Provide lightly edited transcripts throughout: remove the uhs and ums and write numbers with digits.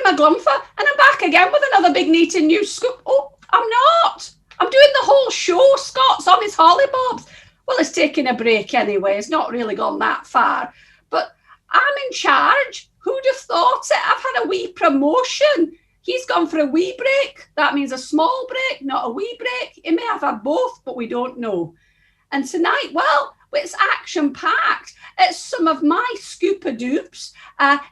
McGlumpher, and I'm back again with another big NEET news scoop. Oh, I'm not. I'm doing the whole show. Scott's on his hollybobs. Well, it's taking a break anyway. It's not really gone that far. But I'm in charge. Who'd have thought it? I've had a wee promotion. He's gone for a wee break. That means a small break, not a wee break. He may have had both, but we don't know. And tonight, well, it's action-packed. It's some of my scoop-a-doops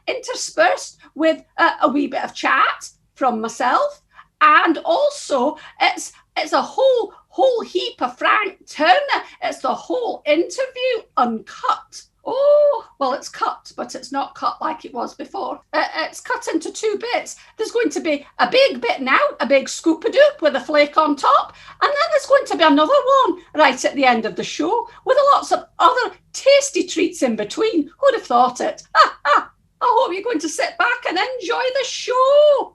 interspersed with a wee bit of chat from myself. And also, it's a whole heap of Frank Turner. It's the whole interview uncut. Oh, well, it's cut, but it's not cut like it was before. It's cut into two bits. There's going to be a big bit now, a big scoop-a-doop with a flake on top. And then there's going to be another one right at the end of the show with lots of other tasty treats in between. Who'd have thought it? I hope you're going to sit back and enjoy the show.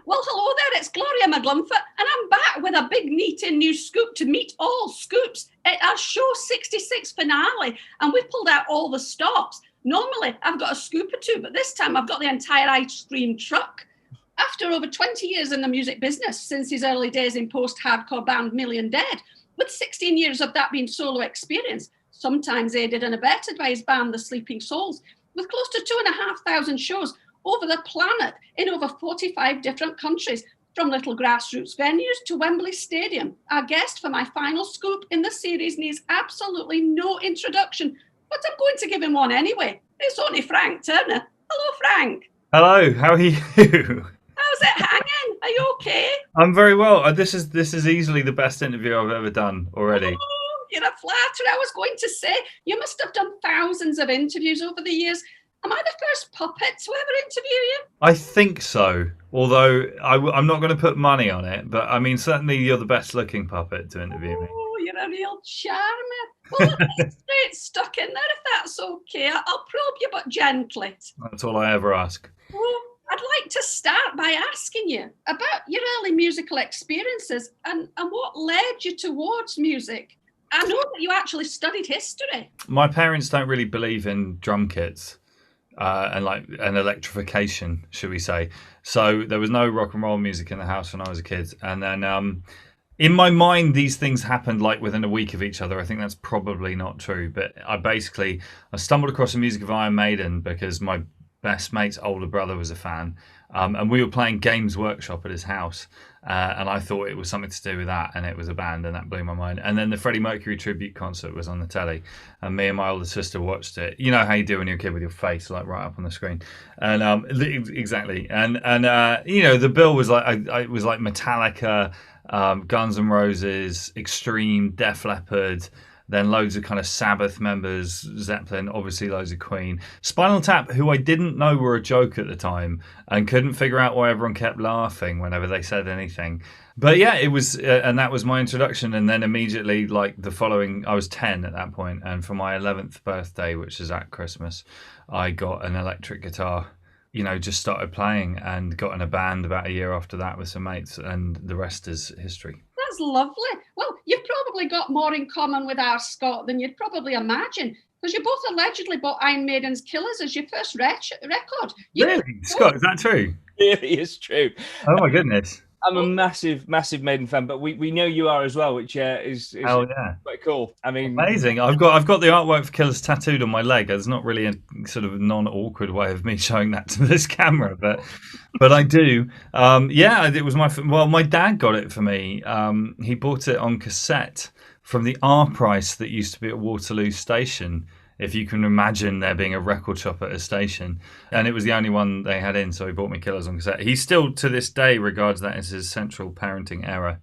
Well, hello there, it's Gloria McGlumpher, and I'm back with a big NEET news scoop to meet all scoops at our show 66 finale, and we've pulled out all the stops. Normally, I've got a scoop or two, but this time I've got the entire ice cream truck. After over 20 years in the music business, since his early days in post-hardcore band Million Dead, with 16 years of that being solo experience, sometimes aided and abetted by his band The Sleeping Souls, with close to 2,500 shows over the planet in over 45 different countries, from little grassroots venues to Wembley Stadium. Our guest for my final scoop in the series needs absolutely no introduction, but I'm going to give him one anyway. It's only Frank Turner. Hello, Frank. Hello, how are you? How's it hanging? Are you okay? I'm very well. This is easily the best interview I've ever done already. Oh, you're a flatterer. I was going to say, you must have done thousands of interviews over the years. Am I the first puppet to ever interview you? I think so, although I'm not going to put money on it, but I mean, certainly you're the best looking puppet to interview me. Oh, you're a real charmer. Well, let's straight stuck in there if that's okay. I'll probe you, but gently. That's all I ever ask. Well, I'd like to start by asking you about your early musical experiences and what led you towards music. I know that you actually studied history. My parents don't really believe in drum kits. And electrification, should we say. So there was no rock and roll music in the house when I was a kid. And then in my mind, these things happened like within a week of each other. I think that's probably not true. But I stumbled across the music of Iron Maiden because my best mate's older brother was a fan. And we were playing Games Workshop at his house. And I thought it was something to do with that, and it was a band, and that blew my mind. And then the Freddie Mercury tribute concert was on the telly, and me and my older sister watched it. You know how you do when you're a kid with your face like right up on the screen, and exactly. And you know, the bill was like it was like Metallica, Guns N' Roses, Extreme, Def Leppard. Then loads of kind of Sabbath members, Zeppelin, obviously loads of Queen. Spinal Tap, who I didn't know were a joke at the time and couldn't figure out why everyone kept laughing whenever they said anything. But yeah, it was, and that was my introduction. And then immediately, like the following, I was 10 at that point, and for my 11th birthday, which is at Christmas, I got an electric guitar, just started playing and got in a band about a year after that with some mates, and the rest is history. That's lovely. Well, you've probably got more in common with our Scott than you'd probably imagine, because you both allegedly bought Iron Maiden's Killers as your first record. Really? Scott, is that true? It really is true. Oh my goodness. I'm a massive Maiden fan, but we know you are as well, which is quite cool. I mean, amazing. I've got the artwork for Killers tattooed on my leg. It's not really a sort of non-awkward way of me showing that to this camera, but I do. It was my dad got it for me. He bought it on cassette from the R Price that used to be at Waterloo Station. If you can imagine there being a record shop at a station. And it was the only one they had in, so he bought me Killers on cassette. He still, to this day, regards that as his central parenting error,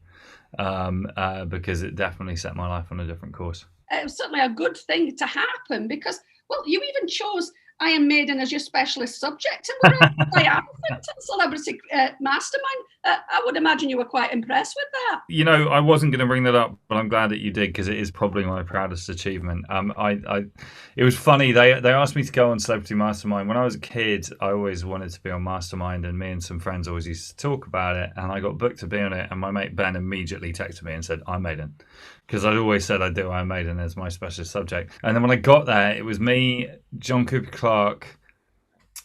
because it definitely set my life on a different course. It was certainly a good thing to happen because, well, you even chose Iron Maiden as your specialist subject, and we're all triumphant in Celebrity Mastermind. I would imagine you were quite impressed with that. I wasn't going to bring that up, but I'm glad that you did, because it is probably my proudest achievement. It was funny. They asked me to go on Celebrity Mastermind. When I was a kid, I always wanted to be on Mastermind, and me and some friends always used to talk about it, and I got booked to be on it, and my mate Ben immediately texted me and said, Iron Maiden. Because I'd always said I'd do Iron Maiden as my specialist subject. And then when I got there, it was me, John Cooper Clarke,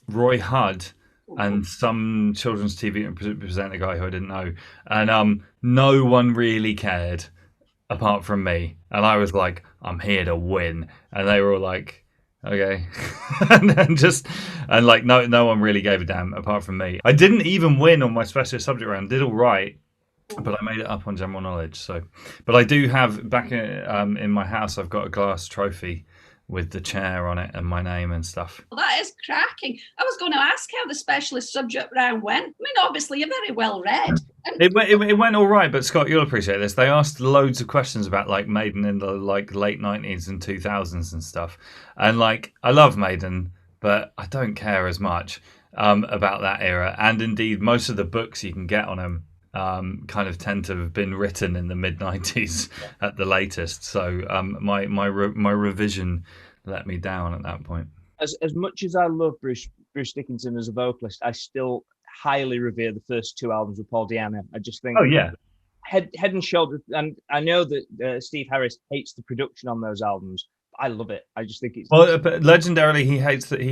Roy Hudd, and some children's TV presenter guy who I didn't know. And no one really cared apart from me. And I was like, I'm here to win. And they were all like, okay. and no one really gave a damn apart from me. I didn't even win on my specialist subject round, did all right. But I made it up on general knowledge. But I do have back in my house, I've got a glass trophy with the chair on it and my name and stuff. Well, that is cracking. I was going to ask how the specialist subject round went. I mean, obviously, you're very well read. It went all right, but Scott, you'll appreciate this. They asked loads of questions about Maiden in the late 90s and 2000s and stuff. And I love Maiden, but I don't care as much about that era. And indeed, most of the books you can get on them kind of tend to have been written in the mid-90s at the latest. So my revision let me down at that point. As much as I love Bruce Dickinson as a vocalist, I still highly revere the first two albums with Paul Di'Anno. I just think head and shoulders. And I know that Steve Harris hates the production on those albums. I love it. I just think it's but legendarily he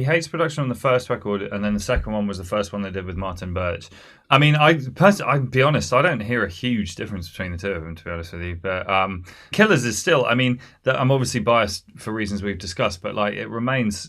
hates production on the first record, and then the second one was the first one they did with Martin Birch. I mean, I'll be honest, I don't hear a huge difference between the two of them, to be honest with you. But Killers is still, I mean, I'm obviously biased for reasons we've discussed, but it remains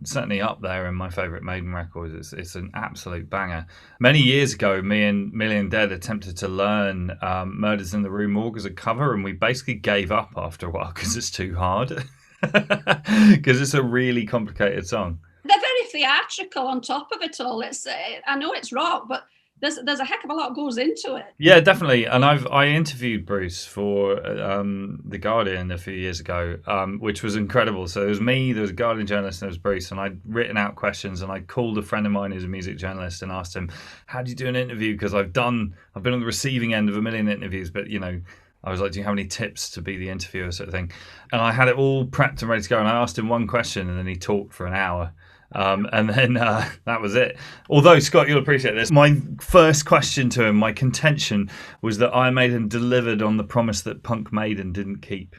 certainly up there in my favourite Maiden records. It's an absolute banger. Many years ago, me and Millie and Dead attempted to learn Murders in the Rue Morgue as a cover, and we basically gave up after a while because it's too hard. Because it's a really complicated song. They're very theatrical on top of it all. I know it's rock, but there's a heck of a lot goes into it. Yeah, definitely. And I interviewed Bruce for The Guardian a few years ago, which was incredible. So there was me, there was a Guardian journalist, and there was Bruce, and I'd written out questions, and I called a friend of mine who's a music journalist and asked him, how do you do an interview? Because I've been on the receiving end of a million interviews, but I was like, do you have any tips to be the interviewer, sort of thing? And I had it all prepped and ready to go. And I asked him one question, and then he talked for an hour. And then that was it. Although, Scott, you'll appreciate this. My first question to him, my contention, was that Iron Maiden delivered on the promise that Punk Maiden didn't keep,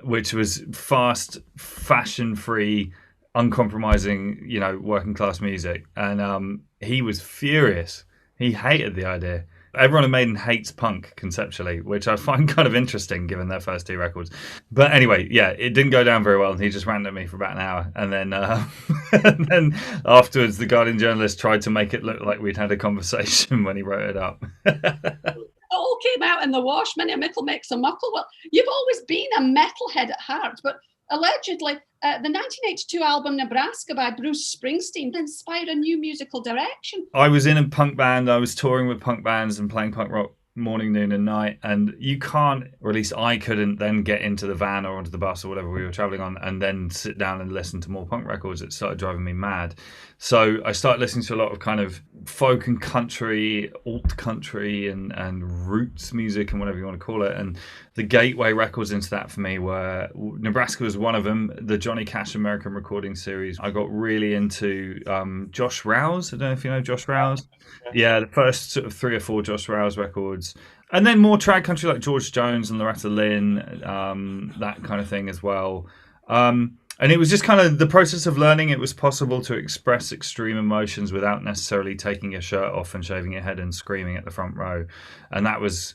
which was fast, fashion-free, uncompromising, working class music. And he was furious. He hated the idea. Everyone in Maiden hates punk conceptually, which I find kind of interesting given their first two records. But anyway, yeah, it didn't go down very well, and he just ranted at me for about an hour. And then, and then afterwards, the Guardian journalist tried to make it look like we'd had a conversation when he wrote it up. It all came out in the wash. Many a mickle makes a muckle. Well, you've always been a metalhead at heart, but allegedly, the 1982 album Nebraska by Bruce Springsteen inspired a new musical direction. I was in a punk band. I was touring with punk bands and playing punk rock morning, noon and night. And you can't, or at least I couldn't, then get into the van or onto the bus or whatever we were traveling on and then sit down and listen to more punk records. It started driving me mad. So I started listening to a lot of kind of folk and country, alt country, and roots music, and whatever you want to call it. And the gateway records into that for me were Nebraska was one of them. The Johnny Cash American Recording Series. I got really into Josh Rouse. I don't know if you know Josh Rouse. Yeah, the first sort of 3 or 4 Josh Rouse records. And then more trad country like George Jones and Loretta Lynn, that kind of thing as well. And it was just kind of the process of learning it was possible to express extreme emotions without necessarily taking your shirt off and shaving your head and screaming at the front row. And that was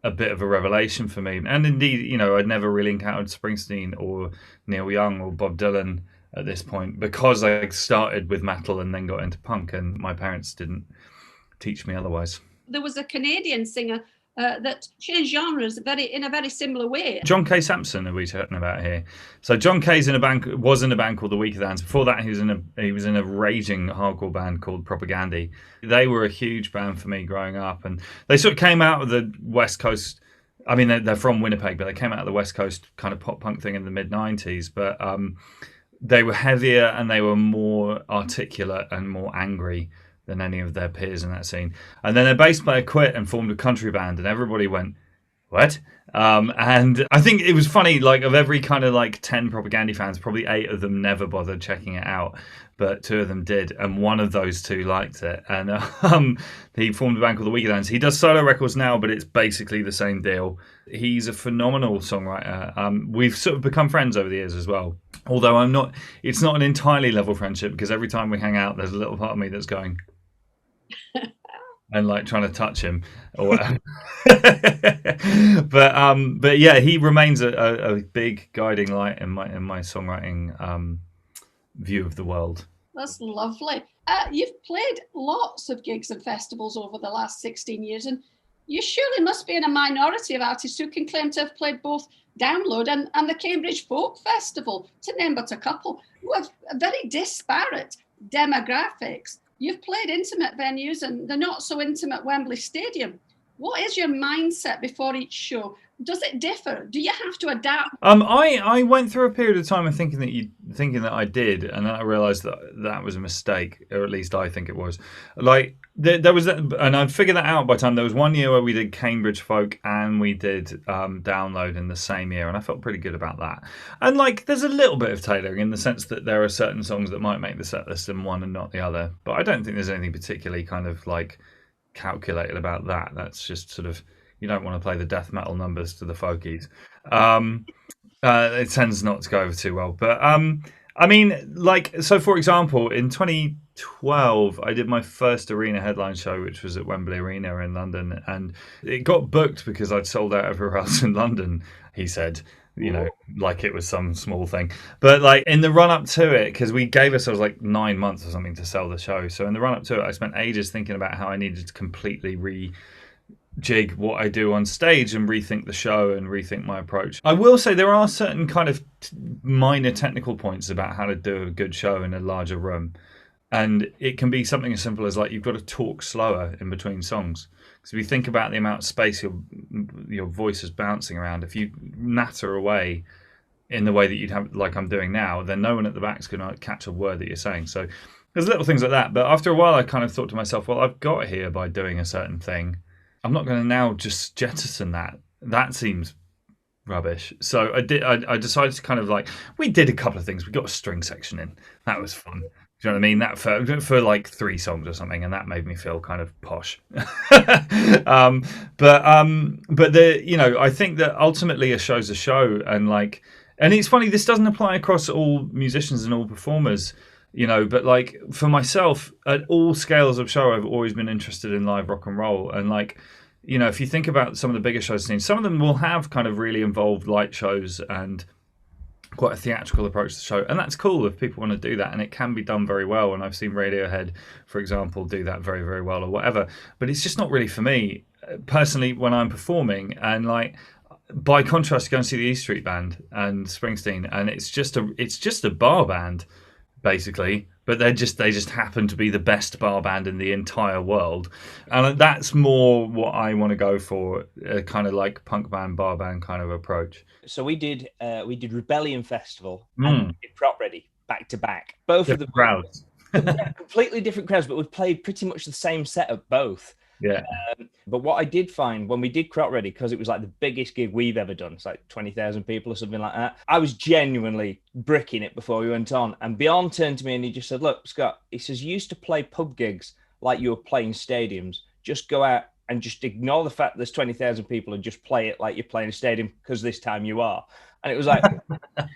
a bit of a revelation for me. And indeed, you know, I'd never really encountered Springsteen or Neil Young or Bob Dylan at this point because I started with metal and then got into punk, and my parents didn't teach me otherwise. There was a Canadian singer that changed genres in a very similar way. John K. Sampson are we talking about here? So John K's was in a band called the Weakerthans. Before that, he was in a raging hardcore band called Propagandy. They were a huge band for me growing up, and they sort of came out of the West Coast. I mean, they're from Winnipeg, but they came out of the West Coast kind of pop punk thing in the mid '90s. But they were heavier and they were more articulate and more angry than any of their peers in that scene. And then their bass player quit and formed a country band, and everybody went, what? And I think it was funny, like of every kind of like 10 Propagandy fans, probably 8 of them never bothered checking it out, but 2 of them did, and one of those 2 liked it. And he formed a band called the Weakerthans. He does solo records now, but it's basically the same deal. He's a phenomenal songwriter. We've sort of become friends over the years as well. Although it's not an entirely level friendship, because every time we hang out, there's a little part of me that's going and like trying to touch him or whatever. but yeah, he remains a big guiding light in my songwriting view of the world. That's lovely. You've played lots of gigs and festivals over the last 16 years, and you surely must be in a minority of artists who can claim to have played both Download and the Cambridge Folk Festival, to name but a couple, with very disparate demographics. You've played intimate venues and the not so intimate Wembley Stadium. What is your mindset before each show? Does it differ? Do you have to adapt? I went through a period of time of thinking that I did, and then I realised that was a mistake, or at least I think it was. Like there was, and I figured that out by the time there was one year where we did Cambridge Folk and we did Download in the same year, and I felt pretty good about that. And like, there's a little bit of tailoring in the sense that there are certain songs that might make the set list in one and not the other, but I don't think there's anything particularly kind of like calculated about that. That's just sort of, you don't want to play the death metal numbers to the folkies. It tends not to go over too well. But I mean, like, so for example, in 2012, I did my first arena headline show, which was at Wembley Arena in London, and it got booked because I'd sold out everywhere else in London, he said. You know, like it was some small thing. But like in the run up to it, because we gave ourselves like 9 months or something to sell the show. So in the run up to it, I spent ages thinking about how I needed to completely rejig what I do on stage and rethink the show and rethink my approach. I will say there are certain kind of minor technical points about how to do a good show in a larger room. And it can be something as simple as like you've got to talk slower in between songs. Because if you think about the amount of space your voice is bouncing around, if you natter away in the way that you'd have, like I'm doing now, then no one at the back's going to catch a word that you're saying. So there's little things like that. But after a while, I kind of thought to myself, well, I've got here by doing a certain thing. I'm not going to now just jettison that. That seems rubbish. So I decided to kind of like, we did a couple of things. We got a string section in. That was fun. Do you know what I mean? That for like 3 songs or something, and that made me feel kind of posh. But the, you know, I think that ultimately a show's a show, and like, and it's funny, this doesn't apply across all musicians and all performers, you know, but like for myself, at all scales of show, I've always been interested in live rock and roll, and like, you know, if you think about some of the bigger shows I've seen, some of them will have kind of really involved light shows and quite a theatrical approach to the show, and that's cool if people want to do that, and it can be done very well. And I've seen Radiohead, for example, do that very, very well or whatever, but it's just not really for me personally when I'm performing. And like, by contrast, go and see the E Street Band and Springsteen, and it's just a bar band basically, but they just happen to be the best bar band in the entire world, and that's more what I want to go for, a kind of like punk band, bar band kind of approach. So we did Rebellion Festival and Prop Ready back to back, both of the crowds. completely different crowds, but we played pretty much the same set at both. Yeah. But what I did find when we did Crop Ready, because it was like the biggest gig we've ever done, it's like 20,000 people or something like that, I was genuinely bricking it before we went on. And Bjorn turned to me and he just said, look, Scott, he says, you used to play pub gigs like you were playing stadiums. Just go out and just ignore the fact there's 20,000 people and just play it like you're playing a stadium, because this time you are. And it was like,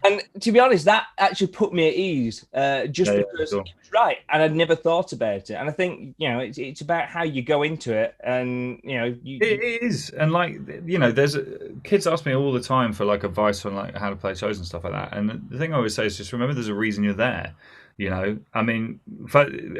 and to be honest, that actually put me at ease, because it was right. And I'd never thought about it. And I think, it's about how you go into it. And, it is. And like, there's kids ask me all the time for like advice on like how to play shows and stuff like that. And the thing I always say is just remember there's a reason you're there. I mean,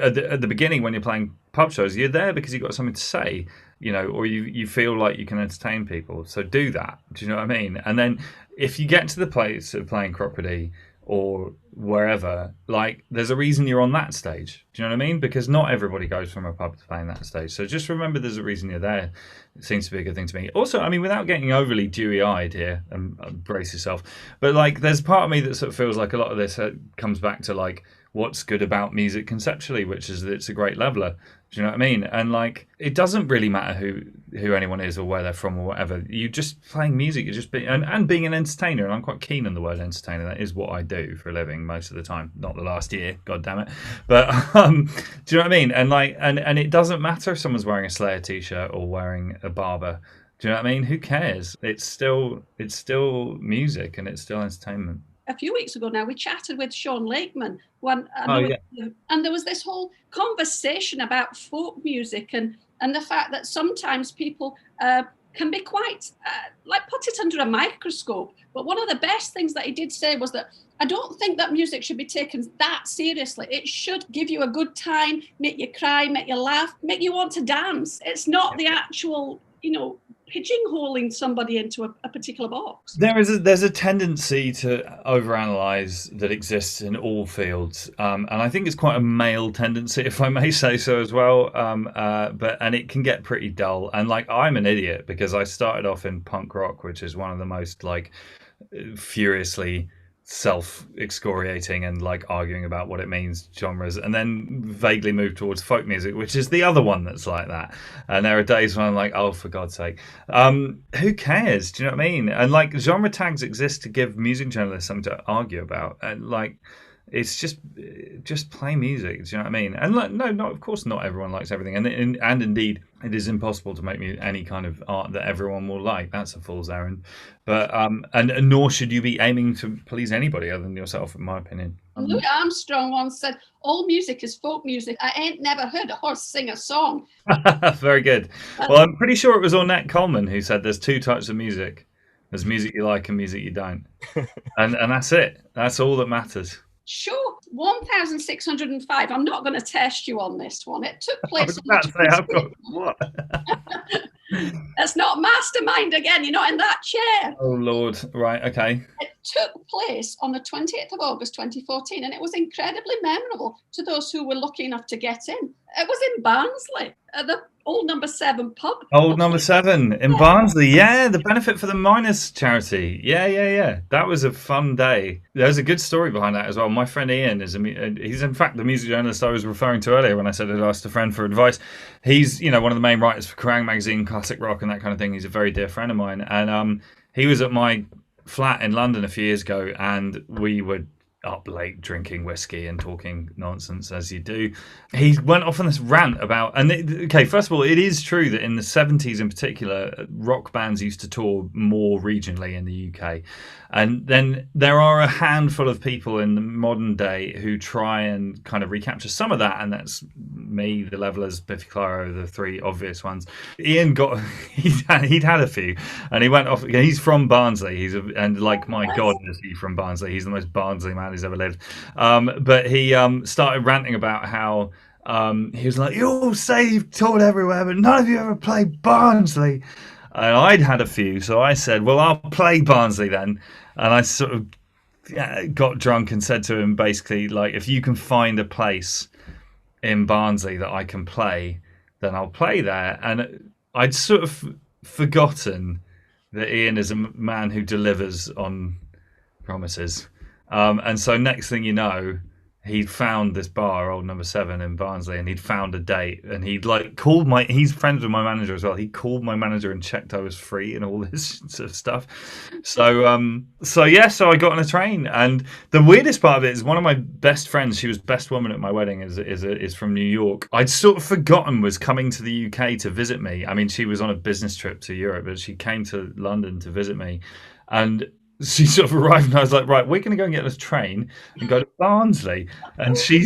at the beginning when you're playing pub shows, you're there because you've got something to say, or you feel like you can entertain people. So do that. Do you know what I mean? And then if you get to the place of playing Cropredy or wherever, like there's a reason you're on that stage. Do you know what I mean? Because not everybody goes from a pub to playing that stage. So just remember there's a reason you're there. It seems to be a good thing to me. Also, I mean, without getting overly dewy-eyed here, and brace yourself, but like there's part of me that sort of feels like a lot of this comes back to like what's good about music conceptually, which is that it's a great leveler. Do you know what I mean? And like, it doesn't really matter who anyone is or where they're from or whatever. You're just playing music. You're just and being an entertainer. And I'm quite keen on the word entertainer. That is what I do for a living most of the time. Not the last year, god damn it. But do you know what I mean? And like, and it doesn't matter if someone's wearing a Slayer t-shirt or wearing a Barber. Do you know what I mean? Who cares? It's still music and it's still entertainment. A few weeks ago now, we chatted with Sean Lakeman, and there was this whole conversation about folk music and the fact that sometimes people can be quite like put it under a microscope. But one of the best things that he did say was that I don't think that music should be taken that seriously. It should give you a good time, make you cry, make you laugh, make you want to dance. It's not the actual, pigeonholing somebody into a particular box. There's a tendency to overanalyze that exists in all fields, and I think it's quite a male tendency, if I may say so as well. And it can get pretty dull. And like, I'm an idiot because I started off in punk rock, which is one of the most like furiously self-excoriating and like arguing about what it means genres, and then vaguely moved towards folk music, which is the other one that's like that. And there are days when I'm like, oh, for God's sake, who cares? Do you know what I mean? And like, genre tags exist to give music journalists something to argue about, and like, it's just play music. Do you know what I mean? And like, no, of course not everyone likes everything, and indeed it is impossible to make any kind of art that everyone will like. That's a fool's errand. But and nor should you be aiming to please anybody other than yourself, in my opinion. Louis Armstrong once said, all music is folk music. I ain't never heard a horse sing a song. Very good. Well, I'm pretty sure it was Ornette Coleman who said there's two types of music. There's music you like and music you don't. and that's it. That's all that matters. Sure, 1,605. I'm not going to test you on this one. It took place. I was about to say, I've got what? That's not mastermind again. You're not in that chair. Oh Lord! Right, okay. It took place on the 28th of August, 2014, and it was incredibly memorable to those who were lucky enough to get in. It was in Barnsley, at the Old Number 7 pub. Old Number 7 in Barnsley, yeah, the Benefit for the Miners charity. Yeah. That was a fun day. There's a good story behind that as well. My friend Ian he's in fact the music journalist I was referring to earlier when I said I'd asked a friend for advice. He's, one of the main writers for Kerrang! Magazine, classic rock and that kind of thing. He's a very dear friend of mine. And he was at my flat in London a few years ago, and we were up late drinking whiskey and talking nonsense as you do. He went off on this rant about, first of all, it is true that in the 70s in particular, rock bands used to tour more regionally in the UK. And then there are a handful of people in the modern day who try and kind of recapture some of that, and that's me, the Levelers, Biffy Clyro, the three obvious ones. Ian he'd had a few, and he went off. He's from Barnsley. My God, is he from Barnsley? He's the most Barnsley man who's ever lived. But he started ranting about how he was like, "You all say you've toured everywhere, but none of you ever played Barnsley." And I'd had a few, so I said, "Well, I'll play Barnsley then." And I sort of got drunk and said to him, basically, like, if you can find a place in Barnsley that I can play, then I'll play there. And I'd sort of forgotten that Ian is a man who delivers on promises. And so next thing you know, he'd found this bar, Old Number 7 in Barnsley, and he'd found a date, and he'd like he's friends with my manager as well. He called my manager and checked I was free and all this sort of stuff. So I got on a train, and the weirdest part of it is one of my best friends, she was best woman at my wedding, is from New York. I'd sort of forgotten was coming to the UK to visit me. I mean, she was on a business trip to Europe, but she came to London to visit me, and she sort of arrived, and I was like, right, we're going to go and get this train and go to Barnsley. And she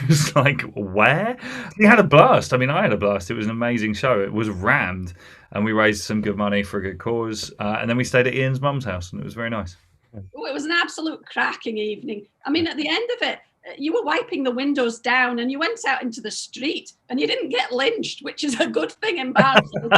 was like, where? We had a blast. I mean, I had a blast. It was an amazing show. It was rammed, and we raised some good money for a good cause. And then we stayed at Ian's mum's house, and it was very nice. Oh, it was an absolute cracking evening. I mean, at the end of it, you were wiping the windows down, and you went out into the street, and you didn't get lynched, which is a good thing in Barnsley.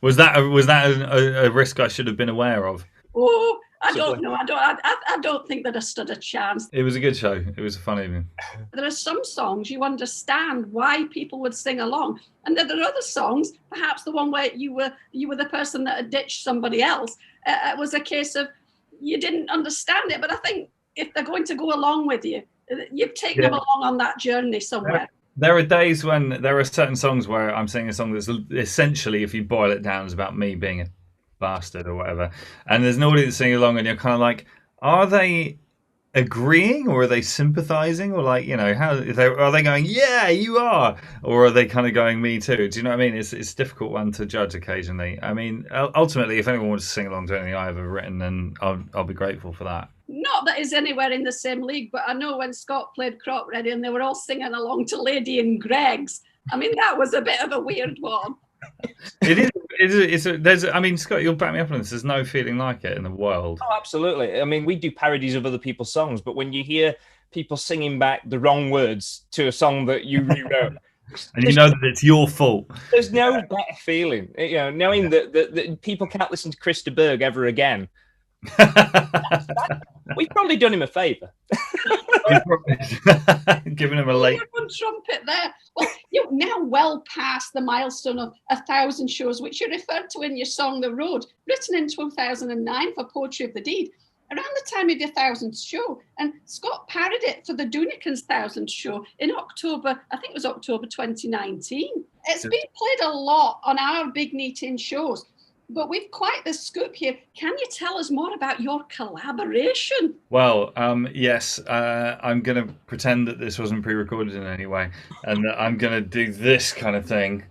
Was that a risk I should have been aware of? Oh, I don't know. I don't think that I stood a chance. It was a good show. It was a fun evening. There are some songs you understand why people would sing along, and then there are other songs, perhaps the one where you were the person that had ditched somebody else. It was a case of you didn't understand it, but I think if they're going to go along with you, you've taken them along on that journey somewhere. There are days when there are certain songs where I'm singing a song that's essentially, if you boil it down, is about me being a bastard or whatever, and there's an audience singing along, and you're kind of like, are they agreeing, or are they sympathizing, or like, how are they going, yeah, you are, or are they kind of going, me too? Do you know what I mean? It's a difficult one to judge occasionally. I mean, ultimately, if anyone wants to sing along to anything I've ever written, then I'll be grateful for that. Not that it's anywhere in the same league, but I know when Scott played Crop Ready and they were all singing along to Lady and Greg's, I mean, that was a bit of a weird one. It is. I mean, Scott, you'll back me up on this. There's no feeling like it in the world. Oh, absolutely. I mean, we do parodies of other people's songs, but when you hear people singing back the wrong words to a song that you rewrote, and you know that it's your fault, there's no better feeling. Knowing that people can't listen to Chris de Burgh ever again. We've probably done him a favour. Giving him a late trumpet there. Well, you're now well past the milestone of 1,000 shows, which you referred to in your song The Road, written in 2009 for Poetry of the Deed, around the time of your 1,000th show. And Scott parodied it for the Doonicans' 1,000th show in October, I think it was October 2019. It's been played a lot on our Big NEET In shows. But we've quite the scoop here. Can you tell us more about your collaboration? Well, yes. I'm going to pretend that this wasn't pre-recorded in any way, and that I'm going to do this kind of thing,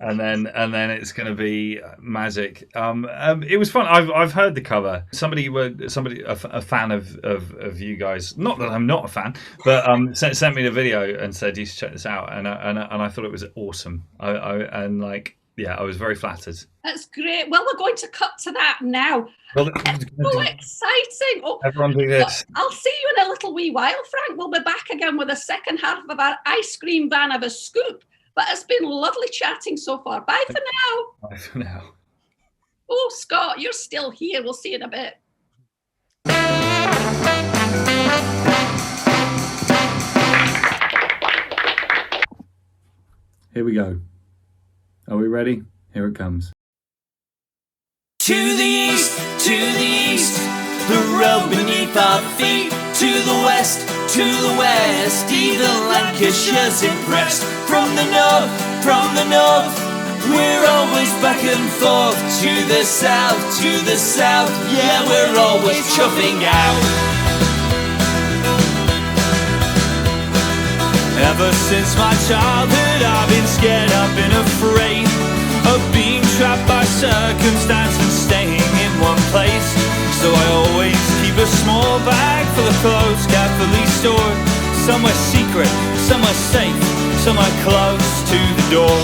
and then it's going to be magic. It was fun. I've heard the cover. A fan of you guys. Not that I'm not a fan, but sent me the video and said you should check this out, and I thought it was awesome. I was very flattered. That's great. Well, we're going to cut to that now. Well, so exciting. Oh, everyone do this. I'll see you in a little wee while, Frank. We'll be back again with the second half of our ice cream van of a scoop. But it's been lovely chatting so far. Bye for now. Bye for now. Oh, Scott, you're still here. We'll see you in a bit. Here we go. Are we ready? Here it comes. To the east, the road beneath our feet. To the west, even Lancashire's impressed. From the north, we're always back and forth. To the south, yeah, we're always chuffing out. Ever since my childhood, I've been scared, I've been afraid of being trapped by circumstance and staying in one place. So I always keep a small bag full of clothes, carefully stored, somewhere secret, somewhere safe, somewhere close to the door.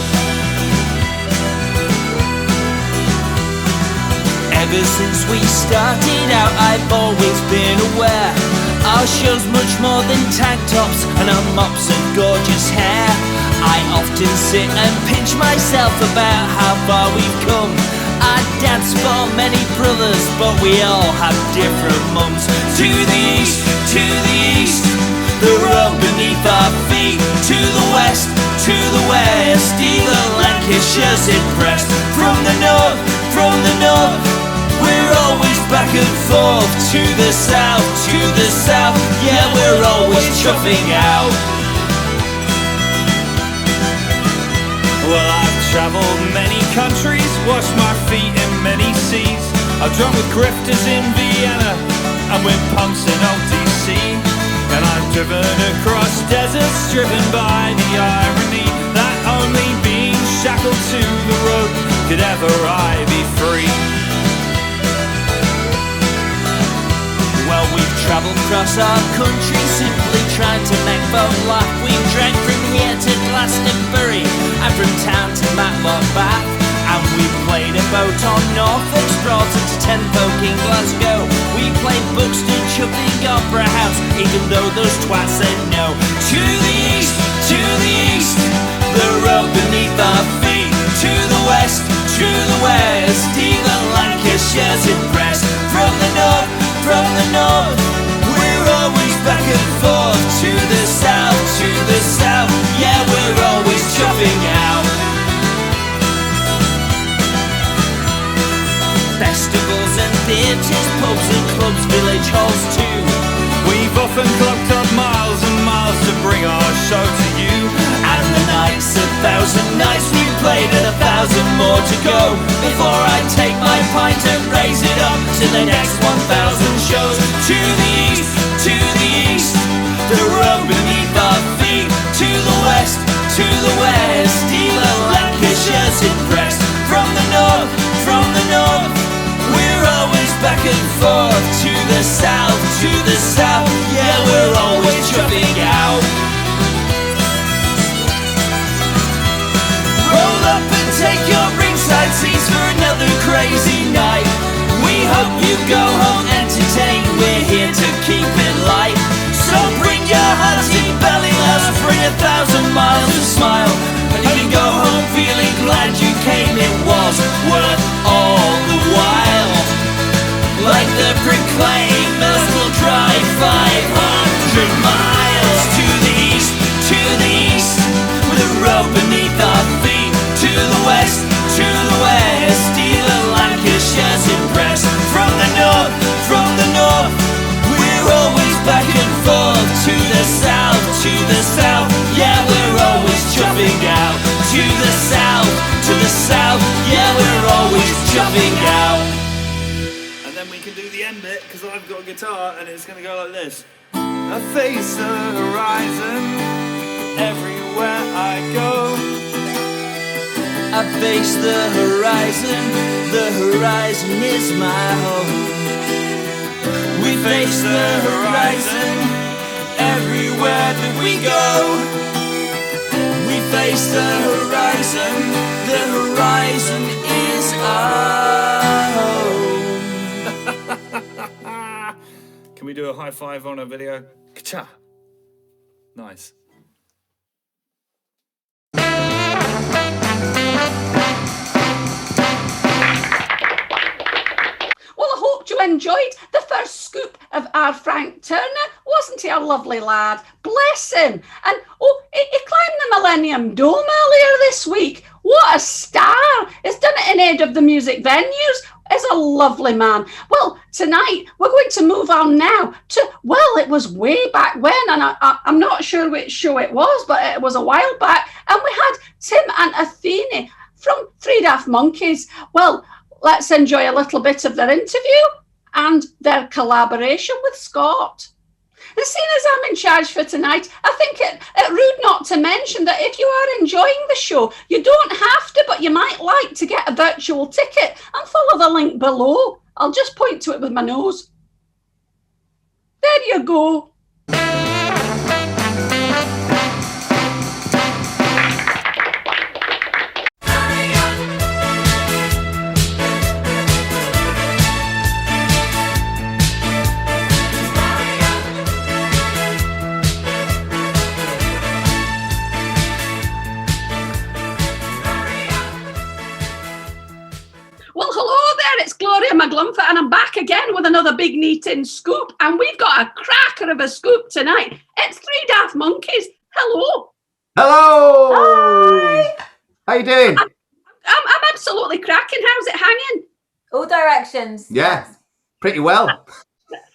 Ever since we started out, I've always been aware our show's much more than tank tops and our mops and gorgeous hair. I often sit and pinch myself about how far we've come. Our dads bore many brothers, but we all have different mums. To the east, the road beneath our feet. To the west, even Lancashire's impressed. From the north, we're always back and forth to the south, yeah, we're always chuffing out. Well, I've travelled many countries, washed my feet in many seas. I've drunk with grifters in Vienna and with punks in old DC. And I've driven across deserts, driven by the irony that only being shackled to the road could ever I be free. Well, we've travelled across our country, simply trying to make folk laugh. We've drank from here to Glastonbury, and from town to Matlock Bath. And we played a boat on Norfolk, brought it to 10 folk in Glasgow. We played Buxton, Chuffing Opera House, even though those twats said no. To the east, the road beneath our feet. To the west, even Lancashire's impressed. From the north, we're always back and forth. To the south, yeah, we're always chuffing out. Festivals and theatres, pubs and clubs, village halls too. We've often clocked up miles and miles to bring our show to you. And the nights, 1,000 nights, we played and 1,000 more to go. Before I take my pint and raise it up to the next 1,000 shows. To the east, the road beneath our feet. To the west, even Lancashire's impressed. From the north, we're always back and forth. To the south, yeah, we're always chuffing out. Roll up and take your ringside seats for another crazy night. We hope you go home entertained, we're here to keep it light. So bring your hearty belly laughs, bring 1,000 miles to smile. And you can go home feeling glad you came, it was worth all the while. Like the Proclaimers will drive 500 miles to the east, with a road beneath our feet. To the west, even Lancashire's impressed. From the north, we're always back and forth. To the south, yeah, we're always chuffing out. To the south, yeah, we're always chuffing out. And then we can do the end bit, because I've got a guitar, and it's going to go like this. I face the horizon everywhere I go. I face the horizon is my home. We face the horizon everywhere that we go. We face the horizon is our home. Can we do a high five on a video? Ka-cha! Nice. Well, I hope you enjoyed the first scoop of our Frank Turner. Wasn't he a lovely lad? Bless him. And he climbed the Millennium Dome earlier this week. What a star. He's done it in aid of the music venues. He's a lovely man. Well, tonight we're going to move on now to, well, it was way back when, and I'm not sure which show it was, but it was a while back. And we had Tim and Athene from Three Daft Monkeys. Well, let's enjoy a little bit of their interview and their collaboration with Scott. And seeing as I'm in charge for tonight, I think it rude not to mention that if you are enjoying the show, you don't have to, but you might like to get a virtual ticket and follow the link below. I'll just point to it with my nose. There you go. Well, hello there, it's Gloria McGlumpher, and I'm back again with another big NEET scoop, and we've got a cracker of a scoop tonight. It's Three Daft Monkeys. Hello. Hello. Hi. How you doing? I'm absolutely cracking. How's it hanging? All directions. Yeah. Pretty well.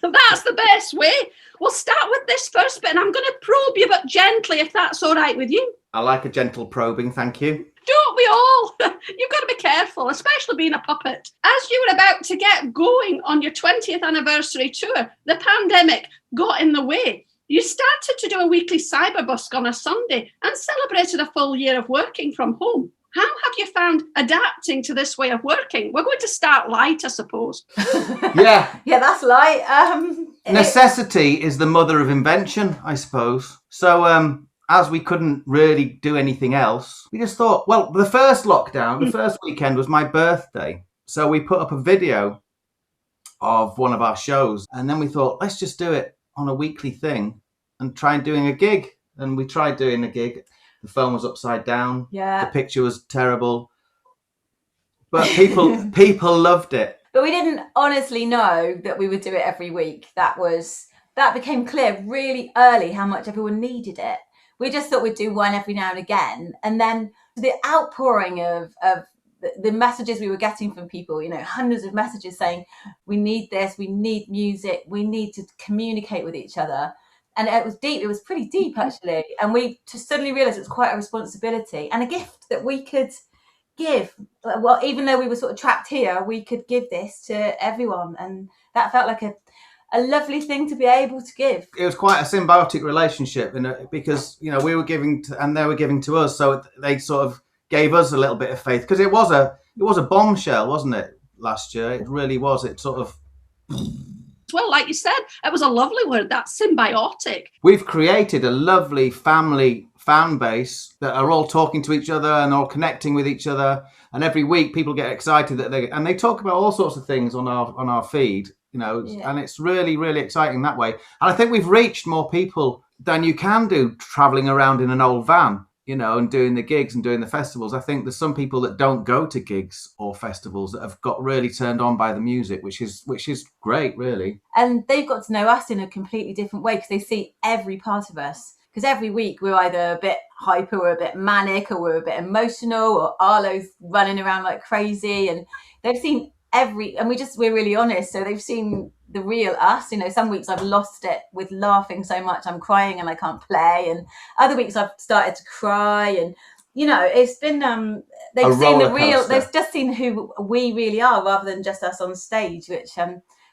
That's the best way. We'll start with this first bit, and I'm going to probe you, but gently, if that's all right with you. I like a gentle probing, thank you. Don't we all? You've got to be careful, especially being a puppet. As you were about to get going on your 20th anniversary tour, the pandemic got in the way. You started to do a weekly cyberbusk on a Sunday and celebrated a full year of working from home. How have you found adapting to this way of working? We're going to start light, I suppose. Yeah. Yeah, that's light. Necessity is the mother of invention, I suppose. So, as we couldn't really do anything else, we just thought, well, the first lockdown, the first weekend was my birthday. So we put up a video of one of our shows. And then we thought, let's just do it on a weekly thing and try doing a gig. And we tried doing a gig. The phone was upside down. Yeah. The picture was terrible. But people loved it. But we didn't honestly know that we would do it every week. That became clear really early how much everyone needed it. We just thought we'd do one every now and again. And then the outpouring of the messages we were getting from people, hundreds of messages saying, we need this, we need music, we need to communicate with each other. And it was deep. It was pretty deep, actually. And we just suddenly realised it was quite a responsibility and a gift that we could give. Well, even though we were sort of trapped here, we could give this to everyone. And that felt like a lovely thing to be able to give. It was quite a symbiotic relationship, because we were giving and they were giving to us, so they sort of gave us a little bit of faith, because it was a bombshell, wasn't it? Last year, it really was. It sort of. Well, like you said, it was a lovely word. That's symbiotic. We've created a lovely family fan base that are all talking to each other and all connecting with each other. And every week, people get excited and they talk about all sorts of things on our feed. And it's really, really exciting that way. And I think we've reached more people than you can do traveling around in an old van, and doing the gigs and doing the festivals. I think there's some people that don't go to gigs or festivals that have got really turned on by the music, which is great, really. And they've got to know us in a completely different way because they see every part of us. Because every week we're either a bit hyper or a bit manic or we're a bit emotional or Arlo's running around like crazy. And they've seen and we're really honest, so they've seen the real us. Some weeks I've lost it with laughing so much I'm crying and I can't play, and other weeks I've started to cry, and it's been they've seen the real, they've just seen who we really are rather than just us on stage, which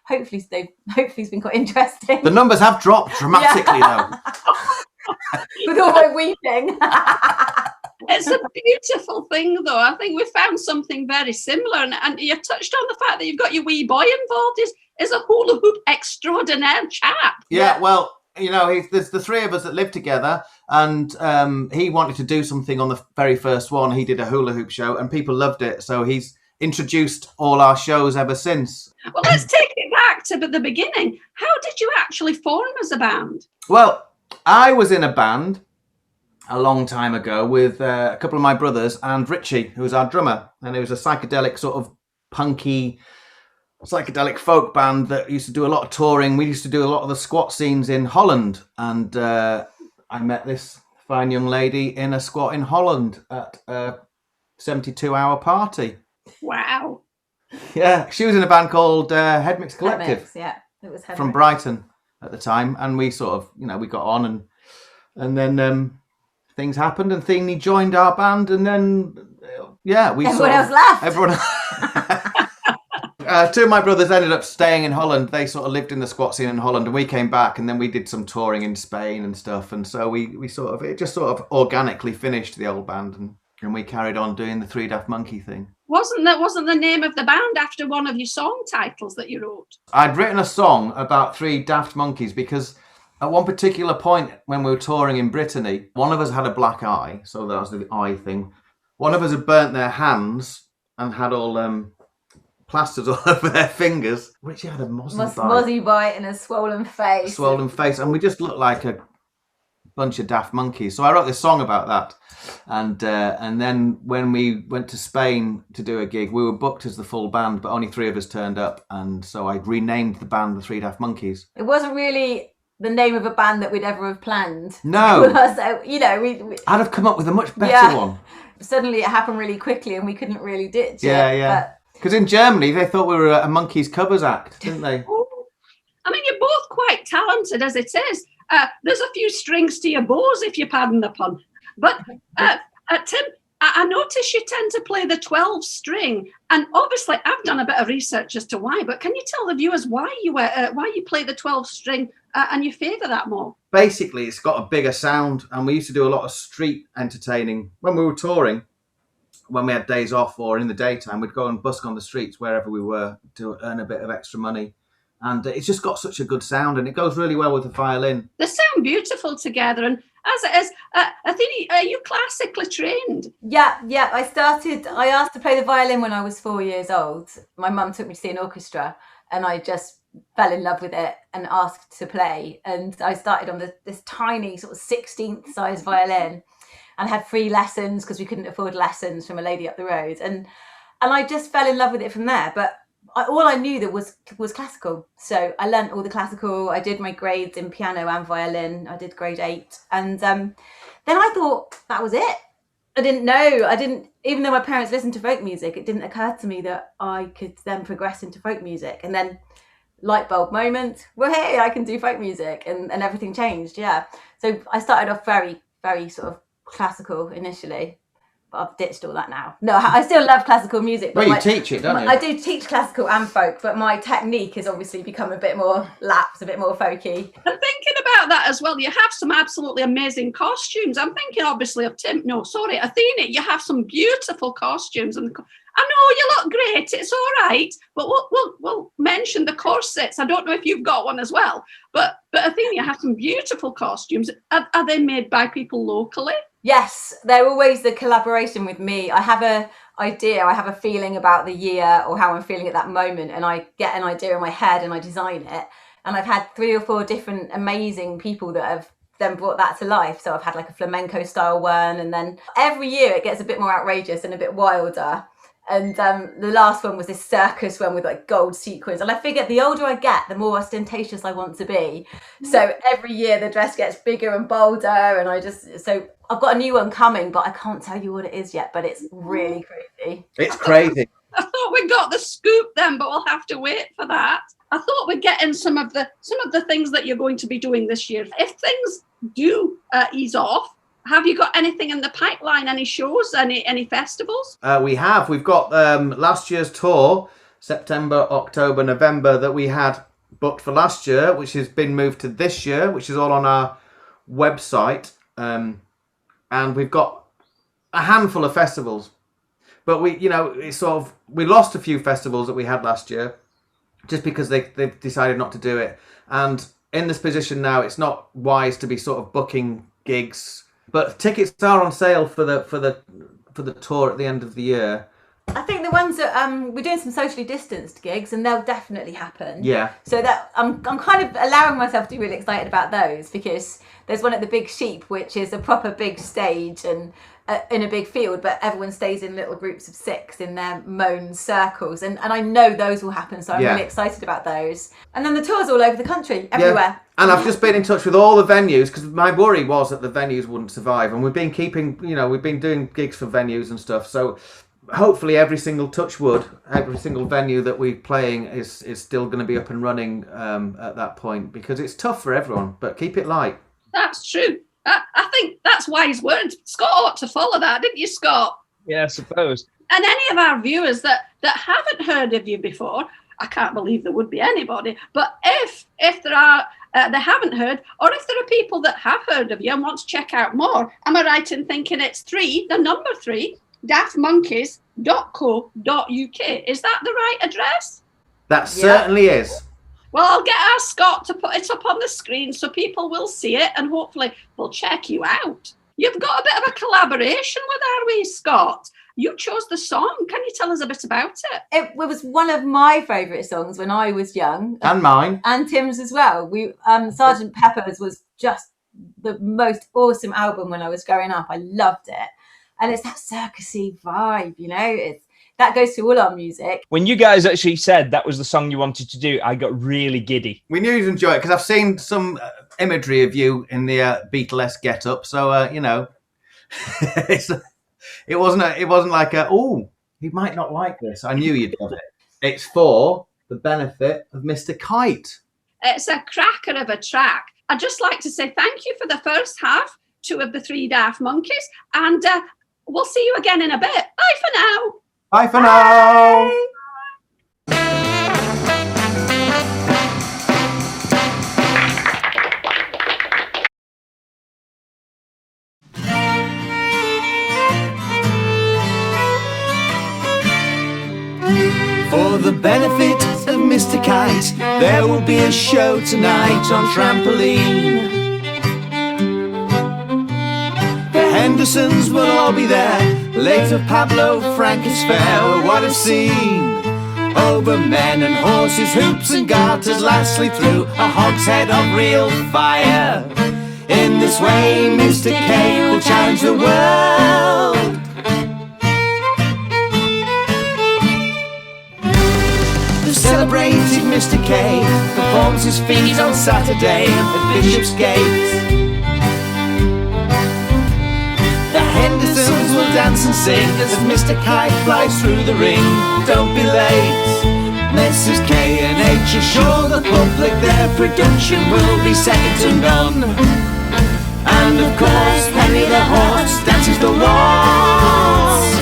hopefully has been quite interesting. The numbers have dropped dramatically though. With all my weeping. It's a beautiful thing, though. I think we found something very similar, and you touched on the fact that you've got your wee boy involved. Is a hula hoop extraordinaire chap. Yeah, well, there's the three of us that live together, and he wanted to do something on the very first one. He did a hula hoop show, and people loved it. So he's introduced all our shows ever since. Well, let's take it back to the beginning. How did you actually form as a band? Well, I was in a band a long time ago with a couple of my brothers and Richie, who was our drummer. And it was a psychedelic sort of punky, psychedelic folk band that used to do a lot of touring. We used to do a lot of the squat scenes in Holland. And I met this fine young lady in a squat in Holland at a 72-hour party. Wow. Yeah, she was in a band called Headmix Collective. Headmix, yeah, it was Headmix. From Brighton at the time. And we sort of, we got on and then things happened and Thingy joined our band, and then everyone else left. Everyone. Two of my brothers ended up staying in Holland. They sort of lived in the squat scene in Holland, and we came back, and then we did some touring in Spain and stuff. And so it just sort of organically finished the old band, and we carried on doing the Three Daft Monkey thing. Wasn't the name of the band after one of your song titles that you wrote? I'd written a song about three Daft Monkeys because at one particular point when we were touring in Brittany, one of us had a black eye, so that was the eye thing. One of us had burnt their hands and had all plasters all over their fingers. Richie had a mozzie bite and a swollen face. And we just looked like a bunch of daft monkeys. So I wrote this song about that. And then when we went to Spain to do a gig, we were booked as the full band, but only three of us turned up. And so I renamed the band the Three Daft Monkeys. It wasn't really the name of a band that we'd ever have planned. No. So, I'd have come up with a much better one. Suddenly it happened really quickly and we couldn't really ditch it. Yeah. Because in Germany, they thought we were a Monkeys covers act, didn't they? I mean, you're both quite talented as it is. There's a few strings to your bows, if you pardon the pun. But Tim, I notice you tend to play the 12 string, and obviously I've done a bit of research as to why. But can you tell the viewers why you play the 12 string and you favour that more? Basically, it's got a bigger sound, and we used to do a lot of street entertaining when we were touring. When we had days off or in the daytime, we'd go and busk on the streets wherever we were to earn a bit of extra money. And it's just got such a good sound, and it goes really well with the violin. They sound beautiful together. And as it is, Athene, are you classically trained? Yeah. I asked to play the violin when I was 4 years old. My mum took me to see an orchestra, and I just fell in love with it and asked to play. And I started on this tiny sort of 16th size violin, and had free lessons because we couldn't afford lessons from a lady up the road. And I just fell in love with it from there. But all I knew that was classical. So I learnt all the classical. I did my grades in piano and violin. I did grade 8. And then I thought that was it. I didn't know. Even though my parents listened to folk music, it didn't occur to me that I could then progress into folk music. And then light bulb moment, well, hey, I can do folk music. And everything changed, yeah. So I started off very, very sort of classical initially, but I've ditched all that now. No, I still love classical music. But you teach it, don't you? I do teach classical and folk, but my technique has obviously become a bit more lax, a bit more folky. And thinking about that as well, you have some absolutely amazing costumes. I'm thinking obviously of Athena, you have some beautiful costumes. And I know you look great, it's all right, but we'll mention the corsets. I don't know if you've got one as well, but Athena, you have some beautiful costumes. Are they made by people locally? Yes, they're always the collaboration with me. I have an idea, I have a feeling about the year or how I'm feeling at that moment, and I get an idea in my head and I design it. And I've had 3 or 4 different amazing people that have then brought that to life. So I've had like a flamenco style one, and then every year it gets a bit more outrageous and a bit wilder. And the last one was this circus one with like gold sequins. And I figured the older I get, the more ostentatious I want to be. So every year the dress gets bigger and bolder. And so I've got a new one coming, but I can't tell you what it is yet, but it's really crazy. It's crazy. I thought we got the scoop then, but we'll have to wait for that. I thought we'd get in some of the things that you're going to be doing this year. If things do ease off, have you got anything in the pipeline? Any shows? Any festivals? We've got last year's tour, September, October, November, that we had booked for last year, which has been moved to this year, which is all on our website. And we've got a handful of festivals. But we lost a few festivals that we had last year just because they decided not to do it. And in this position now, it's not wise to be sort of booking gigs. But tickets are on sale for the tour at the end of the year. I think the ones that we're doing some socially distanced gigs, and they'll definitely happen. Yeah. So that I'm kind of allowing myself to be really excited about those, because there's one at the Big Sheep, which is a proper big stage and in a big field, but everyone stays in little groups of 6 in their mown circles, and I know those will happen, so I'm really excited about those. And then the tour's all over the country, everywhere. Yeah. And I've just been in touch with all the venues, because my worry was that the venues wouldn't survive, and we've been doing gigs for venues and stuff, so hopefully every single every single venue that we're playing is still going to be up and running at that point, because it's tough for everyone, but keep it light. That's true. I think that's wise words. Scott ought to follow that, didn't you, Scott? Yeah, I suppose. And any of our viewers that haven't heard of you before, I can't believe there would be anybody, but if there are, they haven't heard, or if there are people that have heard of you and want to check out more, am I right in thinking it's 3, the number 3, daftmonkeys.co.uk? Is that the right address? That certainly is. Well, I'll get our Scott to put it up on the screen so people will see it, and hopefully they'll check you out. You've got a bit of a collaboration with our wee Scott. You chose the song. Can you tell us a bit about it? It was one of my favourite songs when I was young. And mine. And Tim's as well. Sgt. Pepper's was just the most awesome album when I was growing up. I loved it. And it's that circusy vibe, that goes through all our music. When you guys actually said that was the song you wanted to do, I got really giddy. We knew you'd enjoy it because I've seen some imagery of you in the Beatlesque get-up, so it wasn't like He might not like this. I knew you'd love it. It's for the benefit of Mr. Kite. It's a cracker of a track. I'd just like to say thank you for the first half, 2 of the 3 Daft Monkeys, and we'll see you again in a bit. Bye for now. Bye for now. For the benefit of Mr. Kite, there will be a show tonight on trampoline. The Hendersons will all be there. Later Pablo Frank is fair. What a scene! Over men and horses, hoops and garters, lastly through a hogshead of real fire. In this way, Mr. K will challenge the world. The celebrated Mr. K performs his feat on Saturday at Bishopsgate. The Hendersons will dance and sing as Mr. Kite flies through the ring. Don't be late. Mrs. K and H assure the public their production will be second to none. And of course, Penny the horse dances the waltz.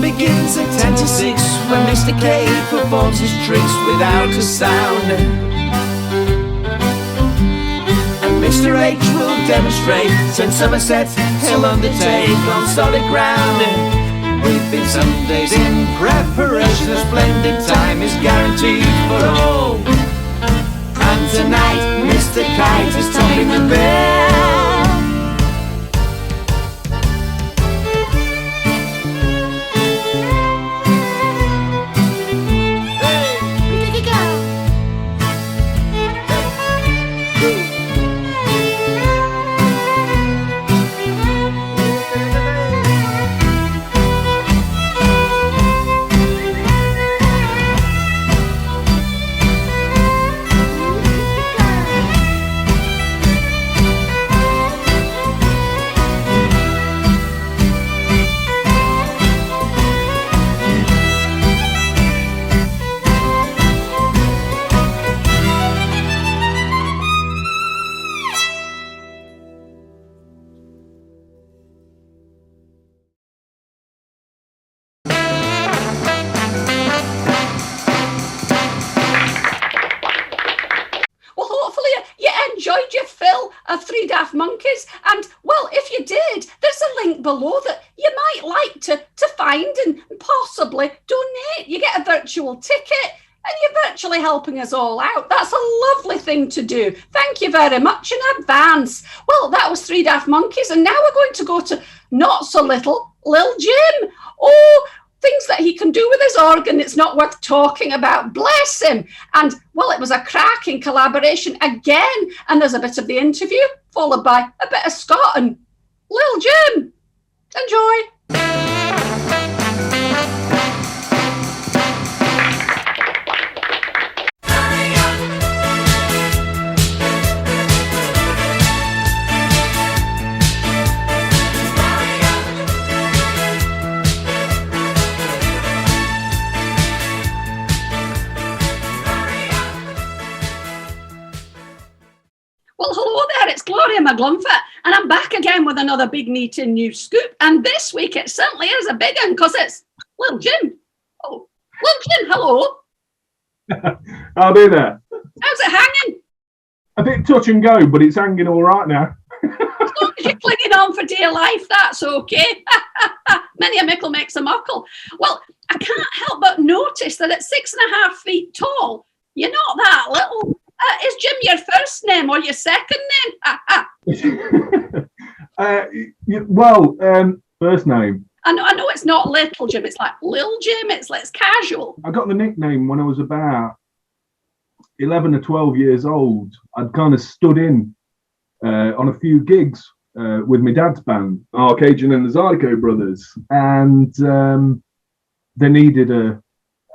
Begins at 10 to 6 when Mr. K performs his tricks without a sound. And Mr. H will demonstrate St. Somerset he'll undertake on solid ground. We've been some days in preparation, a splendid time is guaranteed for all. And tonight Mr. Kite is topping the bill. Of 3 Daft Monkeys, and well, if you did, there's a link below that you might like to find and possibly donate. You get a virtual ticket and you're virtually helping us all out. That's a lovely thing to do. Thank you very much in advance. Well, that was 3 Daft Monkeys, and now we're going to go to not so little Lil Jim. Oh, things that he can do with his organ, it's not worth talking about. Bless him. And, well, it was a cracking collaboration again. And there's a bit of the interview, followed by a bit of Scott and Lil Jim. Enjoy. Well, hello there, it's Gloria McGlumpher, and I'm back again with another big NEET news scoop. And this week it certainly is a big one because it's Lil Jim. Oh, Lil Jim, hello. I'll be there. How's it hanging? A bit touch and go, but it's hanging all right now. As long as you're clinging on for dear life, that's okay. Many a mickle makes a muckle. Well, I can't help but notice that at 6.5 feet tall, you're not that little. Is Jim your first name or your second name? First name. I know it's not Little Jim, it's like Lil Jim, it's casual. I got the nickname when I was about 11 or 12 years old, I'd kind of stood in on a few gigs with my dad's band, Cajun and the Zydeco Brothers, and they needed a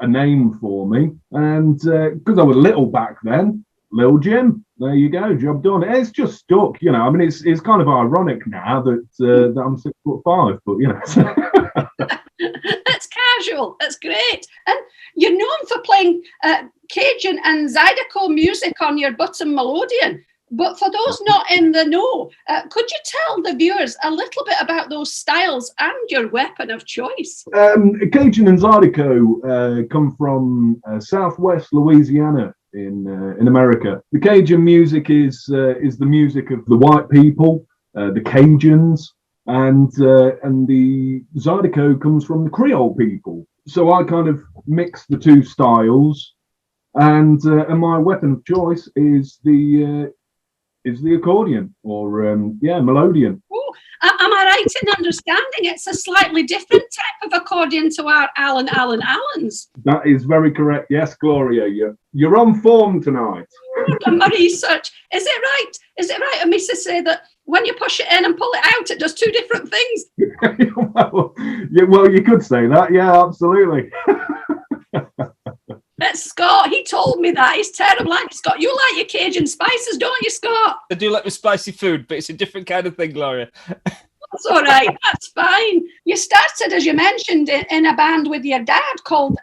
name for me, and because I was little back then, Little Jim. There you go, job done. It's just stuck, you know. I mean, it's kind of ironic now that I'm 6'5", but you know. That's casual. That's great. And you're known for playing Cajun and Zydeco music on your bottom melodeon. But for those not in the know, could you tell the viewers a little bit about those styles and your weapon of choice? Cajun and Zydeco come from Southwest Louisiana in America. The Cajun music is the music of the white people, the Cajuns, and the Zydeco comes from the Creole people. So I kind of mix the two styles, and my weapon of choice is the accordion, or melodeon. Oh, am I right in understanding it's a slightly different type of accordion to our Allens? That is very correct. Yes, Gloria, you're on form tonight. Done my research. Is it right? Is it right of me to say that when you push it in and pull it out, it does two different things? well, you could say that. Yeah, absolutely. That's Scott. He told me that. He's terrible, like Scott. You like your Cajun spices, don't you, Scott? I do like my spicy food, but it's a different kind of thing, Gloria. That's all right. That's fine. You started, as you mentioned, in a band with your dad called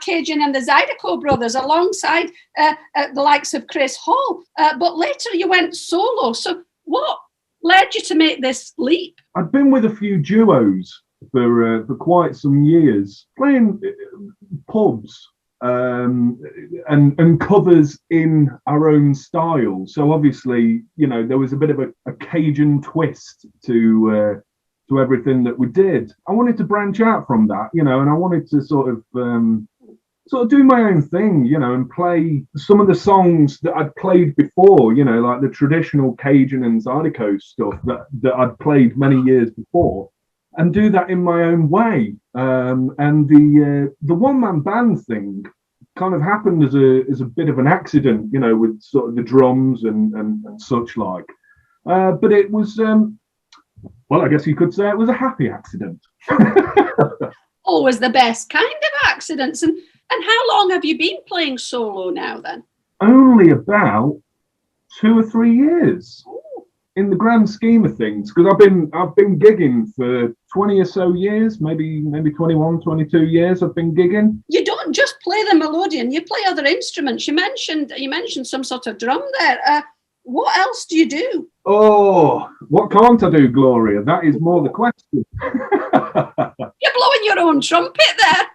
Cajun and the Zydeco Brothers, alongside the likes of Chris Hall. But later you went solo. So what led you to make this leap? I'd been with a few duos for quite some years, playing pubs. And covers in our own style. So obviously, you know, there was a bit of a Cajun twist to everything that we did. I wanted to branch out from that, you know, and I wanted to sort of do my own thing, you know, and play some of the songs that I'd played before, you know, like the traditional Cajun and Zydeco stuff that I'd played many years before, and do that in my own way. And the one-man band thing kind of happened as a bit of an accident, you know, with sort of the drums and such like. But it was, well, I guess you could say it was a happy accident. Always the best kind of accidents. And how long have you been playing solo now then? Only about 2 or 3 years. In the grand scheme of things, because I've been gigging for 20 or so years, maybe 21, 22 years I've been gigging. You don't just play the melodeon, you play other instruments. You mentioned some sort of drum there. What else do you do? Oh, what can't I do, Gloria? That is more the question. You're blowing your own trumpet there.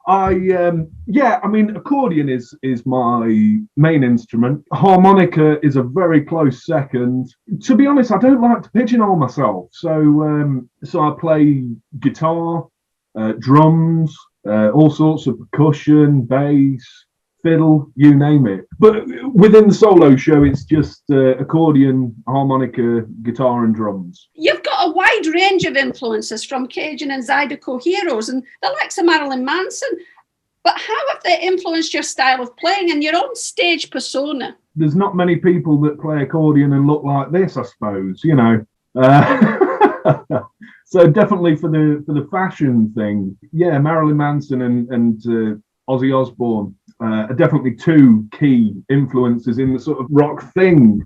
I mean, accordion is my main instrument. Harmonica is a very close second. To be honest, I don't like to pigeonhole myself. So I play guitar, drums, all sorts of percussion, bass, fiddle, you name it. But within the solo show, it's just accordion, harmonica, guitar and drums. You've got a wide range of influences from Cajun and Zydeco heroes and the likes of Marilyn Manson. But how have they influenced your style of playing and your own stage persona? There's not many people that play accordion and look like this, I suppose, you know. So definitely for the fashion thing, yeah, Marilyn Manson and Ozzy Osbourne are definitely two key influences in the sort of rock thing.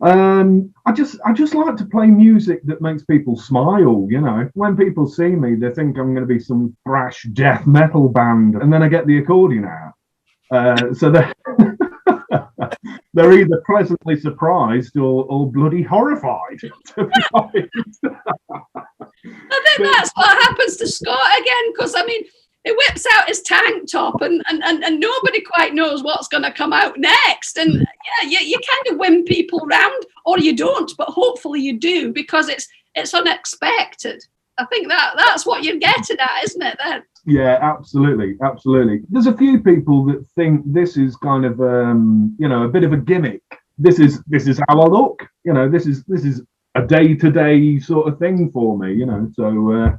I just like to play music that makes people smile, you know. When people see me, they think I'm going to be some thrash death metal band, and then I get the accordion out. So they're either pleasantly surprised or bloody horrified, to be honest. I think that's what happens to Scott again, because I mean, he whips out his tank top and nobody quite knows what's going to come out next. And yeah, you kind of win people round, or you don't, but hopefully you do, because it's unexpected. I think that's what you're getting at, isn't it then? Yeah, absolutely. There's a few people that think this is kind of a bit of a gimmick. This is how I look. You know, this is a day-to-day sort of thing for me, you know, so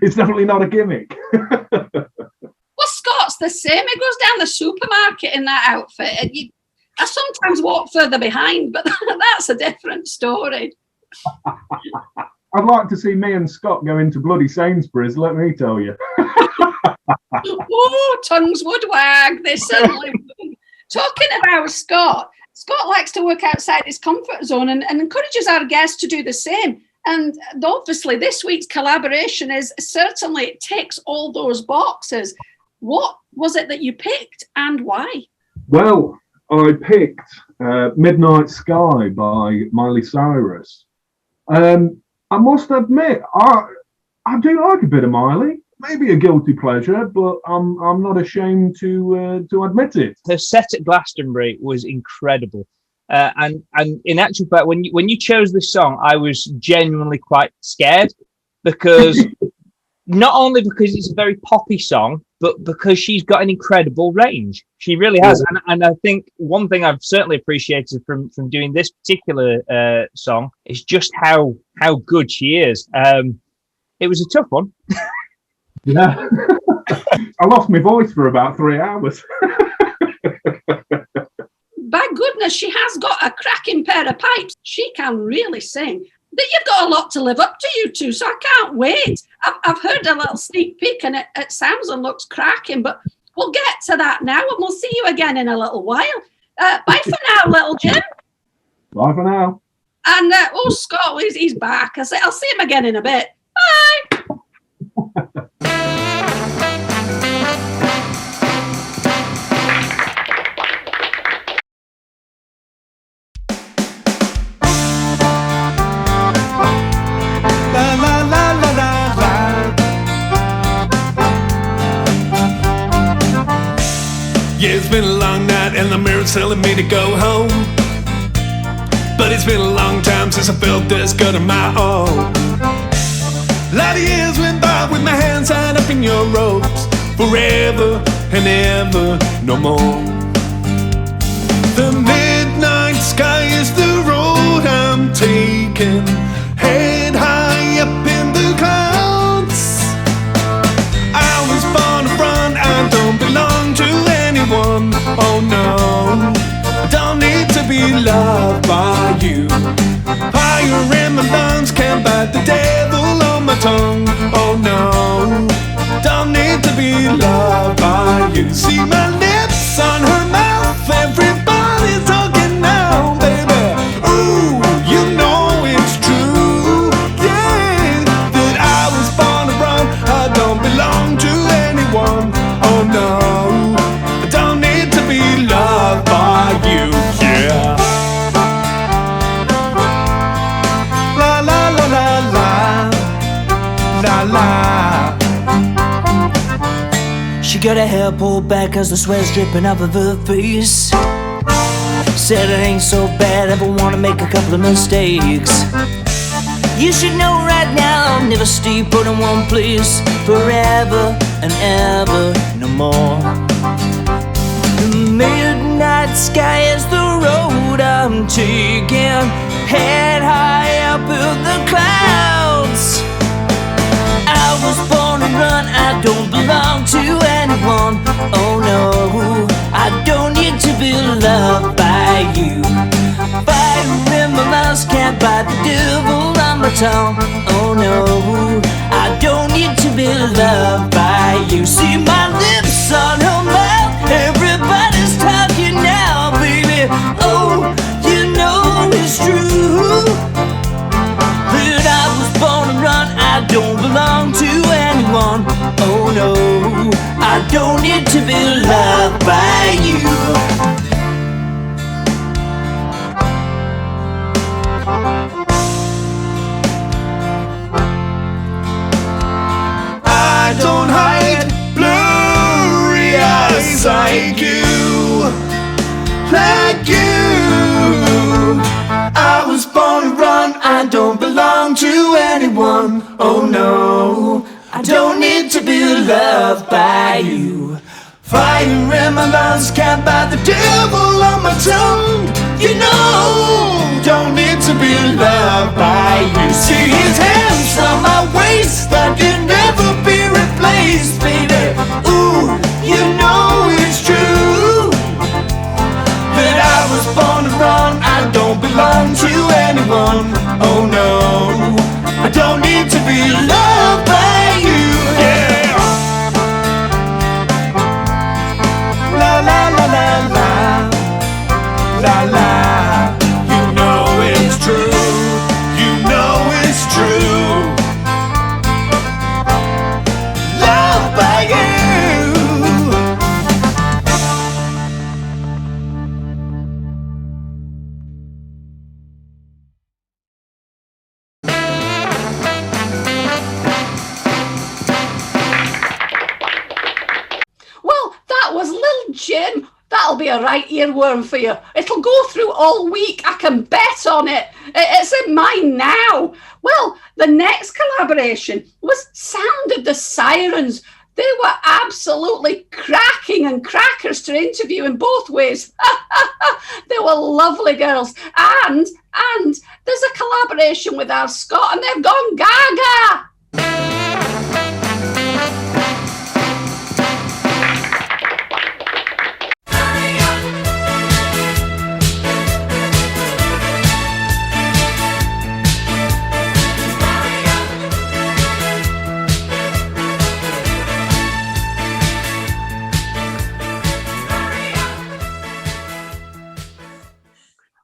it's definitely not a gimmick. Well, Scott, Scott's the same. He goes down the supermarket in that outfit. And I sometimes walk further behind, but that's a different story. I'd like to see me and Scott go into bloody Sainsbury's, let me tell you. Oh, tongues would wag. They certainly would. Talking about Scott likes to work outside his comfort zone and encourages our guests to do the same. And obviously, this week's collaboration it ticks all those boxes. What was it that you picked and why? Well, I picked Midnight Sky by Miley Cyrus. I must admit, I do like a bit of Miley. Maybe a guilty pleasure, but I'm not ashamed to admit it. Her set at Glastonbury was incredible, and in actual fact, when you chose this song, I was genuinely quite scared because not only because it's a very poppy song, but because she's got an incredible range. She really has, and I think one thing I've certainly appreciated from doing this particular song is just how good she is. It was a tough one. Yeah, I lost my voice for about 3 hours. By goodness, she has got a cracking pair of pipes. She can really sing. You've got a lot to live up to, you two, so I can't wait. I've heard a little sneak peek and it sounds and looks cracking, but we'll get to that now and we'll see you again in a little while. Bye for now, little Jim. Bye for now. And, Scott, he's back. I'll see him again in a bit. Bye. Yeah, it's been a long night and the mirror's telling me to go home. But it's been a long time since I felt this good on my own. A lot of years went by with my hands tied up in your ropes. Forever and ever, no more. The midnight sky is the road I'm taking. Head high up in the clouds. I was born to run, I don't belong to anyone. Oh no, I don't need to be loved by you. Fire in my lungs, can't bite the devil on my tongue. Oh no, don't need to be loved by you. See my lips on her mouth, everybody's talking now, baby. Ooh, you know it's true, yeah, that I was born to run, I don't belong to anyone. Oh no, I don't need to be loved by you, yeah. La la la la la, la la. She got her hair pulled back as the sweat's dripping off of her face. Said it ain't so bad, ever wanna make a couple of mistakes. You should know right now, I'll never stay put in one place forever and ever, no more. The midnight sky is the road I'm taking. Head high up in the clouds. I was born to run, I don't belong to anyone. Oh no, I don't need to be loved by you. Fire in my mouth, can't bite the devil on my tongue. Oh no, I don't need to be loved by you. See my lips on her mouth, everybody's talking now, baby. Oh, you know it's true that I was born to run, I don't belong to anyone. Oh no, I don't need to be loved by you. I don't hide blurry eyes like you, like you. I was born to run, I don't belong to anyone. Oh no, I don't need to be loved by you. Fire in my lungs, can't bite the devil on my tongue. You know, don't need to be loved by you. See his hands on my waist, that can never be replaced, baby. Ooh, you know belong to anyone. Oh no, I don't need to be loved by you. Yeah. La la la la la, la la. You know it's true. You know it's true. Loved by you. Well, that was Little Jim. That'll be a right earworm for you. It'll go through all week. I can bet on it. It's in mine now. Well, the next collaboration was Sound of the Sirens. They were absolutely cracking and crackers to interview in both ways. They were lovely girls. And there's a collaboration with our Scott, and they've gone gaga.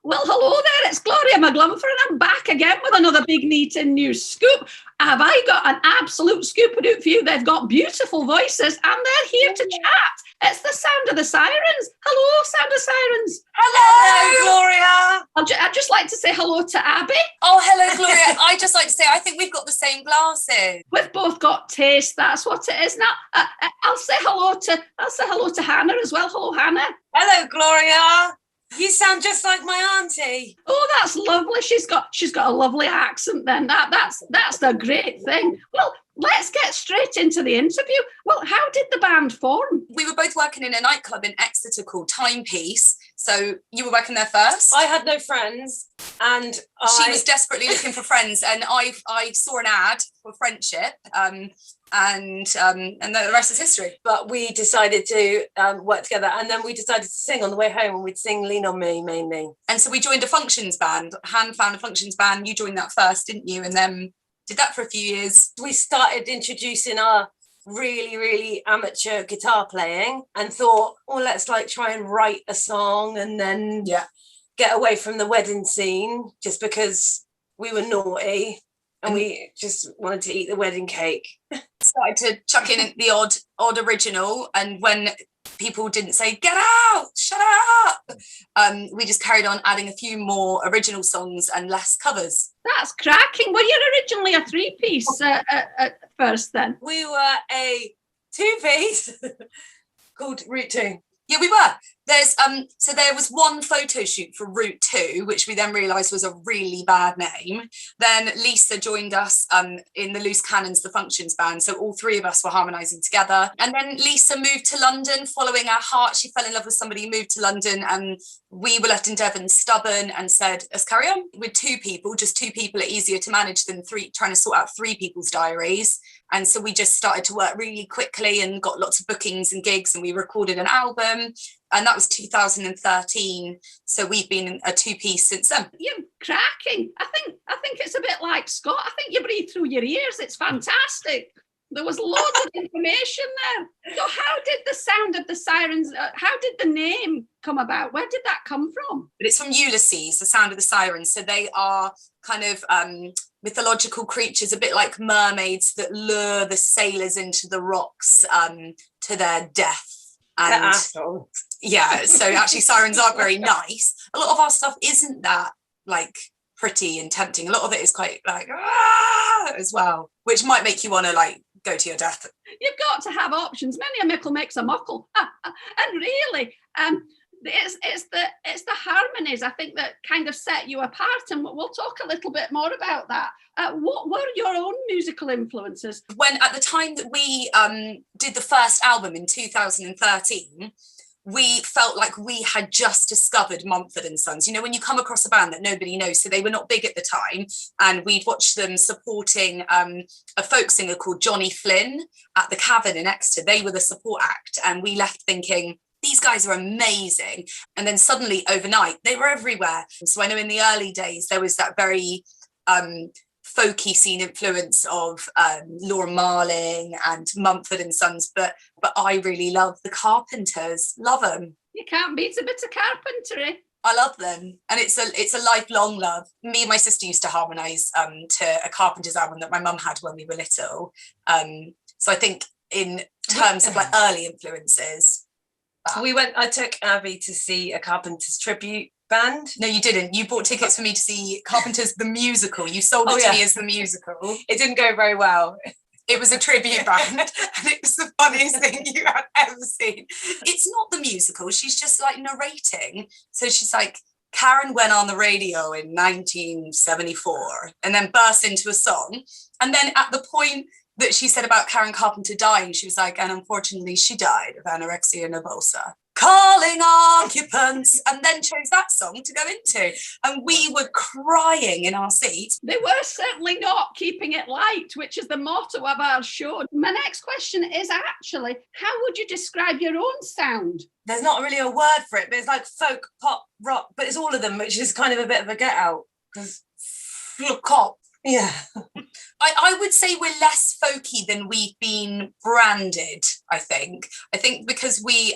Well, hello there, it's Gloria McGlumpher, and I'm back again with another Big NEET in News scoop. Have I got an absolute scoop of it for you? They've got beautiful voices, and they're here to chat. It's the Sound of the Sirens. Hello, Sound of Sirens. Hello, Gloria. I'd just like to say hello to Abby. Oh, hello, Gloria. I just like to say I think we've got the same glasses. We've both got taste. That's what it is. Now, I'll say hello to Hannah as well. Hello, Hannah. Hello, Gloria. You sound just like my auntie. Oh, that's lovely. She's got a lovely accent then. That's the great thing. Well, let's get straight into the interview. Well, how did the band form? We were both working in a nightclub in Exeter called Timepiece. So you were working there first? I had no friends, and she was desperately looking for friends, and I saw an ad for friendship, and the rest is history. But we decided to work together, and then we decided to sing on the way home, and we'd sing Lean On Me mainly. And so we joined a functions band. Han found a functions band. You joined that first, didn't you? And then did that for a few years. We started introducing our really, really amateur guitar playing and thought, well, let's try and write a song and then get away from the wedding scene, just because we were naughty and we just wanted to eat the wedding cake. Started to chuck in the odd original, and when people didn't say get out, shut up, we just carried on adding a few more original songs and less covers. That's cracking. Were you originally a three-piece at first then? We were a two-piece called Route 2. Yeah, we were. There's so there was one photo shoot for Route 2, which we then realised was a really bad name. Then Lisa joined us in the Loose Cannons, the functions band. So all three of us were harmonising together. And then Lisa moved to London following our heart. She fell in love with somebody, moved to London, and we were left in Devon stubborn and said, let's carry on with two people. Just two people are easier to manage than three, trying to sort out three people's diaries. And so we just started to work really quickly and got lots of bookings and gigs, and we recorded an album, and that was 2013. So we've been a two-piece since then. You're cracking. I think it's a bit like Scott. I think you breathe through your ears. It's fantastic. There was loads of information there. So how did the Sound of the Sirens, how did the name come about? Where did that come from? But it's from Ulysses, the Sound of the Sirens. So they are kind of mythological creatures, a bit like mermaids that lure the sailors into the rocks to their death. And yeah, so actually sirens aren't very nice. A lot of our stuff isn't that pretty and tempting. A lot of it is quite as well, which might make you want to go to your death. You've got to have options. Many a mickle makes a muckle. And really, it's the harmonies, I think, that kind of set you apart, and we'll talk a little bit more about that. What were your own musical influences? When at the time that we did the first album in 2013, we felt like we had just discovered Mumford and Sons. You know, when you come across a band that nobody knows, so they were not big at the time, and we'd watched them supporting a folk singer called Johnny Flynn at the Cavern in Exeter. They were the support act, and we left thinking, these guys are amazing. And then suddenly overnight, they were everywhere. So I know in the early days, there was that very folky scene influence of Laura Marling and Mumford and Sons, but I really love the Carpenters. Love them. You can't beat a bit of carpentry. I love them, and it's a lifelong love. Me and my sister used to harmonise to a Carpenters album that my mum had when we were little. So I think in terms of like early influences, I took Abby to see a Carpenters tribute band. No, you didn't. You bought tickets for me to see Carpenters the musical. You sold it to me as the musical. It didn't go very well. It was a tribute band, and it was the funniest thing you had ever seen. It's not the musical. She's just like narrating. So she's like, Karen went on the radio in 1974 and then burst into a song. And then at the point that she said about Karen Carpenter dying, she was like, and unfortunately she died of anorexia nervosa. Calling occupants, and then chose that song to go into. And we were crying in our seats. They were certainly not keeping it light, which is the motto of our show. My next question is actually, how would you describe your own sound? There's not really a word for it, but it's like folk, pop, rock, but it's all of them, which is kind of a bit of a get out. Because cop. Yeah. I would say we're less folky than we've been branded, I think. I think because we,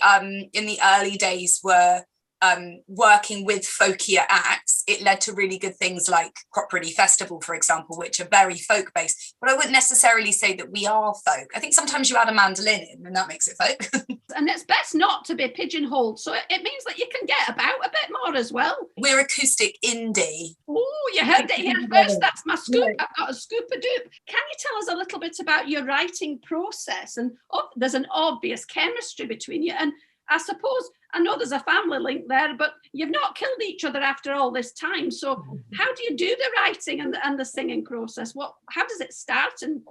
in the early days, were working with folkier acts, it led to really good things like Crop Pretty Festival, for example, which are very folk-based. But I wouldn't necessarily say that we are folk. I think sometimes you add a mandolin in and that makes it folk. And it's best not to be pigeonholed. So it means that you can get about a bit more as well. We're acoustic indie. Oh, you heard it here first. That's my scoop. I've got a scoop-a-doop. Can you tell us a little bit about your writing process? And there's an obvious chemistry between you. And I suppose, I know there's a family link there, but you've not killed each other after all this time. So how do you do the writing and the singing process? How does it start and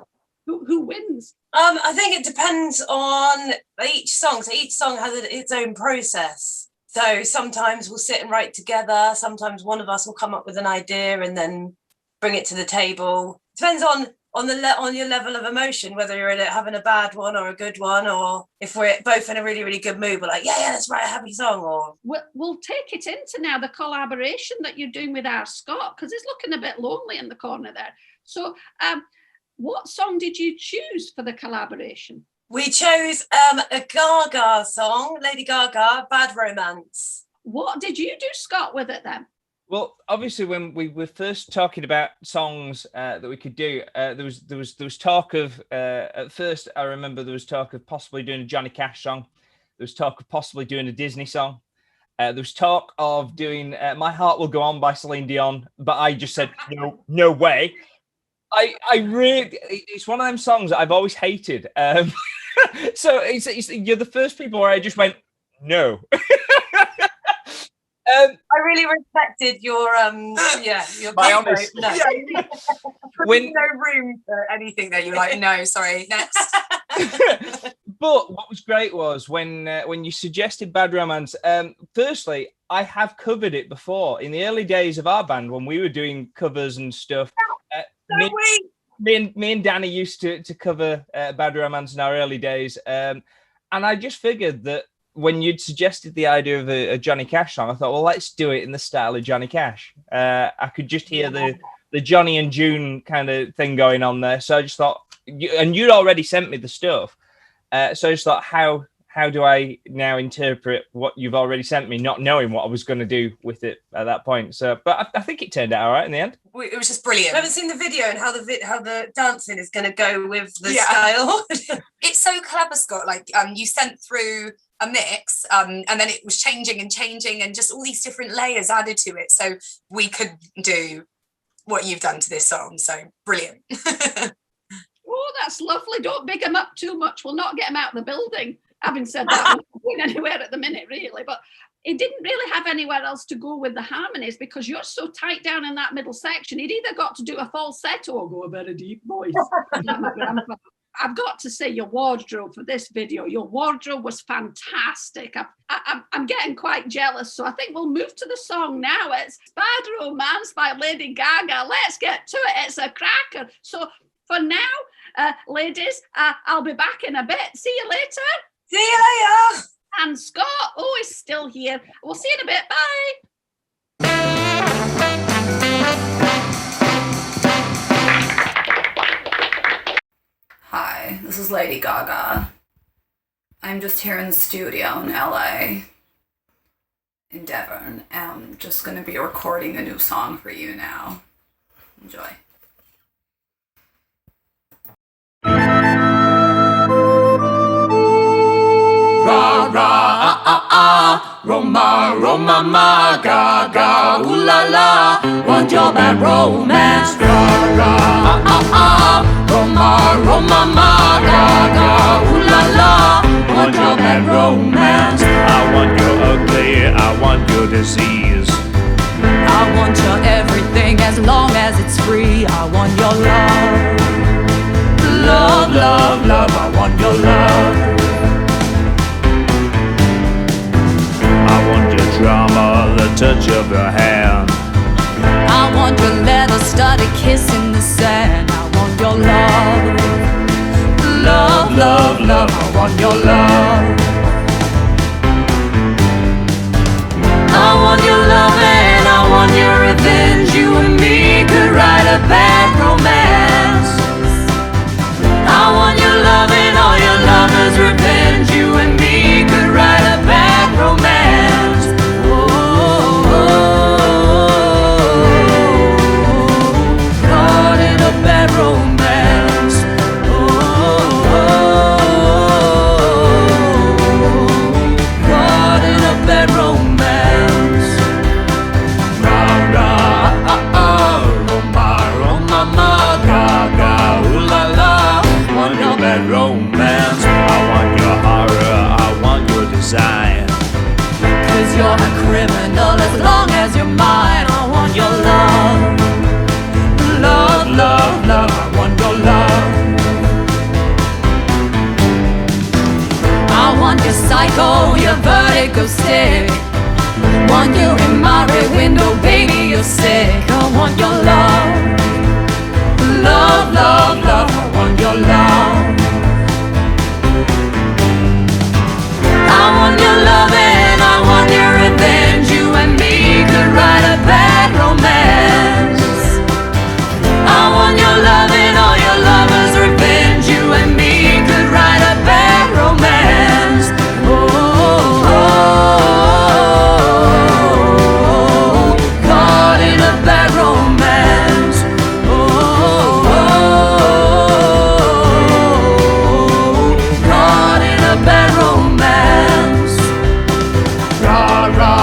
who wins? I think it depends on each song. So each song has its own process. So sometimes we'll sit and write together. Sometimes one of us will come up with an idea and then bring it to the table. Depends on your level of emotion, whether you're having a bad one or a good one, or if we're both in a really, really good mood, we're like, yeah, let's write a happy song. Or we'll take it into now the collaboration that you're doing with our Scott, because he's looking a bit lonely in the corner there. So what song did you choose for the collaboration? We chose a Gaga song, Lady Gaga, Bad Romance. What did you do, Scott, with it then? Well, obviously, when we were first talking about songs that we could do, there was talk of at first. I remember there was talk of possibly doing a Johnny Cash song. There was talk of possibly doing a Disney song. There was talk of doing "My Heart Will Go On" by Celine Dion, but I just said no way. I really, it's one of them songs that I've always hated. So you're the first people where I just went no. I really respected your your my honest. No. When no room for anything there. You're like, no, sorry, next. But what was great was when you suggested Bad Romance. Firstly, I have covered it before in the early days of our band when we were doing covers and stuff. Me and Danny used to cover Bad Romance in our early days, and I just figured that when you'd suggested the idea of a Johnny Cash song, I thought, well, let's do it in the style of Johnny Cash. I could just hear the Johnny and June kind of thing going on there. So I just thought, and you'd already sent me the stuff. So I just thought, how do I now interpret what you've already sent me, not knowing what I was going to do with it at that point. So, but I think it turned out all right in the end. It was just brilliant. I haven't seen the video and how the dancing is going to go with the style. It's so clever, Scott. Like you sent through a mix and then it was changing and just all these different layers added to it. So we could do what you've done to this song. So brilliant. Oh, that's lovely. Don't big him up too much. We'll not get him out of the building. Having said that, we're not going anywhere at the minute, really. But it didn't really have anywhere else to go with the harmonies because you're so tight down in that middle section. He'd either got to do a falsetto or go a very deep voice. I've got to say your wardrobe for this video, your wardrobe was fantastic. I'm getting quite jealous. So I think we'll move to the song now. It's Bad Romance by Lady Gaga. Let's get to it. It's a cracker. So for now, ladies, I'll be back in a bit. See you later. See you later. And Scott, is still here. We'll see you in a bit. Bye. Hi, this is Lady Gaga. I'm just here in the studio in LA, in Devon, and I'm just going to be recording a new song for you now. Enjoy. Ra ra Roma Roma ma ga ga ooh la la, want your bad romance. Ra ra Roma Roma ma ga ga ooh la la, want your bad romance. I want your ugly, I want your disease. I want your everything as long as it's free. I want your love. Love, love, love, I want your love. I want your drama, the touch of your hand. I want your leather studded kiss in the sand. I want your love. Love, love, love, I want your love. I want your love and I want your revenge. You and me could write a bad romance. I want your love and all your lovers' revenge. You and me could write a bad romance. Caught in a bad romance. Caught in a bad romance. Ra ra Roma Roma ma ga ga ooh la la, want your bad romance. I want your horror, I want your design. 'Cause you're a criminal as long as you're mine. I want your love. Love, love, love, I want your love. I want your psycho, your vertigo stick. Want you in my rear window, baby, you're sick. I want your love. Love, love, love, I want your love. I want your love and I want your revenge. You and me could write a bad romance. I want your love and all your lovers' revenge. You and me could write a bad romance. Caught in a bad romance. Caught in a bad romance. Ra ra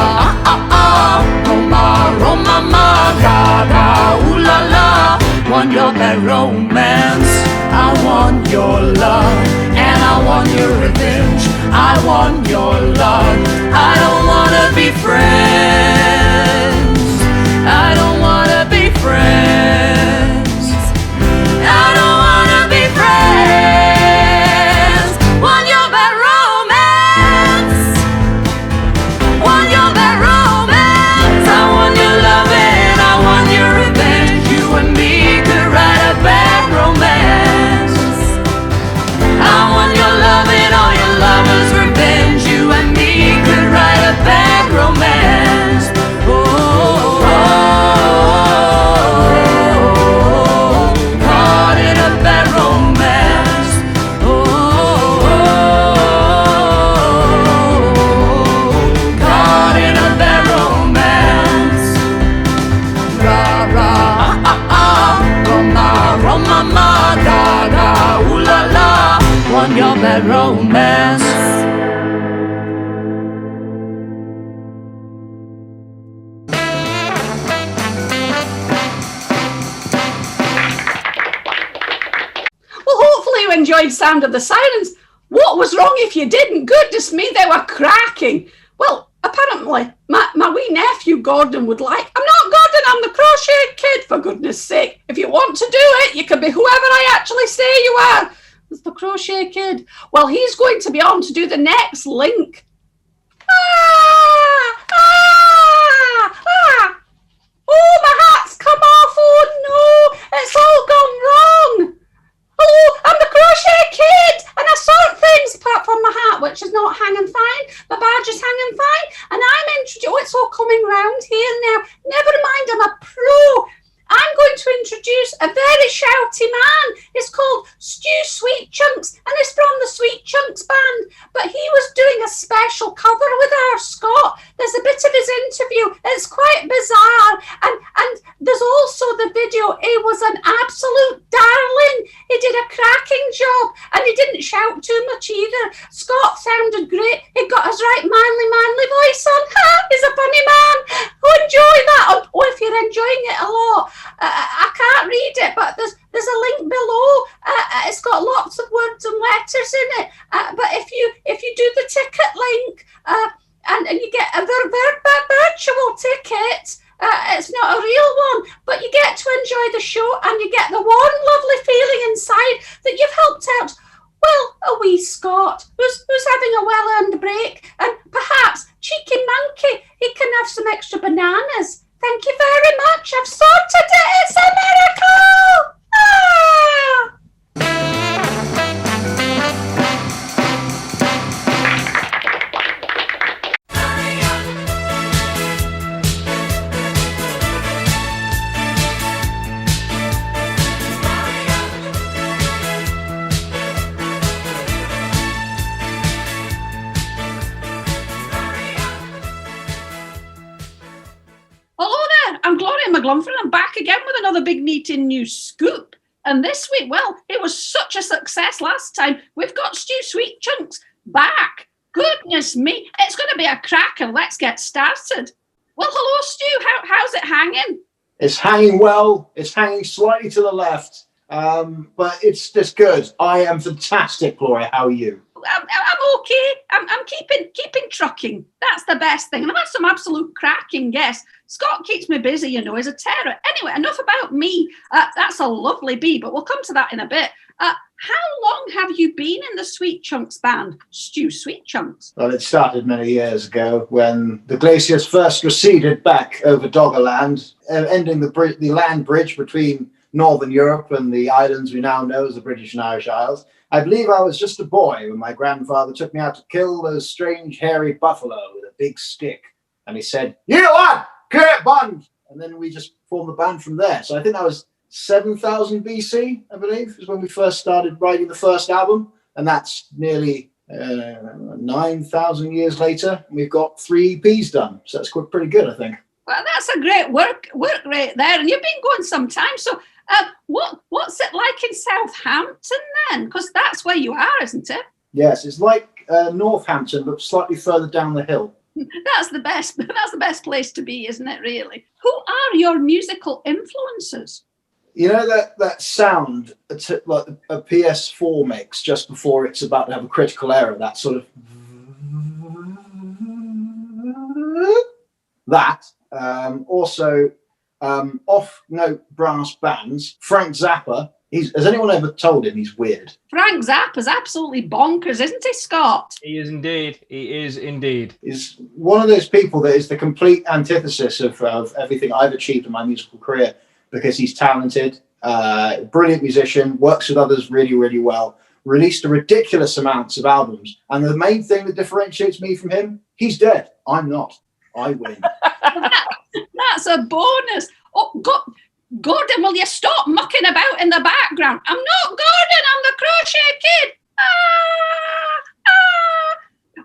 Roma Roma ma ga ga ooh la la, want your bad romance. I want your love and I want your revenge. I want your love. I don't wanna be friends. I don't wanna be friends. I don't wanna be friends. Want your bad romance. Want your bad romance. I want your love and I want your revenge. You and me could write a bad romance. I want your love and all your lovers' revenge. You and me could write a bad romance. Caught in a bad romance. Caught in a bad romance. Ra ra Roma Roma ma ga ga ooh la la, want your bad romance. Well, hopefully you enjoyed Sound of the Sirens. What was wrong if you didn't? Goodness me, they were cracking. Well, apparently, my wee nephew Gordon would like. I'm not Gordon, I'm the Crochet Kid, for goodness sake. If you want to do it, you can be whoever I actually say you are. It's the Crochet Kid. Well, he's going to be on to do the next link. Oh, my hat's come off. Oh, no, it's all gone wrong. Hello, I'm the Crochet Kid, and I sort things apart from my hat, which is not hanging fine. Stu, it's all coming round here now. Never mind, I'm a pro. I'm going to introduce a very shouty man. It's called Stu Sweet Chunks, and it's from the Sweet Chunks band. But he was doing a special cover with our Scott. There's a bit of his interview. It's quite bizarre. And there's also the video. He was an absolute darling. He did a cracking job, and he didn't shout too much either. Scott sounded great. He got his right manly voice on. He's a funny man. Enjoy that. Oh, if you're enjoying it a lot. I can't read it, but there's a link below. It's got lots of words and letters in it. But if you do the ticket link and you get a virtual ticket, it's not a real one, but you get to enjoy the show and you get the warm, lovely feeling inside that you've helped out, well, a wee Scott who's having a well-earned break, and perhaps cheeky monkey, he can have some extra bananas. Thank you very much. I've sorted it. It's a miracle. Ah! I'm Gloria McGlumpher, and I'm back again with another big NEET news scoop. And this week, well, it was such a success last time. We've got Stu Sweet Chunks back. Goodness me, it's going to be a cracker. Let's get started. Well, hello, Stu. How's it hanging? It's hanging well. It's hanging slightly to the left, but it's just good. I am fantastic, Gloria. How are you? I'm okay. I'm keeping trucking. That's the best thing. And I've had some absolute cracking guests. Scott keeps me busy, you know, he's a terror. Anyway, enough about me. That's a lovely bee, but we'll come to that in a bit. How long have you been in the Sweet Chunks band, Stu Sweet Chunks? Well, it started many years ago when the glaciers first receded back over Doggerland, ending the land bridge between Northern Europe and the islands we now know as the British and Irish Isles. I believe I was just a boy when my grandfather took me out to kill those strange hairy buffalo with a big stick. And he said, "You know what? Get band!" And then we just formed the band from there. So I think that was 7,000 BC, I believe, is when we first started writing the first album. And that's nearly 9,000 years later. We've got 3 EPs done. So that's pretty good, I think. Well, that's a great work rate there. And you've been going some time. So what's it like in Southampton then? Because that's where you are, isn't it? Yes, it's like Northampton, but slightly further down the hill. That's the best place to be, isn't it, really? Who are your musical influences? You know that sound like a PS4 makes just before it's about to have a critical error, that sort of that. Also off-note brass bands. Frank Zappa. Has anyone ever told him he's weird? Frank Zappa's absolutely bonkers, isn't he, Scott? He is indeed. He is indeed. He's one of those people that is the complete antithesis of everything I've achieved in my musical career, because he's talented, brilliant musician, works with others really, really well, released a ridiculous amounts of albums. And the main thing that differentiates me from him, he's dead. I'm not. I win. That's a bonus. Oh, Gordon, will you stop mucking about in the background? I'm not Gordon, I'm the crochet kid.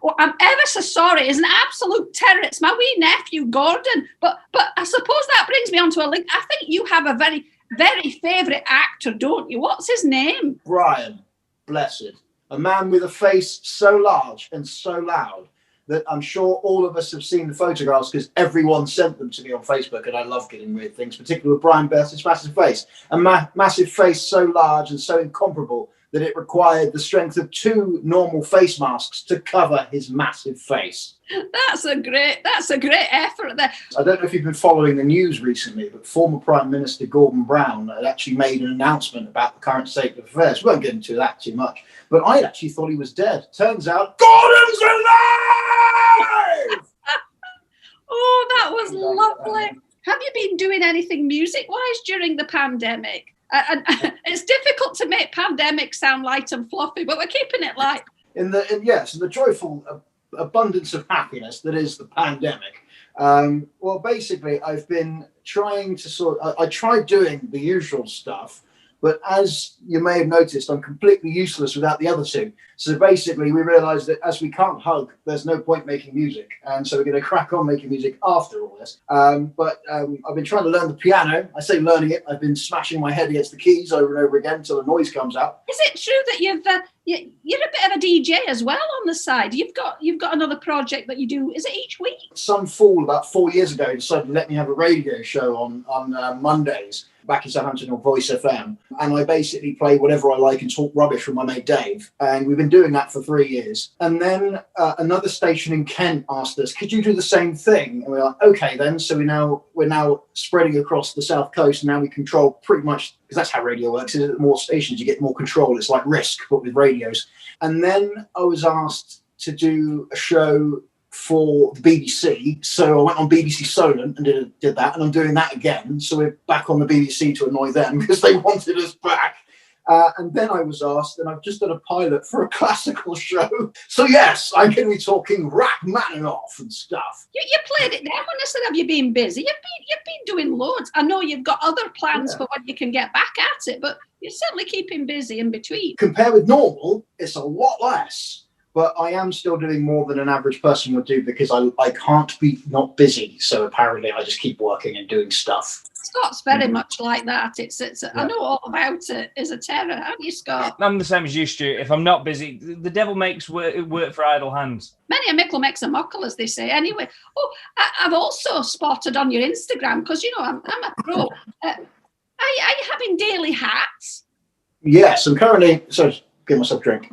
Oh, I'm ever so sorry. He's an absolute terror. It's my wee nephew, Gordon. But I suppose that brings me on to a link. I think you have a very, very favourite actor, don't you? What's his name? Brian Blessed. A man with a face so large and so loud that I'm sure all of us have seen the photographs, because everyone sent them to me on Facebook, and I love getting weird things, particularly with Brian Blessed's massive face. A massive face so large and so incomparable that it required the strength of 2 normal face masks to cover his massive face. That's a great effort there. I don't know if you've been following the news recently, but former Prime Minister Gordon Brown had actually made an announcement about the current state of affairs. We won't get into that too much, but I actually thought he was dead. Turns out Gordon's alive! Oh, that was lovely. Have you been doing anything music-wise during the pandemic? And it's difficult to make pandemic sound light and fluffy, but we're keeping it light. In the joyful abundance of happiness that is the pandemic, Well, basically, I've been trying to I tried doing the usual stuff, but as you may have noticed, I'm completely useless without the other two. So basically, we realised that as we can't hug, there's no point making music. And so we're going to crack on making music after all this. But I've been trying to learn the piano. I say learning it. I've been smashing my head against the keys over and over again until the noise comes out. Is it true that you're a bit of a DJ as well on the side? You've got another project that you do. Is it each week? Some fool about 4 years ago decided to let me have a radio show on Mondays back in Southampton on Voice FM, and I basically play whatever I like and talk rubbish with my mate Dave, and we've been doing that for 3 years. And then another station in Kent asked us, could you do the same thing? And we're like, okay then. So we're now spreading across the south coast, and now we control pretty much, because that's how radio works, is it? The more stations you get, more control. It's like Risk but with radios. And then I was asked to do a show for the BBC, so I went on BBC Solent and did that, and I'm doing that again. So we're back on the BBC to annoy them because they wanted us back. And then I was asked, and I've just done a pilot for a classical show. So yes, I'm going to be talking Rachmaninoff and stuff. You played it down when I said, have you been busy? You've been doing loads. I know you've got other plans for when you can get back at it, but you're certainly keeping busy in between. Compared with normal, it's a lot less. But I am still doing more than an average person would do because I can't be not busy. So apparently I just keep working and doing stuff. Scott's very much like that. I know all about it. It's a terror, aren't you, Scott? I'm the same as you, Stu. If I'm not busy, the devil makes work for idle hands. Many a mickle makes a muckle, as they say. Anyway, I've also spotted on your Instagram, because, I'm a pro. Are you having daily hats? Yes, I'm currently... So, give myself a drink.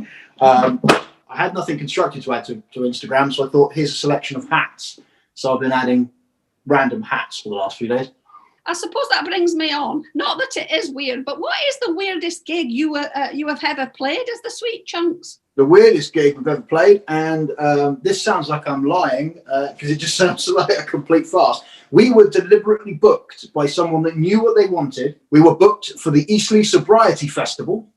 I had nothing constructed to add to Instagram, so I thought, here's a selection of hats. So I've been adding random hats for the last few days. I suppose that brings me on. Not that it is weird, but what is the weirdest gig you have ever played as the Sweet Chunks? The weirdest gig we've ever played, and this sounds like I'm lying, because it just sounds like a complete farce. We were deliberately booked by someone that knew what they wanted. We were booked for the Eastleigh Sobriety Festival,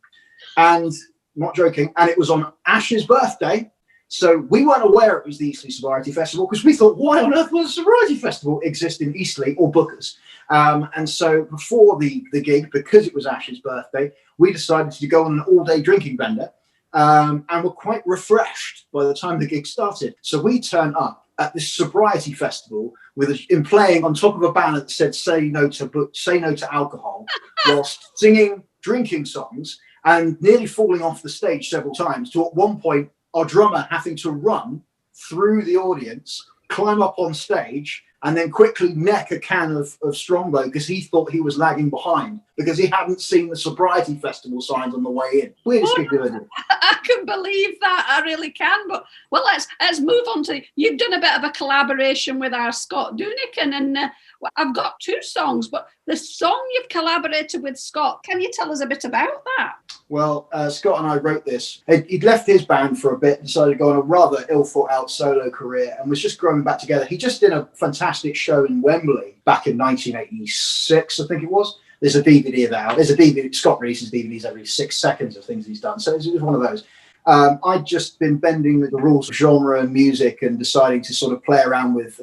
and... not joking, and it was on Ash's birthday, so we weren't aware it was the Eastleigh Sobriety Festival because we thought, why on earth would a sobriety festival exist in Eastleigh or Bookers? And so before the gig, because it was Ash's birthday, we decided to go on an all-day drinking bender, and were quite refreshed by the time the gig started. So we turned up at this sobriety festival in playing on top of a banner that said say no to alcohol, whilst singing drinking songs, and nearly falling off the stage several times, to at one point our drummer having to run through the audience, climb up on stage, and then quickly neck a can of Strongbow because he thought he was lagging behind because he hadn't seen the sobriety festival signs on the way in. Weirdest gig we've ever done. I can believe that. I really can. But well, let's move on to, you've done a bit of a collaboration with our Scott Doonican, and I've got two songs, but the song you've collaborated with Scott, can you tell us a bit about that? Well, Scott and I wrote this. He'd left his band for a bit, decided to go on a rather ill-thought-out solo career, and was just growing back together. He just did a fantastic show in Wembley back in 1986, I think it was. There's a DVD of that. There's a DVD. Scott releases DVDs every 6 seconds of things he's done. So it was one of those. I'd just been bending with the rules of genre and music and deciding to sort of play around with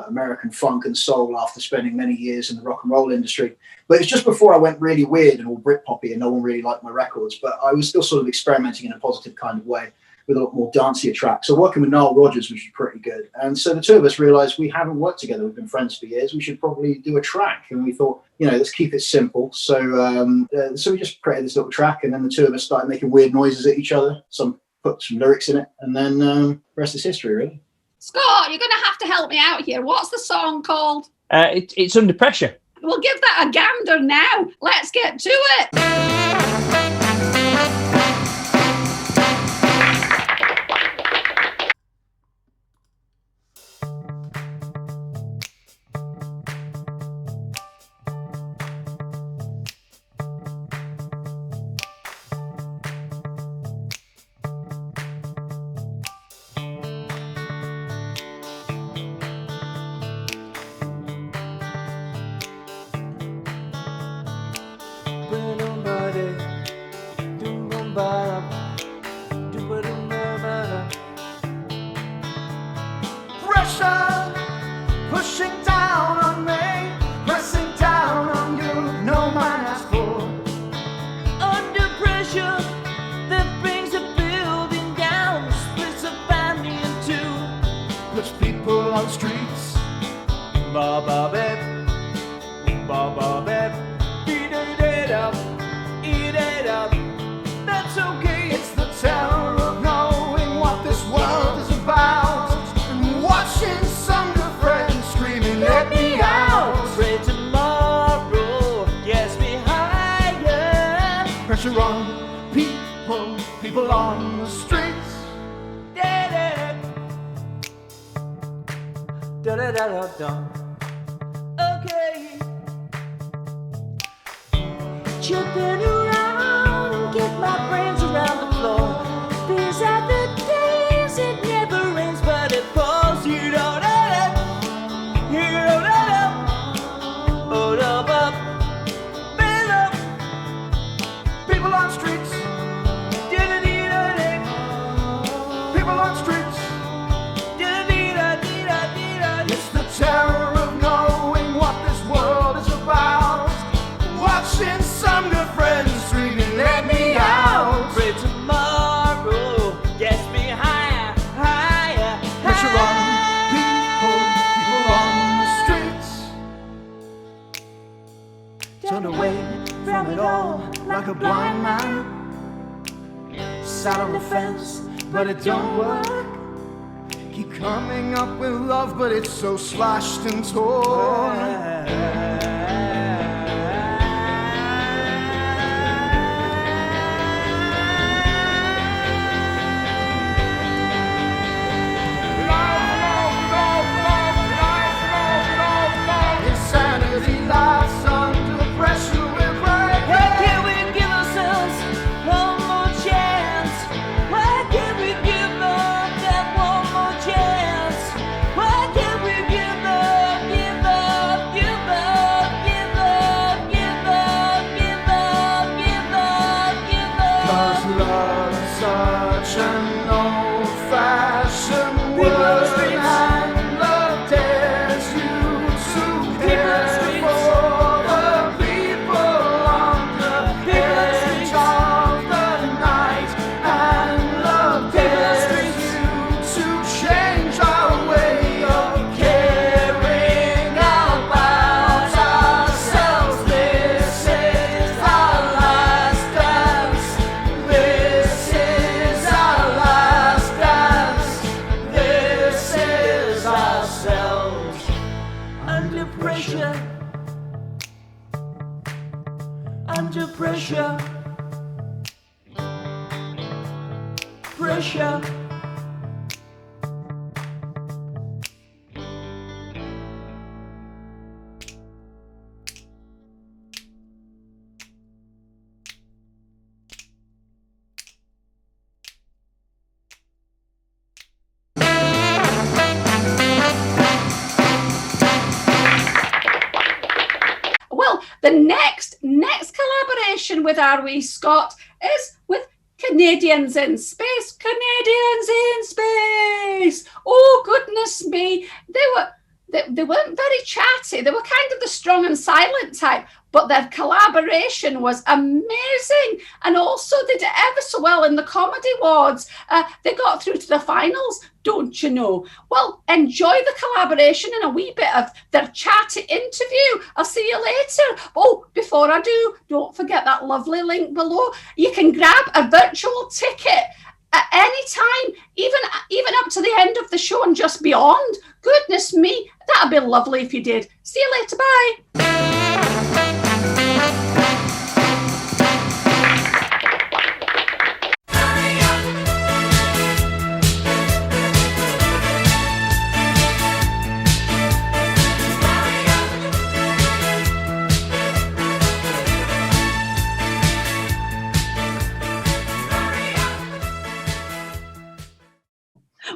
American funk and soul after spending many years in the rock and roll industry. But it's just before I went really weird and all Britpoppy and no one really liked my records. But I was still sort of experimenting in a positive kind of way with a lot more dancier tracks. So working with Nile Rodgers, which was pretty good. And so the two of us realised we haven't worked together. We've been friends for years. We should probably do a track. And we thought, let's keep it simple. So so we just created this little track, and then the two of us started making weird noises at each other. Put some lyrics in it, and then the rest is history, really. Scott, you're going to have to help me out here. What's the song called? It's Under Pressure. We'll give that a gander now. Let's get to it. But nobody pushing down on me, pressing down on you, no man asked for. Under pressure that brings a building down, splits a family in two, puts people on streets. ba ba bep, beat it up, eat it up. That's okay. It's the terror of knowing what this world is about, and watching some good friends screaming, let me out. Pray tomorrow gets me higher. Pressure on people on the streets. Da da da da da. Okay. Jumping around, get my brains around the floor. These are the days it never rains, but it pours. You don't know it. You don't know it. Hold up, fill up. People on streets. People on streets. It's the terror of knowing what this world is about, watching some good friends screaming, let me out. Pray tomorrow gets me higher, higher, Pressure on people on the streets. Turn away from it all like a blind man, sat on the fence, but it don't work. Keep coming up with love, but it's so slashed and torn. Insanity laughs under pressure will break. Why can't we give ourselves one more chance? Why can't we give up that one more chance? Why can't we give up, give up, give up, give up, give up, give up, give up, give up? 'Cause love's such an old-fashioned word, and love dares you to care for the people on the edge of the night, and love dares you to change our way of caring about ourselves. This is our last dance. This is our last dance. This is ourselves. Under pressure, under pressure, pressure. Well, the next collaboration with Are We Scott is with Canadians in Space. Canadians in Space. Oh, goodness me. They weren't very chatty. They were kind of the strong and silent type, but their collaboration was amazing. And also they did ever so well in the Comedy Awards. They got through to the finals, don't you know? Well, enjoy the collaboration and a wee bit of their chatty interview. I'll see you later. Oh, before I do, don't forget that lovely link below. You can grab a virtual ticket at any time, even up to the end of the show and just beyond. Goodness me, that'd be lovely if you did. See you later, bye.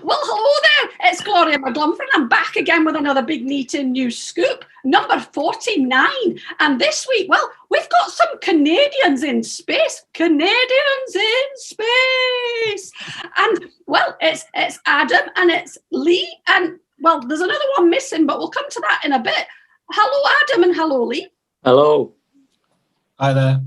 Well, hello there. It's Gloria McGlumpher, and I'm back again with another big NEET news scoop, number 49. And this week, well, we've got some Canadians in space. Canadians in space. And, well, it's Adam and it's Lee. And Well, there's another one missing, but we'll come to that in a bit. Hello, Adam, and hello, Lee. Hello. Hi there.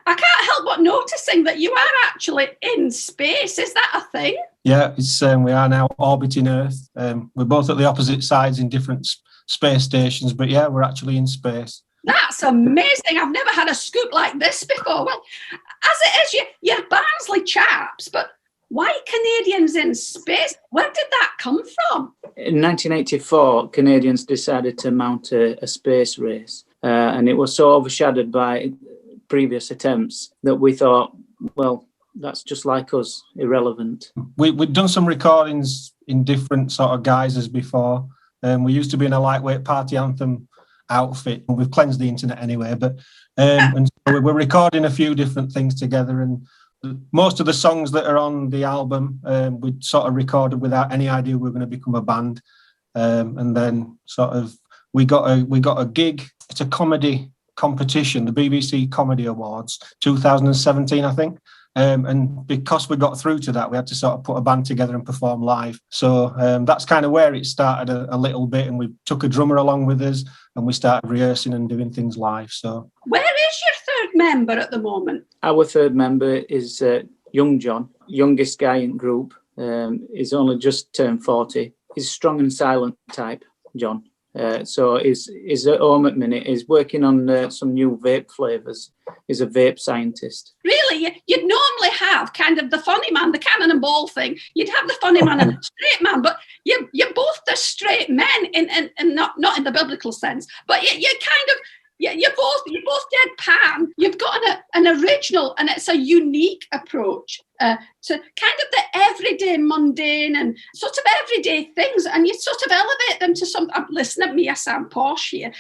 I can't help but noticing that you are actually in space. Is that a thing? Yeah, it's we are now orbiting Earth. We're both at the opposite sides in different space stations, but yeah, we're actually in space. That's amazing. I've never had a scoop like this before. Well, as it is, you're Barnsley chaps, but why Canadians in space? Where did that come from? In 1984, Canadians decided to mount a space race, and it was so overshadowed by previous attempts that we thought, well, that's just like us, irrelevant. We'd done some recordings in different sort of guises before. We used to be in a lightweight party anthem outfit. We've cleansed the internet anyway, but and so we were recording a few different things together, and most of the songs that are on the album we'd sort of recorded without any idea we were going to become a band, and then sort of we got a gig. It's a comedy competition, the BBC Comedy Awards 2017, I think. And because we got through to that, we had to sort of put a band together and perform live. So that's kind of where it started a little bit, and we took a drummer along with us and we started rehearsing and doing things live. So where is your third member at the moment? Our third member is young John, youngest guy in group. He's only just turned 40. He's strong and silent type, John. So he's at home at the minute. He's working on some new vape flavours. He's a vape scientist. Really? You'd normally have kind of the funny man, the cannon and ball thing. You'd have the funny man and the straight man, but you're both the straight men, in not in the biblical sense, but you're kind of, you're both deadpan. You've got an original, and it's a unique approach to kind of the everyday, mundane, and sort of everyday things, and you sort of elevate them to some. Listen at me, I sound posh here.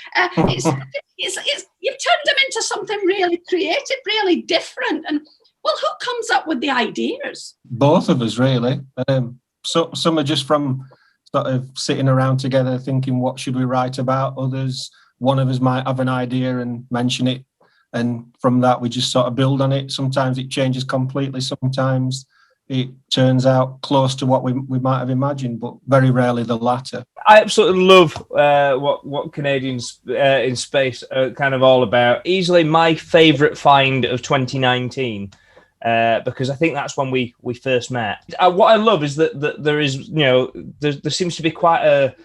You've turned them into something really creative, really different. And well, who comes up with the ideas? Both of us, really. So some are just from sort of sitting around together thinking, what should we write about? Others, one of us might have an idea and mention it, and from that we just sort of build on it. Sometimes it changes completely, sometimes it turns out close to what we might have imagined, but very rarely the latter. I absolutely love what Canadians in space are kind of all about. Easily my favourite find of 2019, because I think that's when we first met. What I love is that there is, there seems to be quite a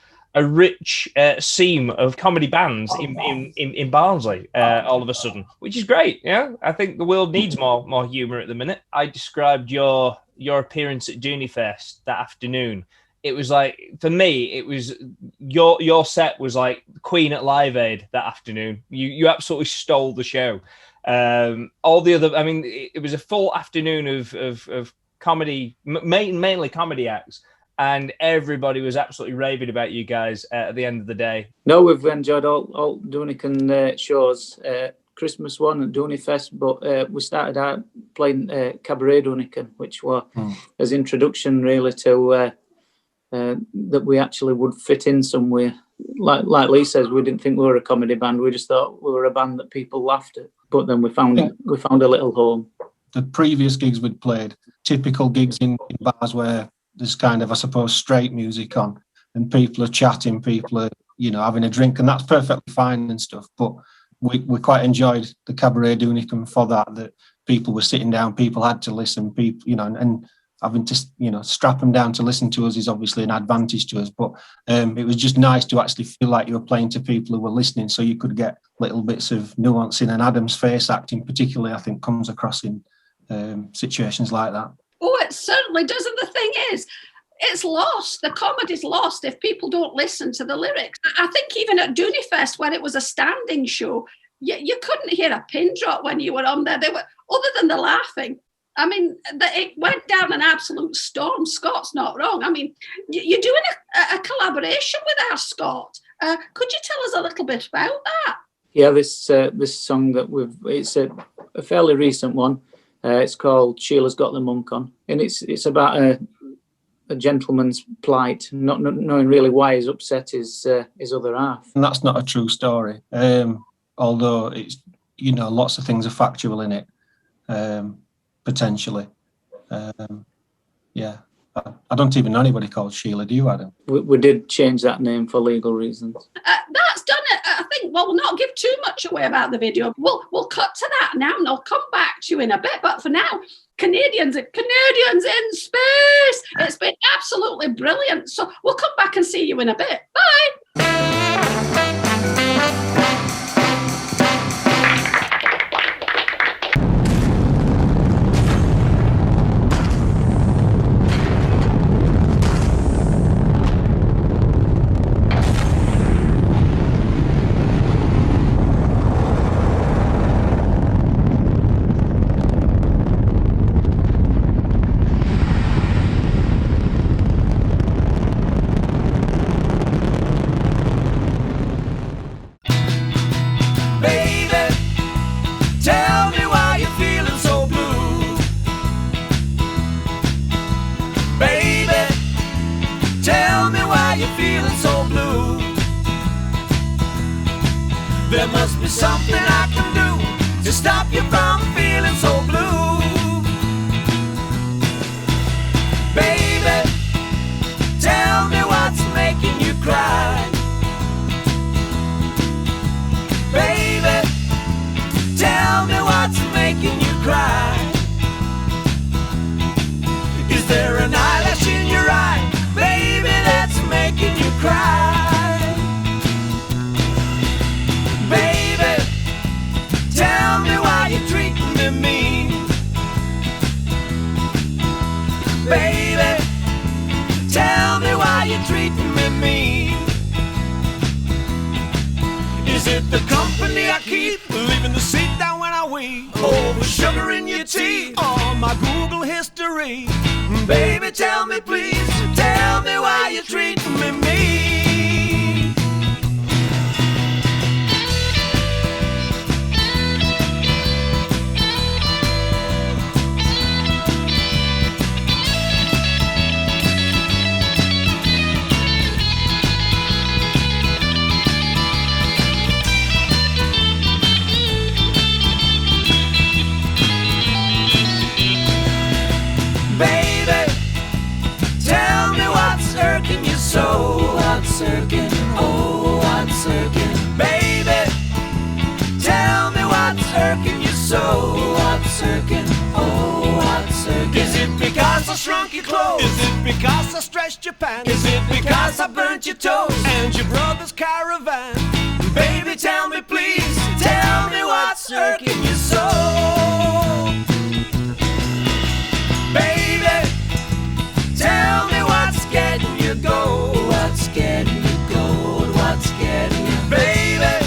rich seam of comedy bands in Barnsley all of a sudden, which is great. Yeah, I think the world needs more humour at the minute. I described your appearance at Dooneyfest that afternoon. It was like, for me, it was your set was like Queen at Live Aid that afternoon. You absolutely stole the show. All the other, I mean, it was a full afternoon of comedy, mainly comedy acts. And everybody was absolutely raving about you guys at the end of the day. No, we've enjoyed all Doonican shows. Christmas one at Dooneyfest, but we started out playing Cabaret Doonican, which was as introduction really to that we actually would fit in somewhere. Like Lee says, we didn't think we were a comedy band. We just thought we were a band that people laughed at. But then we found a little home. The previous gigs we'd played, typical gigs in bars where there's kind of, I suppose, straight music on and people are chatting, people are, having a drink, and that's perfectly fine and stuff. But we quite enjoyed the Cabaret Doonican for that people were sitting down, people had to listen, people, and having to, strap them down to listen to us is obviously an advantage to us. But it was just nice to actually feel like you were playing to people who were listening, so you could get little bits of nuance in, and Adam's face acting particularly, I think, comes across in situations like that. Oh, it certainly does. And the thing is, it's lost. The comedy's lost if people don't listen to the lyrics. I think even at Dooneyfest, when it was a standing show, you couldn't hear a pin drop when you were on there. They were, other than the laughing. I mean, it went down an absolute storm. Scott's not wrong. I mean, you're doing a collaboration with our Scott. Could you tell us a little bit about that? Yeah, this song that it's a fairly recent one. It's called Sheila's Got the Monk On, and it's about a gentleman's plight, not knowing really why he's upset his other half. And that's not a true story, although it's lots of things are factual in it, potentially. Yeah. I don't even know anybody called Sheila. Do you, Adam? We did change that name for legal reasons. That's done it. I think, well, we'll not give too much away about the video. We'll cut to that now, and I'll come back to you in a bit. But for now, Canadians in space. It's been absolutely brilliant. So we'll come back and see you in a bit. Bye. There must be something I can do to stop you from feeling so blue. Baby, tell me what's making you cry. Baby, tell me what's making you cry. Is there an eyelash in your eye, baby, that's making you cry? Baby, tell me why you're treating me mean. Baby, tell me why you're treating me mean. Is it the company I keep, leaving the seat down when I weep, oh, the sugar in your tea, or my Google history? Baby, tell me please, tell me why you're treating me mean. Baby, tell me what's irking you so. What's irking, oh, what's irking. Baby, tell me what's irking you so. What's irking, oh, what's irking. Is it because I shrunk your clothes? Is it because I stretched your pants? Is it because I burnt your toes and your brother's caravan? Baby, tell me please, tell me what's irking you so. Baby, tell me what's getting you gold. What's getting you gold? What's getting you? Baby,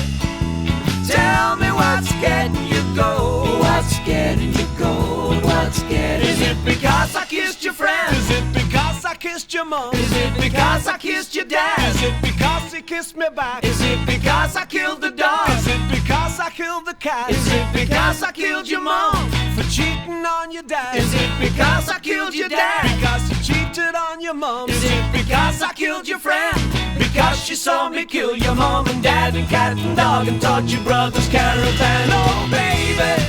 tell me what's getting you gold. What's getting you gold? What's getting? Is it because I kissed your friend? Is it because I kissed your mom? Is it because I kissed your dad? Is it because he kissed me back? Is it because I killed the dog? Is it because I killed the cat? Is it because I killed your mom for cheating on your dad? Is it because I killed your dad? Because you cheated on your mom? Is it because I killed your friend? Because she saw me kill your mom and dad and cat and dog and taught your brother's caravan? Oh baby,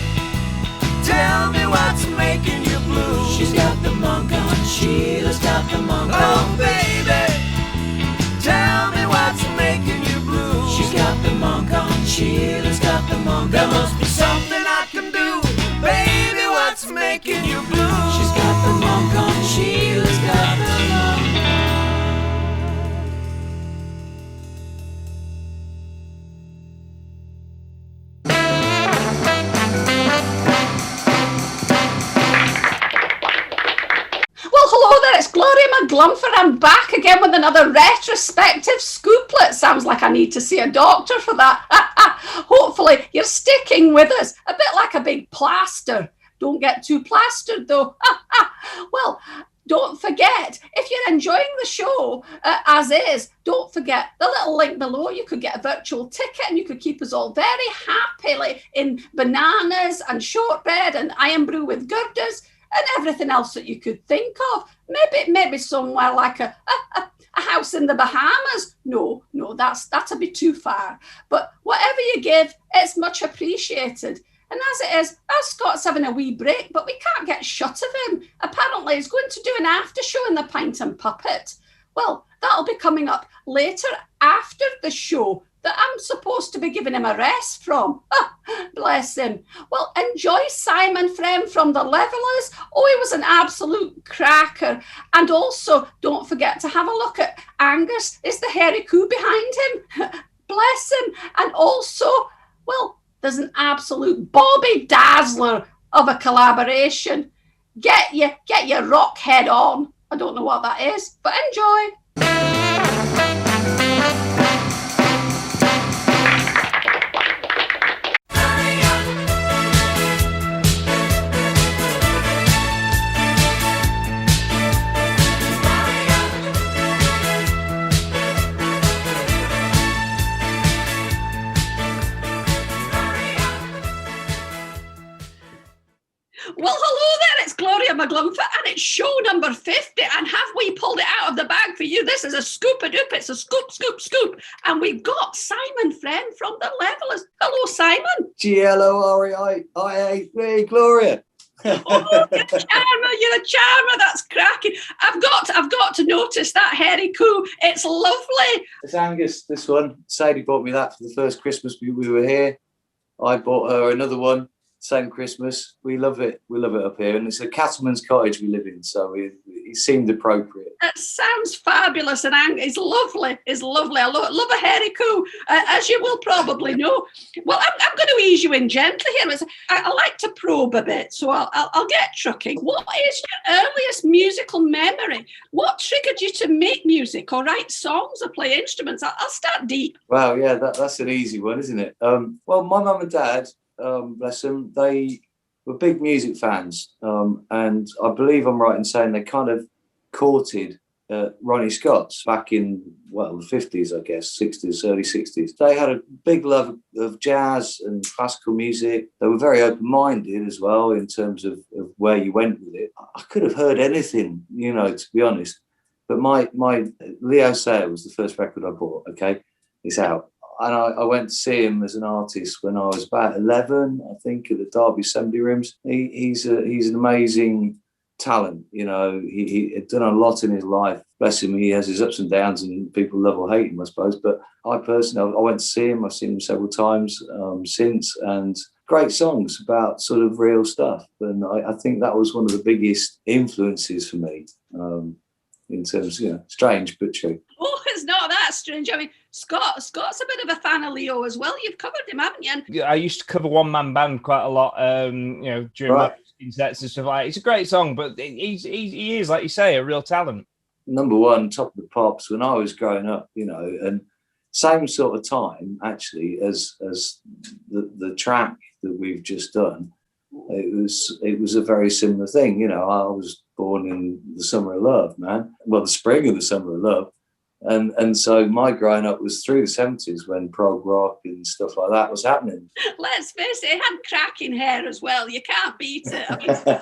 tell me what's making you blue. She's got the monk on, Sheila's got the monk on. Oh baby, tell me what's making you blue. She's got the monk on, Sheila's got the monk on. There must be something I can do, baby, what's making you blue. She's got the monk on, Sheila's got the monk on. Hello there, it's Gloria McGlumpher. I'm back again with another retrospective scooplet. Sounds like I need to see a doctor for that. Hopefully you're sticking with us. A bit like a big plaster. Don't get too plastered though. Well, don't forget, if you're enjoying the show as is, don't forget the little link below. You could get a virtual ticket and you could keep us all very happily in bananas and shortbread and iron brew with girders and everything else that you could think of. Maybe somewhere like a house in the Bahamas. No, that's a bit too far. But whatever you give, it's much appreciated. And as it is, our Scott's having a wee break, but we can't get shut of him. Apparently, he's going to do an after show in the Pint and Puppet. Well, that'll be coming up later after the show that I'm supposed to be giving him a rest from. Bless him. Well, enjoy Simon Friend from the Levellers. Oh, he was an absolute cracker. And also, don't forget to have a look at Angus. Is the hairy coo behind him? Bless him. And also, well, there's an absolute Bobby Dazzler of a collaboration. Get your rock head on. I don't know what that is, but enjoy. Well, hello there, it's Gloria McGlumpher, and it's show number 50, and have we pulled it out of the bag for you? This is a scoop-a-doop, it's a scoop, scoop, scoop, and we've got Simon Friend from the Levellers. Hello, Simon. G-L-O-R-I-I-A-P, Gloria. Oh, you're a charmer, that's cracking. I've got to notice that hairy coo, it's lovely. It's Angus, this one. Sadie bought me that for the first Christmas we were here. I bought her another one. Same Christmas. We love it. We love it up here. And it's a cattleman's cottage we live in, so it seemed appropriate. It sounds fabulous, and it's lovely. It's lovely. I love a hairy coo, as you will probably know. Well, I'm going to ease you in gently here. I like to probe a bit, so I'll get trucking. What is your earliest musical memory? What triggered you to make music or write songs or play instruments? I'll start deep. Wow, yeah, that's an easy one, isn't it? Well, my mum and dad, bless them, they were big music fans, and I believe I'm right in saying they kind of courted Ronnie Scott's back in, well, the 50s, I guess, 60s, early 60s. They had a big love of jazz and classical music. They were very open-minded as well in terms of where you went with it. I could have heard anything, to be honest, but my Leo Sayer was the first record I bought, okay? It's out. And I went to see him as an artist when I was about 11, I think, at the Derby Assembly Rooms. He's an amazing talent, He had done a lot in his life. Bless him, he has his ups and downs, and people love or hate him, I suppose. But I personally, I went to see him. I've seen him several times since, and great songs about sort of real stuff. And I think that was one of the biggest influences for me. In terms, strange but true. Oh, it's not that strange. I mean, Scott's a bit of a fan of Leo as well. You've covered him, haven't you? I used to cover one man band quite a lot, during my sets and stuff like that. It's a great song, but he is, like you say, a real talent. Number one, top of the pops when I was growing up, and same sort of time actually as the track that we've just done. It was a very similar thing, I was born in the summer of love, man. Well, the spring of the summer of love. And so my growing up was through the 70s when prog rock and stuff like that was happening. Let's face it, it had cracking hair as well. You can't beat it. I mean,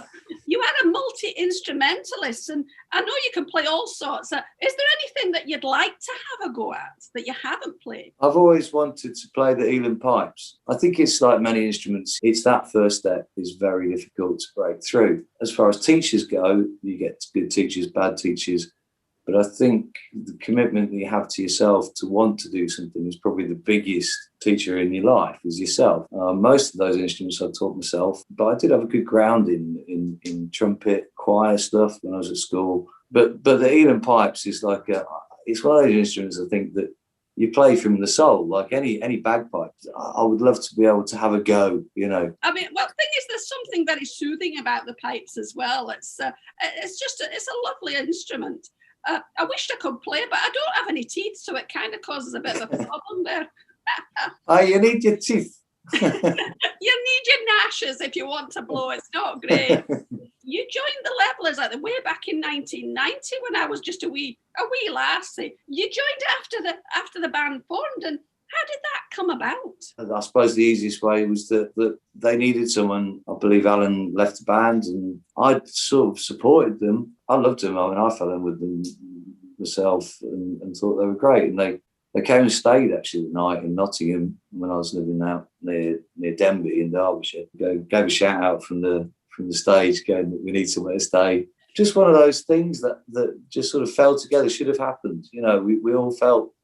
you are a multi-instrumentalist, and I know you can play all sorts. Is there anything that you'd like to have a go at that you haven't played? I've always wanted to play the Elan pipes. I think it's like many instruments. It's that first step is very difficult to break through. As far as teachers go, you get good teachers, bad teachers. But I think the commitment that you have to yourself to want to do something is probably the biggest teacher in your life, is yourself. Most of those instruments I taught myself, but I did have a good ground in trumpet, choir stuff when I was at school. But the Elan pipes is like it's one of those instruments I think that you play from the soul, like any bagpipe. I would love to be able to have a go, I mean, well, the thing is, there's something very soothing about the pipes as well. It's a lovely instrument. I wished I could play, but I don't have any teeth, so it kind of causes a bit of a problem there. You need your teeth. You need your gnashes if you want to blow. It's not great. You joined the Levellers way back in 1990 when I was just a wee lassie. You joined after the band formed, and how did that come about? I suppose the easiest way was that they needed someone. I believe Alan left the band, and I sort of supported them. I loved them. I mean, I fell in with them myself and thought they were great. And they They came and stayed actually the night in Nottingham when I was living out near Denby in Derbyshire. Gave a shout out from the stage, going, "We need somewhere to stay." Just one of those things that just sort of fell together. Should have happened. You know, we all felt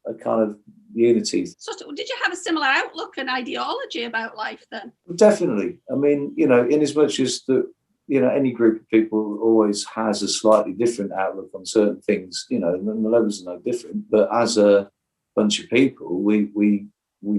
a kind of unity. So did you have a similar outlook and ideology about life then? Definitely. I mean, you know, in as much as any group of people always has a slightly different outlook on certain things, you know, and the levels are no different. But as a bunch of people, we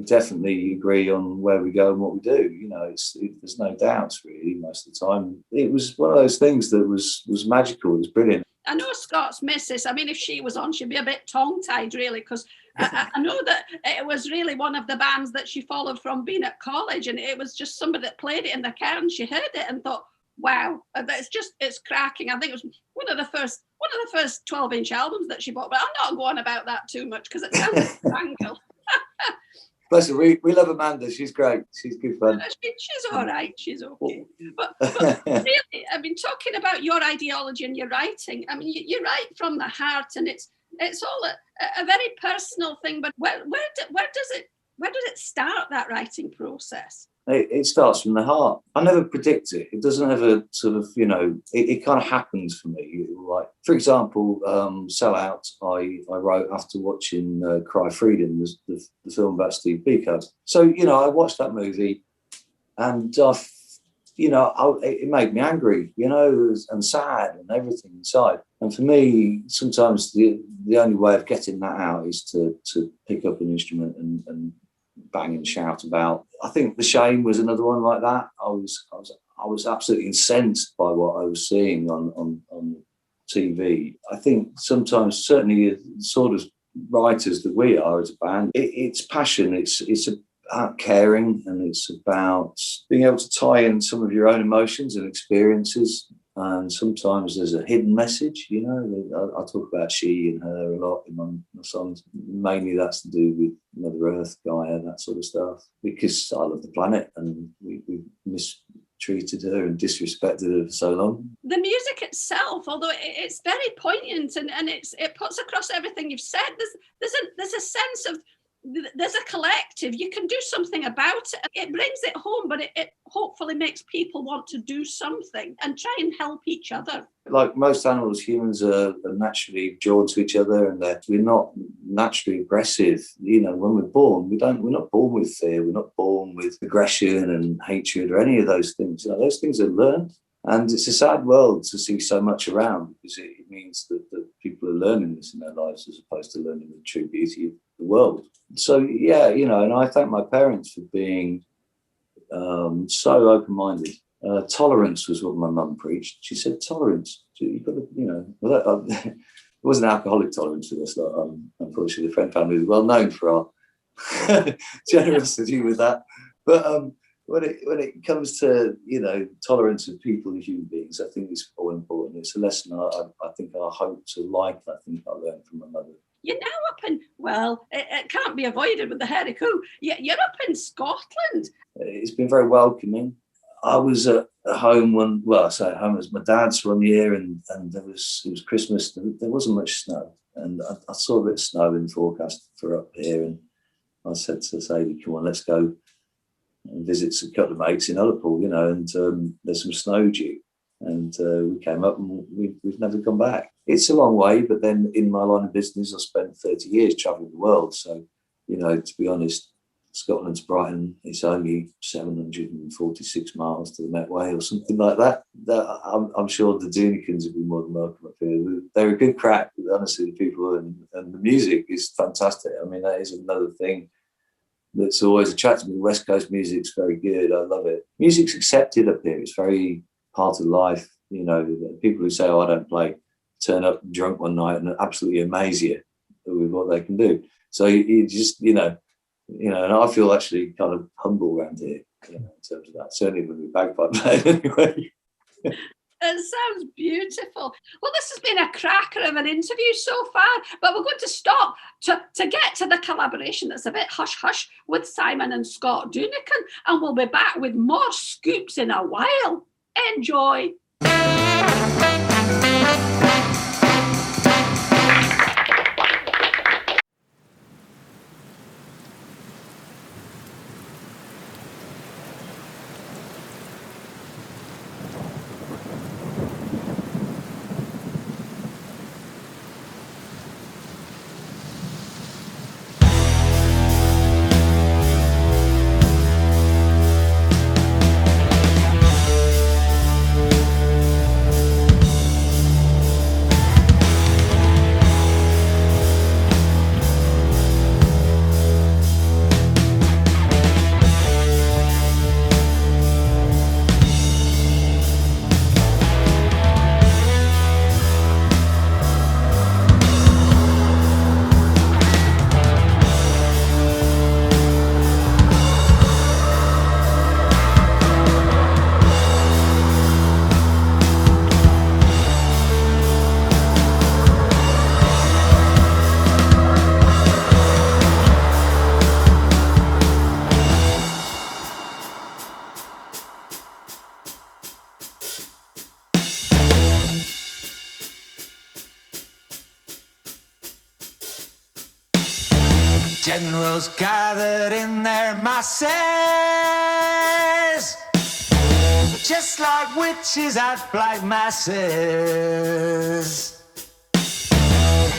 definitely agree on where we go and what we do. You know, there's no doubts really most of the time. It was one of those things that was magical. It was brilliant. I know Scott's missus. I mean, if she was on, she'd be a bit tongue-tied, really, because I know that it was really one of the bands that she followed from being at college, and it was just somebody that played it in the car, and she heard it and thought, wow, it's cracking. I think it was one of the first 12-inch albums that she bought, but I'm not going about that too much because it sounds strangled. Bless her, we love Amanda. She's great. She's good fun. She's all right. She's okay. But really, I mean, talking about your ideology and your writing, I mean, you write from the heart, and it's all a very personal thing. But where does it start, that writing process? It starts from the heart. I never predict it. It doesn't ever sort of, you know, it kind of happens for me. Like, for example, Sell Out, I wrote after watching Cry Freedom, the film about Steve Biko. So, you know, I watched that movie and, it made me angry, you know, and sad and everything inside. And for me, sometimes the only way of getting that out is to pick up an instrument and bang and shout about. I think The Shame was another one like that. I was absolutely incensed by what I was seeing on TV. I think sometimes, certainly, the sort of writers that we are as a band, it's passion. It's about caring, and it's about being able to tie in some of your own emotions and experiences. And sometimes there's a hidden message, you know. I talk about she and her a lot in my songs. Mainly that's to do with Mother Earth, Gaia, that sort of stuff. Because I love the planet, and we mistreated her and disrespected her for so long. The music itself, although it's very poignant and it puts across everything you've said, there's a sense of, there's a collective. You can do something about it. It brings it home, but it hopefully makes people want to do something and try and help each other. Like most animals, humans are naturally drawn to each other, and we're not naturally aggressive. You know, when we're born, we're not born with fear. We're not born with aggression and hatred or any of those things. You know, those things are learned. And it's a sad world to see so much around, because it means that people are learning this in their lives as opposed to learning the true beauty of the world. So, yeah, you know, and I thank my parents for being so open-minded. Tolerance was what my mum preached. She said, tolerance. You've got to, you know, it wasn't alcoholic tolerance with us. Unfortunately, the Friend family was well known for our generosity with that. But when it comes to, you know, tolerance of people and human beings, I think it's all important. It's a lesson I think I hope to I think I learned from my mother. You're now up in, well, it can't be avoided with the hairy coo. You're up in Scotland. It's been very welcoming. I was at home I say at home, it was my dad's one year, and it was Christmas, and there wasn't much snow. And I saw a bit of snow in the forecast for up here, and I said to Sadie, come on, let's go and visit a couple of mates in Ullapool, you know, and there's some snow due. And we came up, and we've never gone back. It's a long way, but then in my line of business, I spent 30 years travelling the world. So, you know, to be honest, Scotland to Brighton, it's only 746 miles to the Met Way or something like that. I'm sure the Doonicans would be more than welcome up here. They're a good crack, honestly, the people, and the music is fantastic. I mean, that is another thing that's always attracted me. West Coast music's very good. I love it. Music's accepted up here. It's very part of life. You know, people who say, oh, I don't play, turn up drunk one night and absolutely amaze you with what they can do. So you just, you know, and I feel actually kind of humble around here, you know, in terms of that. Certainly with the bagpipe playing anyway. It sounds beautiful. Well, this has been a cracker of an interview so far, but we're going to stop to get to the collaboration that's a bit hush-hush with Simon and Scott Doonican, and we'll be back with more scoops in a while. Enjoy. girls gathered in their masses, just like witches at black masses.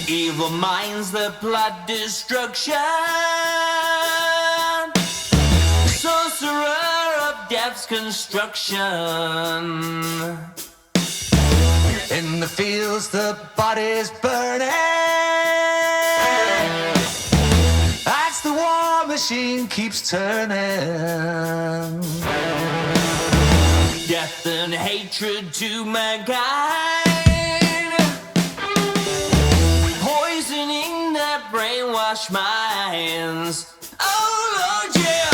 Evil minds that plot destruction, sorcerer of death's construction. In the fields the bodies burning, as the war machine keeps turning. Death and hatred to mankind, poisoning their brainwashed minds. Oh Lord, yeah.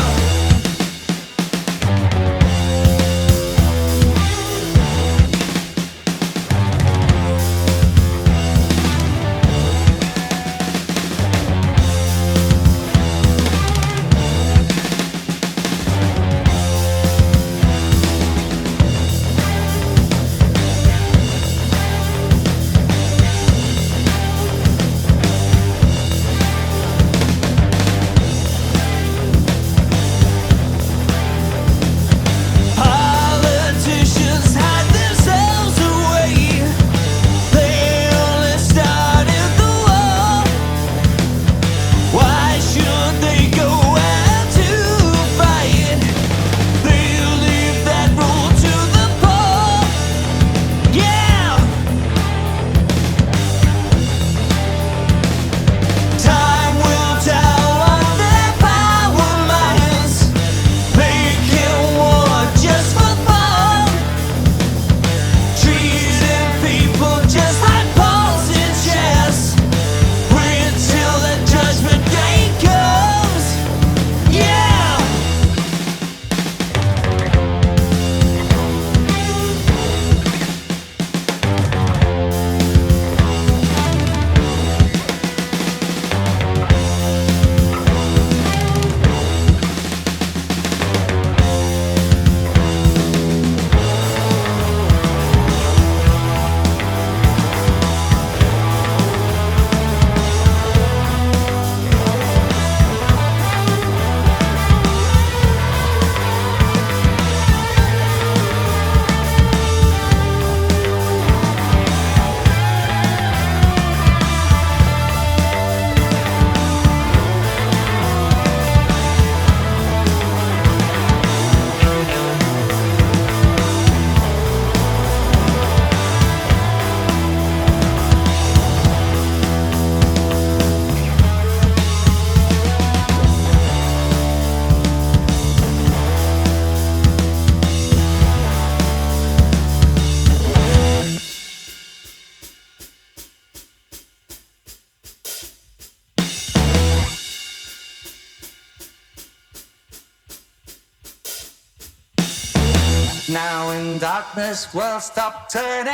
Now in darkness we'll stop turning,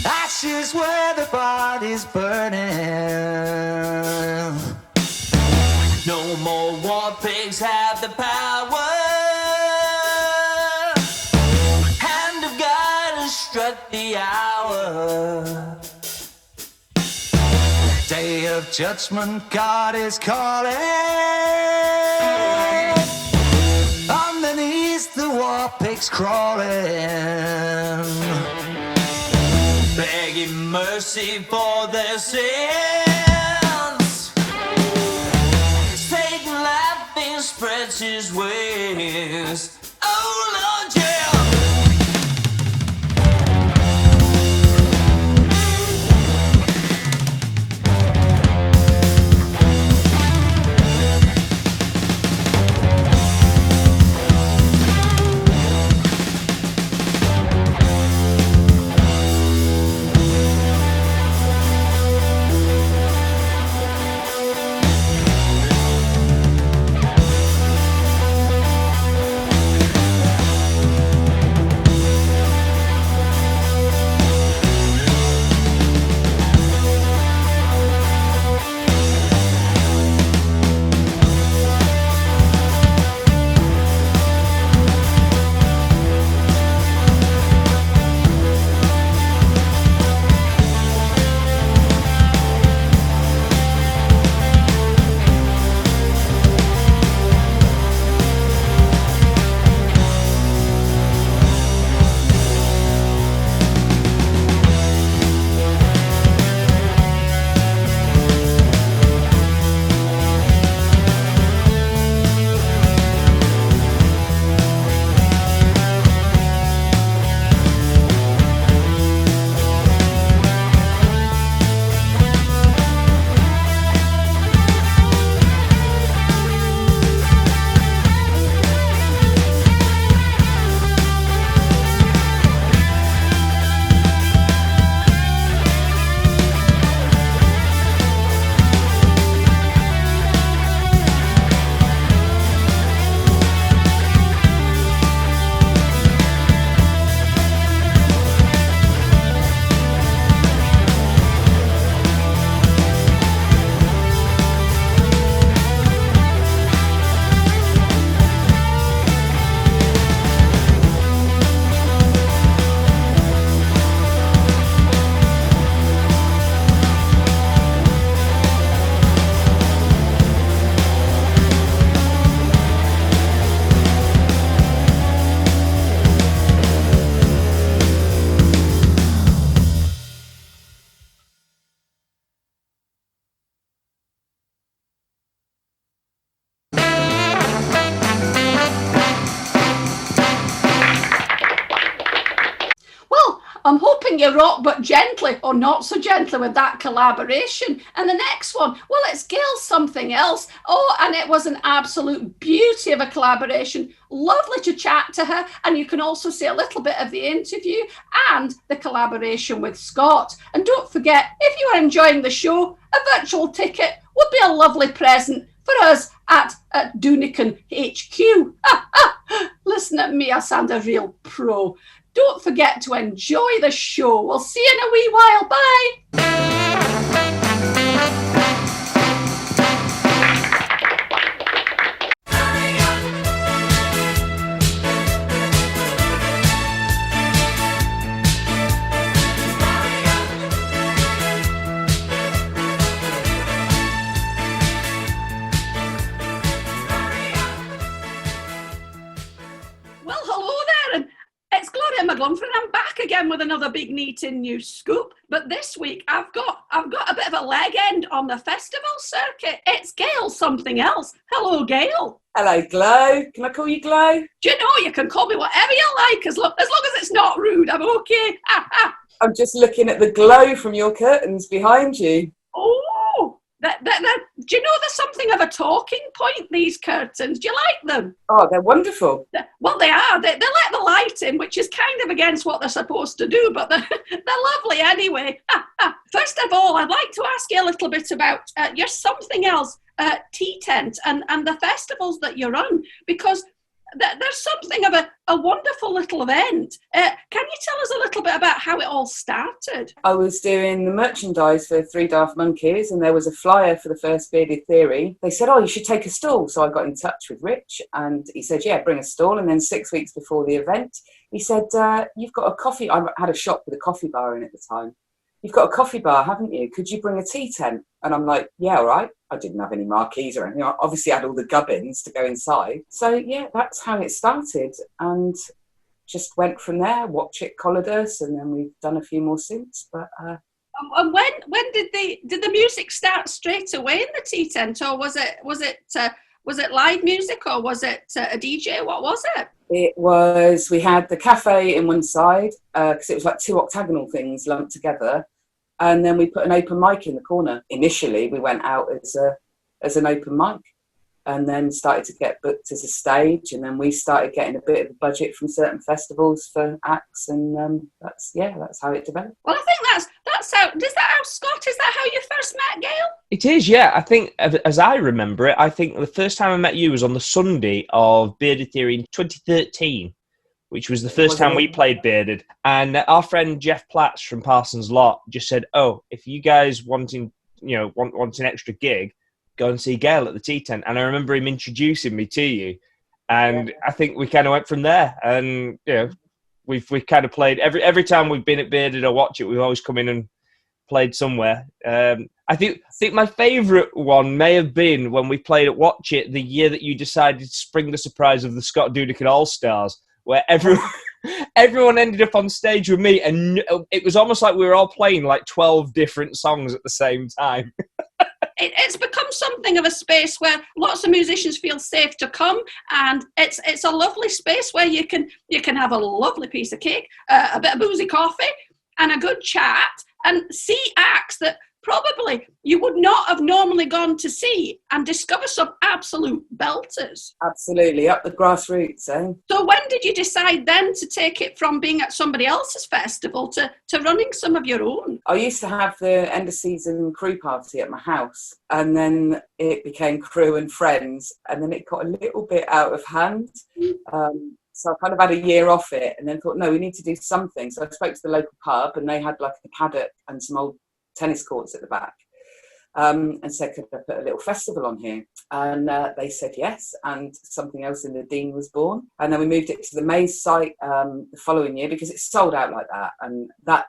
ashes where the body's burning. No more war pigs have the power, hand of God has struck the hour. Day of judgment, God is calling. Underneath the war pigs crawling, begging mercy for their sins. Satan laughing spreads his wings. Oh Lord, yeah. giving you rock but gently, or not so gently with that collaboration. And the next one, well, it's Gail Something Else. Oh, and it was an absolute beauty of a collaboration. Lovely to chat to her. And you can also see a little bit of the interview and the collaboration with Scott. And don't forget, if you are enjoying the show, a virtual ticket would be a lovely present for us at Doonican HQ. Listen at me, I sound a real pro. Don't forget to enjoy the show. We'll see you in a wee while. Bye. McGlumpher, and I'm back again with another big NEET news scoop. But this week I've got a bit of a leg end on the festival circuit. It's Gail Something Else. Hello, Gail. Hello, Glow. Can I call you Glow? Do you know you can call me whatever you like as long as it's not rude. I'm okay. I'm just looking at the glow from your curtains behind you. Oh, do you know there's something of a talking point, these curtains? Do you like them? Oh, they're wonderful. Well, they are. They let the light in, which is kind of against what they're supposed to do, but they're lovely anyway. First of all, I'd like to ask you a little bit about your Something Else tea tent and the festivals that you run, because there's something of a wonderful little event. Can you tell us a little bit about how it all started? I was doing the merchandise for Three Daft Monkeys, and there was a flyer for the first Bearded Theory. They said, oh, you should take a stall. So I got in touch with Rich, and he said, yeah, bring a stall. And then 6 weeks before the event, he said, you've got a coffee. I had a shop with a coffee bar in at the time. You've got a coffee bar, haven't you? Could you bring a tea tent? And I'm like, yeah, all right. I didn't have any marquees or anything. I obviously had all the gubbins to go inside. So, yeah, that's how it started. And just went from there. Watch It collared us, and then we've done a few more since. But and when did the music start straight away in the tea tent, or was it live music, or was it a DJ? What was it? It was, we had the cafe in one side, because it was like two octagonal things lumped together. And then we put an open mic in the corner. Initially, we went out as an open mic, and then started to get booked as a stage. And then we started getting a bit of a budget from certain festivals for acts, and that's how it developed. Well, I think that's how. Is that how, Scott? Is that how you first met Gail? It is, yeah. I think, as I remember it, I think the first time I met you was on the Sunday of Bearded Theory in 2013. Which was the first time we played Bearded. And our friend Jeff Platts from Parsons Lot just said, oh, if you guys want an extra gig, go and see Gail at the tea tent. And I remember him introducing me to you. And I think we kind of went from there. And, we've kind of played every time we've been at Bearded or Watch It, we've always come in and played somewhere. I think my favourite one may have been when we played at Watch It the year that you decided to spring the surprise of the Scott Doonican All-Stars, where everyone ended up on stage with me, and it was almost like we were all playing like 12 different songs at the same time. It's become something of a space where lots of musicians feel safe to come, and it's a lovely space where you can have a lovely piece of cake, a bit of boozy coffee, and a good chat, and see acts that probably you would not have normally gone to see, and discover some absolute belters. Absolutely, up the grassroots, eh? So when did you decide then to take it from being at somebody else's festival to running some of your own? I used to have the end of season crew party at my house, and then it became crew and friends, and then it got a little bit out of hand. So I kind of had a year off it, and then thought, no, we need to do something. So I spoke to the local pub, and they had like a paddock and some old tennis courts at the back, and said, could I put a little festival on here? And they said yes, and Something Else in the Dean was born. And then we moved it to the Maze site the following year, because it sold out like that. And that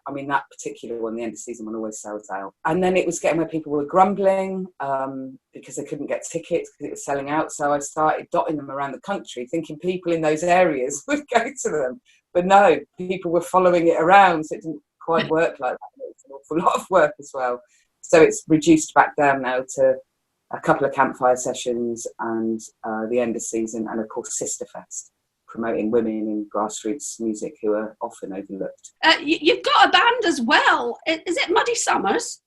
particular one, the end of season one, always sells out. And then it was getting where people were grumbling because they couldn't get tickets because it was selling out. So I started dotting them around the country, thinking people in those areas would go to them. But no, people were following it around, so it didn't quite work like that. It's an awful lot of work as well. So it's reduced back down now to a couple of campfire sessions and the end of season, and of course Sisterfest. promoting women in grassroots music who are often overlooked. You've got a band as well. Is it Muddy Summers?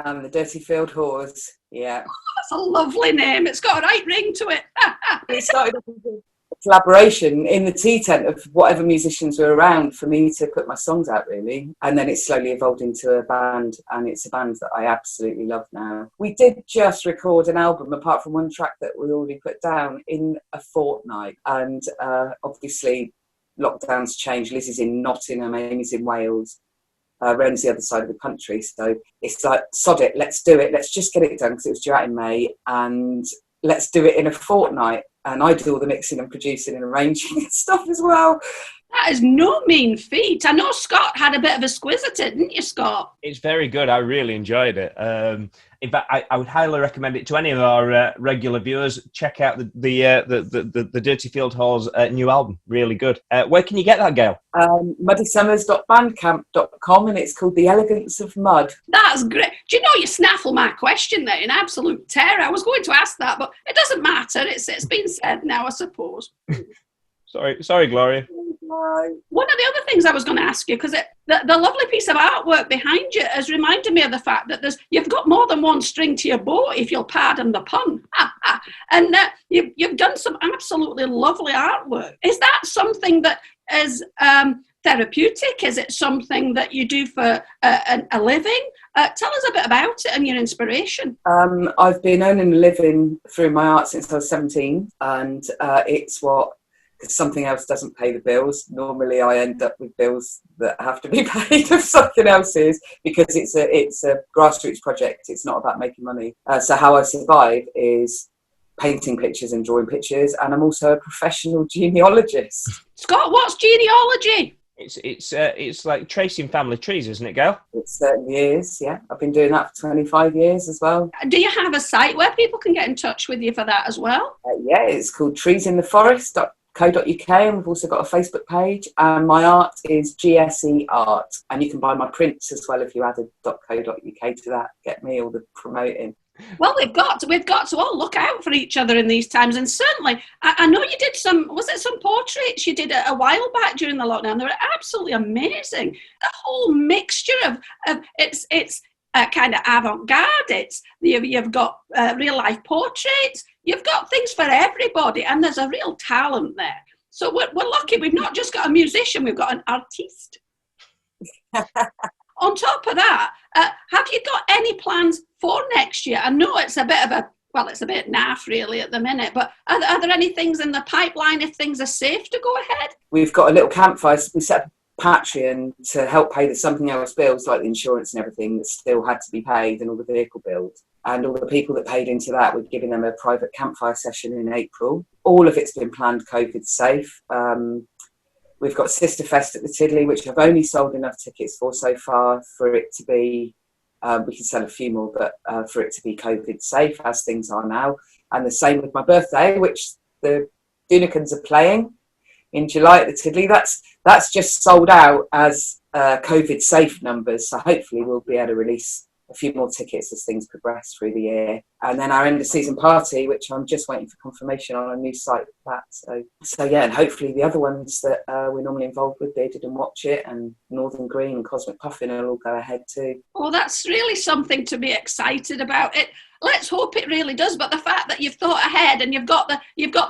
The Dirty Field Whores, yeah. Oh, that's a lovely name. It's got a right ring to it. It started off as a collaboration in the tea tent of whatever musicians were around for me to put my songs out, really. And then it slowly evolved into a band, and it's a band that I absolutely love now. We did just record an album, apart from one track that we already put down, in a fortnight. And obviously, lockdowns changed. Liz is in Nottingham, Amy's in Wales. Ren's the other side of the country, so it's like, sod it, let's do it, let's just get it done, because it was due out in May, and let's do it in a fortnight. And I do all the mixing and producing and arranging and stuff as well. That is no mean feat. I know Scott had a bit of a squiz at it, didn't you, Scott? It's very good. I really enjoyed it. In fact, I would highly recommend it to any of our regular viewers. Check out the Dirty Field Hall's new album. Really good. Where can you get that, Gail? muddysummers.bandcamp.com, and it's called The Elegance of Mud. That's great. Do you know you snaffle my question there in absolute terror? I was going to ask that, but it doesn't matter. It's been said now, I suppose. Sorry, Gloria. One of the other things I was going to ask you, because the lovely piece of artwork behind you has reminded me of the fact that you've got more than one string to your bow, if you'll pardon the pun. And you've done some absolutely lovely artwork. Is that something that is therapeutic? Is it something that you do for a living? Tell us a bit about it and your inspiration. I've been earning a living through my art since I was 17, and it's what... because something else doesn't pay the bills. Normally I end up with bills that have to be paid if something else is, because it's a grassroots project. It's not about making money. So how I survive is painting pictures and drawing pictures, and I'm also a professional genealogist. Scott, what's genealogy? It's like tracing family trees, isn't it, Gail? It certainly is, yeah. I've been doing that for 25 years as well. Do you have a site where people can get in touch with you for that as well? Yeah, it's called treesintheforest.co.uk, and we've also got a Facebook page, and my art is GSE Art, and you can buy my prints as well if you added .co.uk to that. Get me all the promoting. Well, we've got to all look out for each other in these times, and certainly I know you did some portraits you did a while back during the lockdown. They were absolutely amazing. The whole mixture of it's kind of avant-garde. You've got real life portraits. You've got things for everybody, and there's a real talent there. So we're lucky. We've not just got a musician, we've got an artiste. On top of that, have you got any plans for next year? I know it's a bit naff really at the minute, but are there any things in the pipeline if things are safe to go ahead? We've got a little campfire. We set up Patreon to help pay the something else bills, like the insurance and everything that still had to be paid, and all the vehicle bills. And all the people that paid into that, we're giving them a private campfire session in April. All of it's been planned COVID safe. We've got Sister Fest at the Tiddly, which I've only sold enough tickets for so far for it to be, we can sell a few more, but for it to be COVID safe as things are now. And the same with my birthday, which the Doonicans are playing in July at the Tiddly. That's just sold out as COVID safe numbers. So hopefully we'll be able to release a few more tickets as things progress through the year. And then our end of season party, which I'm just waiting for confirmation on a new site for that. So yeah, and hopefully the other ones that we're normally involved with, Bearded and Watch It and Northern Green and Cosmic Puffin, will all go ahead too. Well, that's really something to be excited about. Let's hope it really does. But the fact that you've thought ahead and you've got the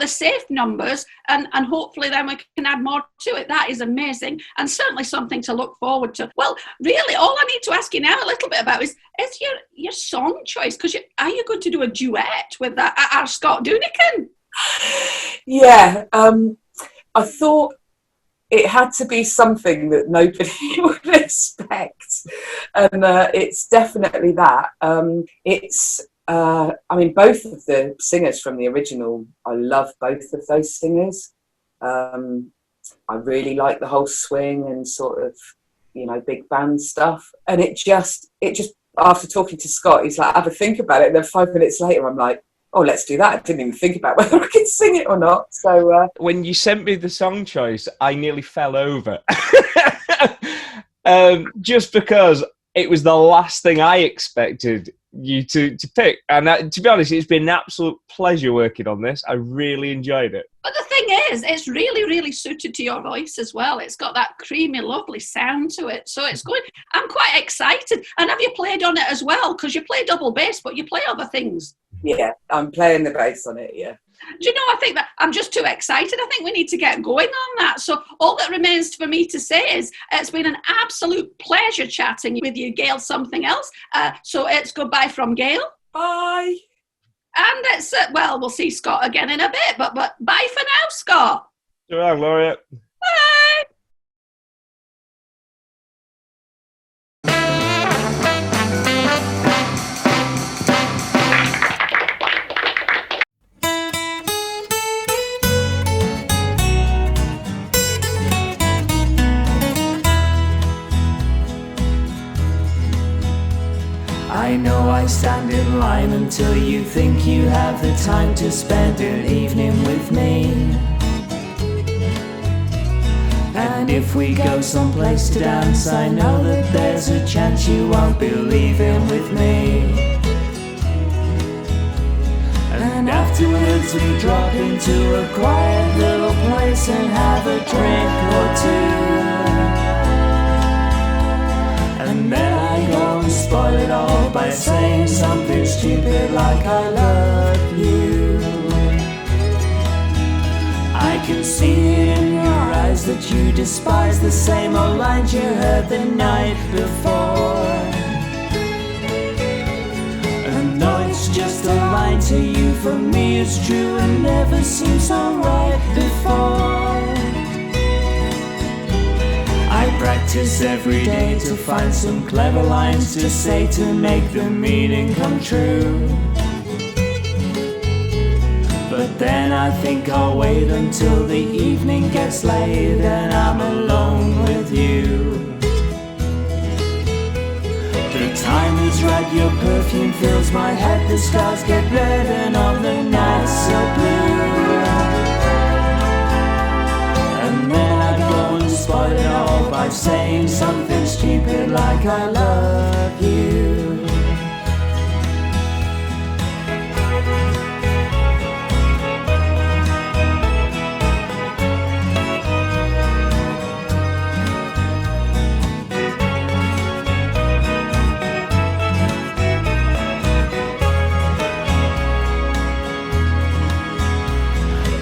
safe numbers, and hopefully then we can add more to it. That is amazing, and certainly something to look forward to. Well, really, all I need to ask you now a little bit about is your song choice, because are you going to do a duet with our Scott Doonican? Yeah, I thought it had to be something that nobody would expect, and it's definitely that. Both of the singers from the original, I love both of those singers. I really like the whole swing and sort of, big band stuff. And it just after talking to Scott, he's like, have a think about it. And then 5 minutes later, I'm like, oh, let's do that. I didn't even think about whether I could sing it or not. So when you sent me the song choice, I nearly fell over. Just because it was the last thing I expected you to pick. And to be honest, it's been an absolute pleasure working on this. I really enjoyed it. But the thing is, it's really, really suited to your voice as well. It's got that creamy, lovely sound to it. So it's good. I'm quite excited. And have you played on it as well? Because you play double bass, but you play other things. Yeah, I'm playing the bass on it, yeah. Do you know, I think that I'm just too excited. I think we need to get going on that. So all that remains for me to say is it's been an absolute pleasure chatting with you, Gail. Something else. So it's goodbye from Gail. Bye. And it's, well, we'll see Scott again in a bit, but bye for now, Scott. Ta-ra, Gloria. Bye. I know I stand in line until you think you have the time to spend an evening with me. And if we go someplace to dance, I know that there's a chance you won't be leaving with me. And afterwards we drop into a quiet little place and have a drink or two. And then I go and spoil it all by saying something stupid like I love you. I can see it in your eyes that you despise the same old lines you heard the night before. And though it's just a line to you, for me it's true and never seemed so right before. I practice every day to find some clever lines to say to make the meaning come true. But then I think I'll wait until the evening gets late and I'm alone with you. The time is right, your perfume fills my head, the stars get red and all the nights so blue. And then I go and spoil it all by saying something stupid like I love you.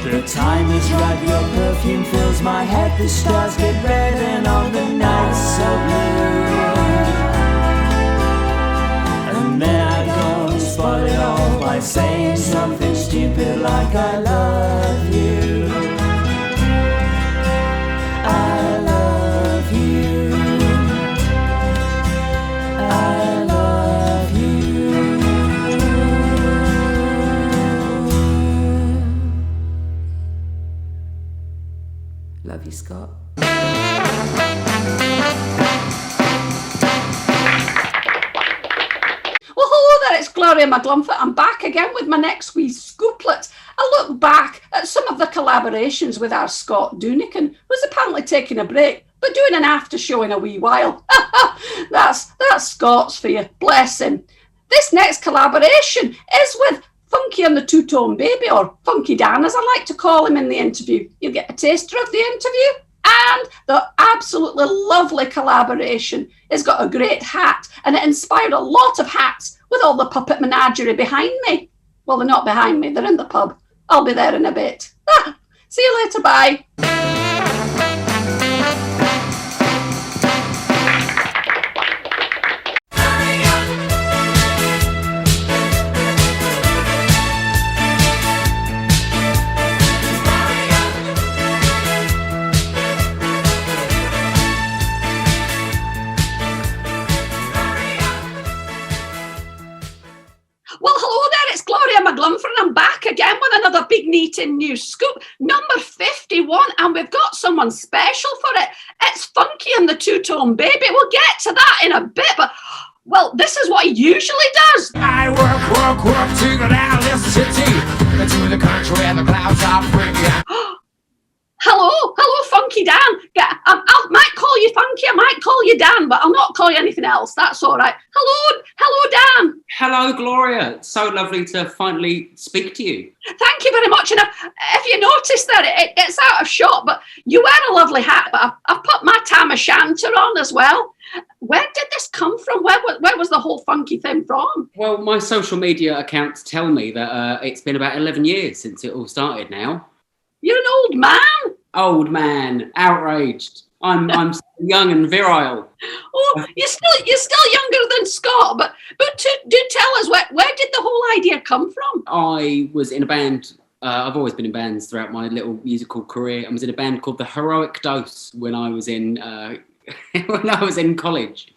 The time is right, your perfume fills my head, the stars get red and all the nights so blue. And then I go and spoil it all by saying something stupid like I love you. I love you. I love you. Love you, Scott. Well, hello there, it's Gloria McGlumpher. I'm back again with my next wee scooplet. I look back at some of the collaborations with our Scott Doonican, who's apparently taking a break, but doing an after show in a wee while. That's Scott's for you, bless him. This next collaboration is with Funky and the Two-Tone Baby, or Funky Dan, as I like to call him in the interview. You'll get a taster of the interview. And the absolutely lovely collaboration. It's got a great hat, and it inspired a lot of hats with all the puppet menagerie behind me. Well, they're not behind me, they're in the pub. I'll be there in a bit. See you later, bye. Well, hello there, it's Gloria McGlumpher, and I'm back again with another big NEET news scoop, number 51, and we've got someone special for it. It's Funky and the Two-Tone Baby. We'll get to that in a bit, but, well, this is what he usually does. I work to the Dallas city, to the country and the clouds are free. Hello, Funky Dan. I might call you Funky. I might call you Dan, but I'll not call you anything else. That's all right. Hello, Dan. Hello, Gloria. It's so lovely to finally speak to you. Thank you very much. And if you notice that it's out of shot, but you wear a lovely hat. But I've put my tam o' shanter on as well. Where did this come from? Where was the whole funky thing from? Well, my social media accounts tell me that it's been about 11 years since it all started now. You're an old man. Old man, outraged. I'm young and virile. Oh, you're still younger than Scott, but do tell us where did the whole idea come from? I was in a band. I've always been in bands throughout my little musical career. I was in a band called the Heroic Dose when I was in college,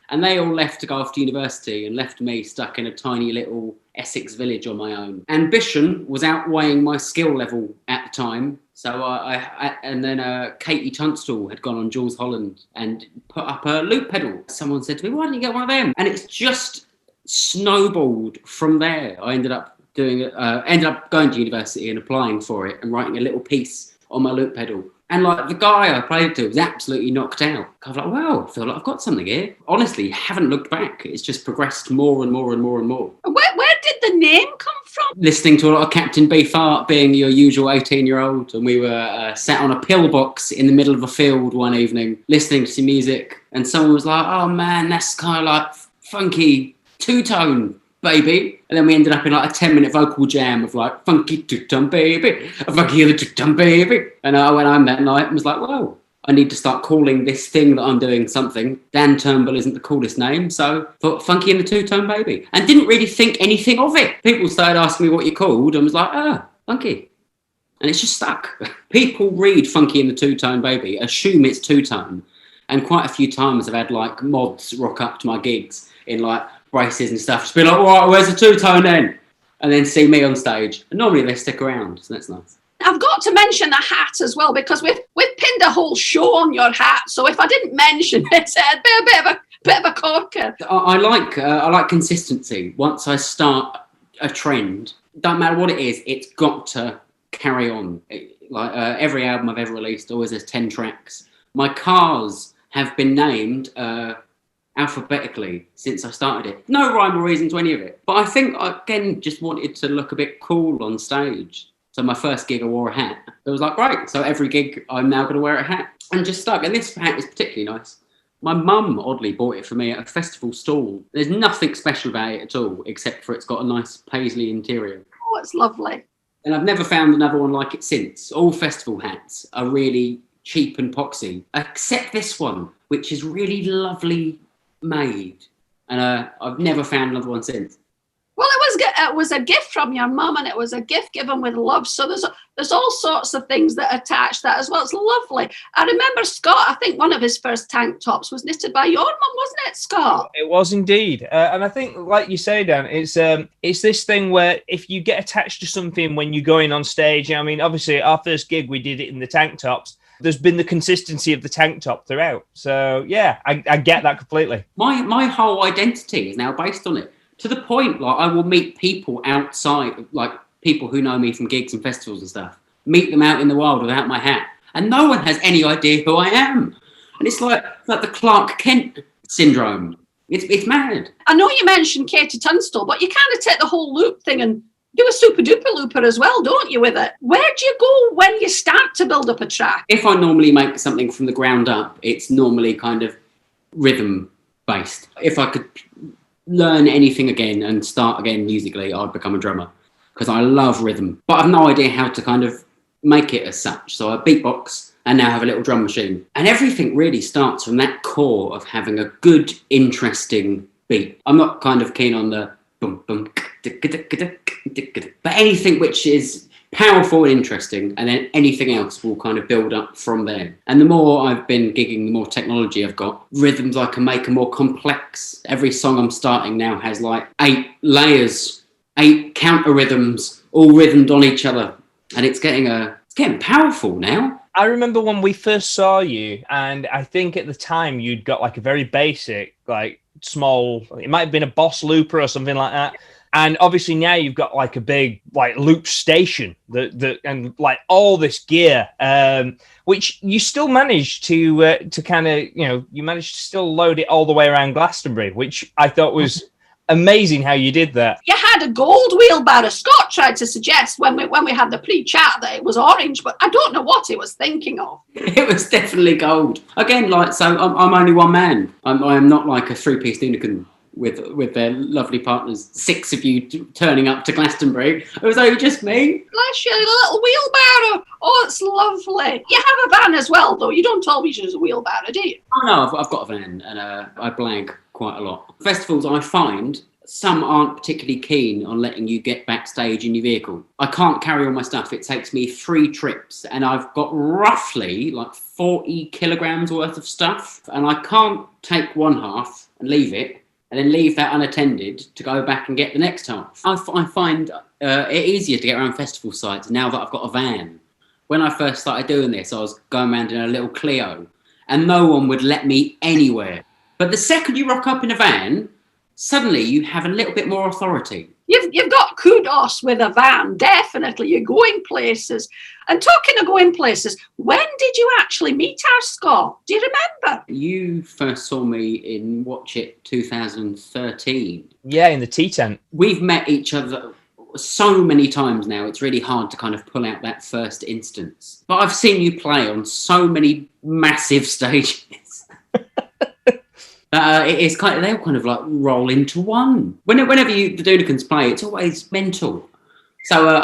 and they all left to go off to university and left me stuck in a tiny little Essex village on my own. Ambition was outweighing my skill level at the time. So and then Katie Tunstall had gone on Jules Holland and put up a loop pedal. Someone said to me, "Why don't you get one of them?" And it's just snowballed from there. I ended up going to university and applying for it and writing a little piece on my loop pedal. And like the guy I played to was absolutely knocked out. I was like, "Wow, I feel like I've got something here." Honestly, haven't looked back. It's just progressed more and more and more and more. Where did the name come from? Listening to a lot of Captain Beefheart, being your usual 18-year-old, and we were sat on a pillbox in the middle of a field one evening, listening to some music, and someone was like, "Oh man, that's kind of like funky two-tone, baby." And then we ended up in like a 10-minute vocal jam of like funky two-tone baby, a funky other two-tone baby. And I went home that night and was like, "Whoa, I need to start calling this thing that I'm doing something. Dan Turnbull isn't the coolest name, so thought Funky and the Two-Tone Baby." And didn't really think anything of it. People started asking me what you called and was like, Funky. And it's just stuck. People read Funky and the Two-Tone Baby, assume it's two-tone. And quite a few times I've had like mods rock up to my gigs in like braces and stuff. Just be like, "All right, where's the two-tone then?" And then see me on stage. And normally they stick around, so that's nice. I've got to mention the hat as well, because we've pinned a whole show on your hat. So if I didn't mention it, it'd be a bit of a corker. I like consistency. Once I start a trend, don't matter what it is, it's got to carry on. Every album I've ever released always has 10 tracks. My cars have been named alphabetically since I started it. No rhyme or reason to any of it. But I think I, again, just wanted to look a bit cool on stage. So my first gig, I wore a hat. It was like, great. So every gig, I'm now going to wear a hat. And just stuck. And this hat is particularly nice. My mum oddly bought it for me at a festival stall. There's nothing special about it at all, except for it's got a nice paisley interior. Oh, it's lovely. And I've never found another one like it since. All festival hats are really cheap and poxy, except this one, which is really lovely made. And I've never found another one since. Well, it was a gift from your mum, and it was a gift given with love. So there's all sorts of things that attach that as well. It's lovely. I remember Scott, I think one of his first tank tops was knitted by your mum, wasn't it, Scott? It was indeed. And I think, like you say, Dan, it's this thing where if you get attached to something when you're going on stage, I mean, obviously our first gig, we did it in the tank tops. There's been the consistency of the tank top throughout. So, yeah, I get that completely. My whole identity is now based on it. To the point, like, I will meet people outside, like people who know me from gigs and festivals and stuff, meet them out in the wild without my hat. And no one has any idea who I am. And it's like the Clark Kent syndrome. It's mad. I know you mentioned Katie Tunstall, but you kind of take the whole loop thing and do a super duper looper as well, don't you, with it? Where do you go when you start to build up a track? If I normally make something from the ground up, it's normally kind of rhythm based. If I could learn anything again and start again musically, I'd become a drummer, because I love rhythm, but I've no idea how to kind of make it as such. So I beatbox and now have a little drum machine, and everything really starts from that core of having a good, interesting beat. I'm not kind of keen on the boom boom, but anything which is powerful and interesting, and then anything else will kind of build up from there. And the more I've been gigging, the more technology I've got. Rhythms I can make are more complex. Every song I'm starting now has like 8 layers, 8 counter rhythms, all rhythmed on each other, and it's getting powerful now. I remember when we first saw you, and I think at the time you'd got like a very basic, like small, it might have been a Boss looper or something like that. And obviously now you've got like a big like loop station that and like all this gear, which you still managed to kind of, you know, you managed to still load it all the way around Glastonbury, which I thought was amazing how you did that. You had a gold wheelbarrow. Scott tried to suggest when we had the pre-chat that it was orange, but I don't know what he was thinking of. It was definitely gold. Again, like, so I'm only one man. I am not like a three-piece Doonican with their lovely partners, 6 of you turning up to Glastonbury. It was only just me. Bless you, a little wheelbarrow. Oh, it's lovely. You have a van as well, though. You don't always use a wheelbarrow, do you? Oh, no, I've got a van, and I blag quite a lot. Festivals, I find some aren't particularly keen on letting you get backstage in your vehicle. I can't carry all my stuff. It takes me 3 trips, and I've got roughly like 40 kilograms worth of stuff, and I can't take one half and leave it, and then leave that unattended to go back and get the next half. I find it easier to get around festival sites now that I've got a van. When I first started doing this, I was going around in a little Clio, and no one would let me anywhere. But the second you rock up in a van, suddenly you have a little bit more authority. You've got kudos with a van, definitely. You're going places. And talking of going places, when did you actually meet our Scott? Do you remember? You first saw me in Watch It 2013. Yeah, in the tea tent. We've met each other so many times now, it's really hard to kind of pull out that first instance. But I've seen you play on so many massive stages. It's kind of, they all kind of like roll into one. Whenever the Doonicans play, it's always mental. So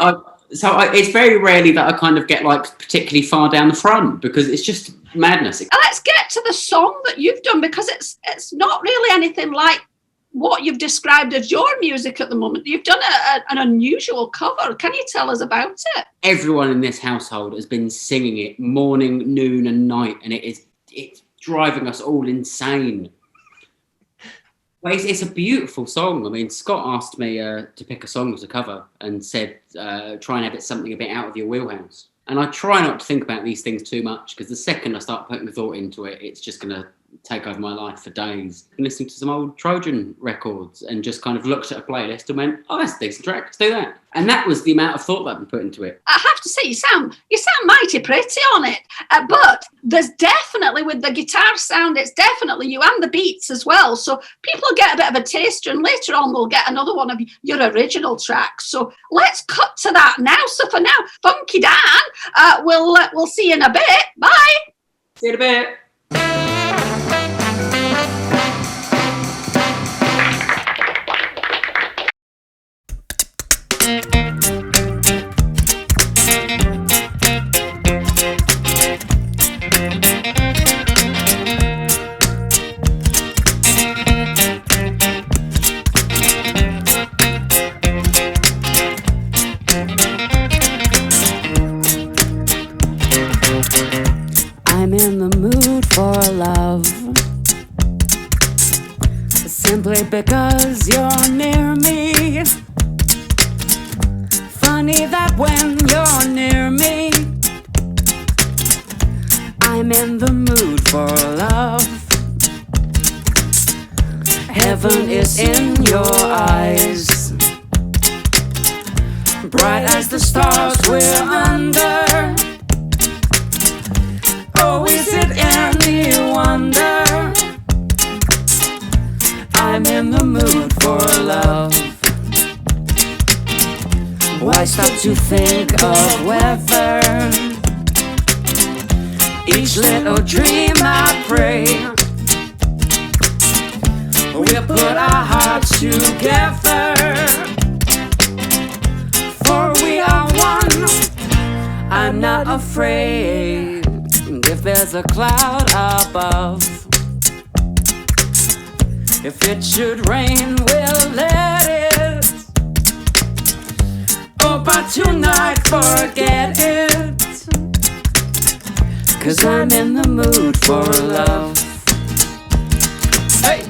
it's very rarely that I kind of get like particularly far down the front because it's just madness. Let's get to the song that you've done, because it's not really anything like what you've described as your music at the moment. You've done an unusual cover. Can you tell us about it? Everyone in this household has been singing it morning, noon, and night, and it's driving us all insane. Well, it's a beautiful song. I mean, Scott asked me to pick a song as a cover and said, try and have it something a bit out of your wheelhouse. And I try not to think about these things too much, because the second I start putting thought into it, it's just going to take over my life for days. And listening to some old Trojan records and just kind of looked at a playlist and went, oh, that's a decent track, let's do that. And that was the amount of thought that I've been put into it. I have to say, you sound mighty pretty on it. But there's definitely, with the guitar sound, it's definitely you and the beats as well. So people get a bit of a taster, and later on they'll get another one of your original tracks. So let's cut to that now. So for now, Funky Dan, we'll see you in a bit. Bye. See you in a bit. I'm in the mood for love, simply because you're near me. Funny that when you're near me, I'm in the mood for love. Heaven is in your eyes, bright as the stars we're under. Oh, is it any wonder I'm in the mood for love? Why stop to think of weather? Each little dream I pray, we'll put our hearts together, for we are one. I'm not afraid if there's a cloud above. If it should rain, we'll let it. Oh, but tonight forget it, 'cause I'm in the mood for love. Hey!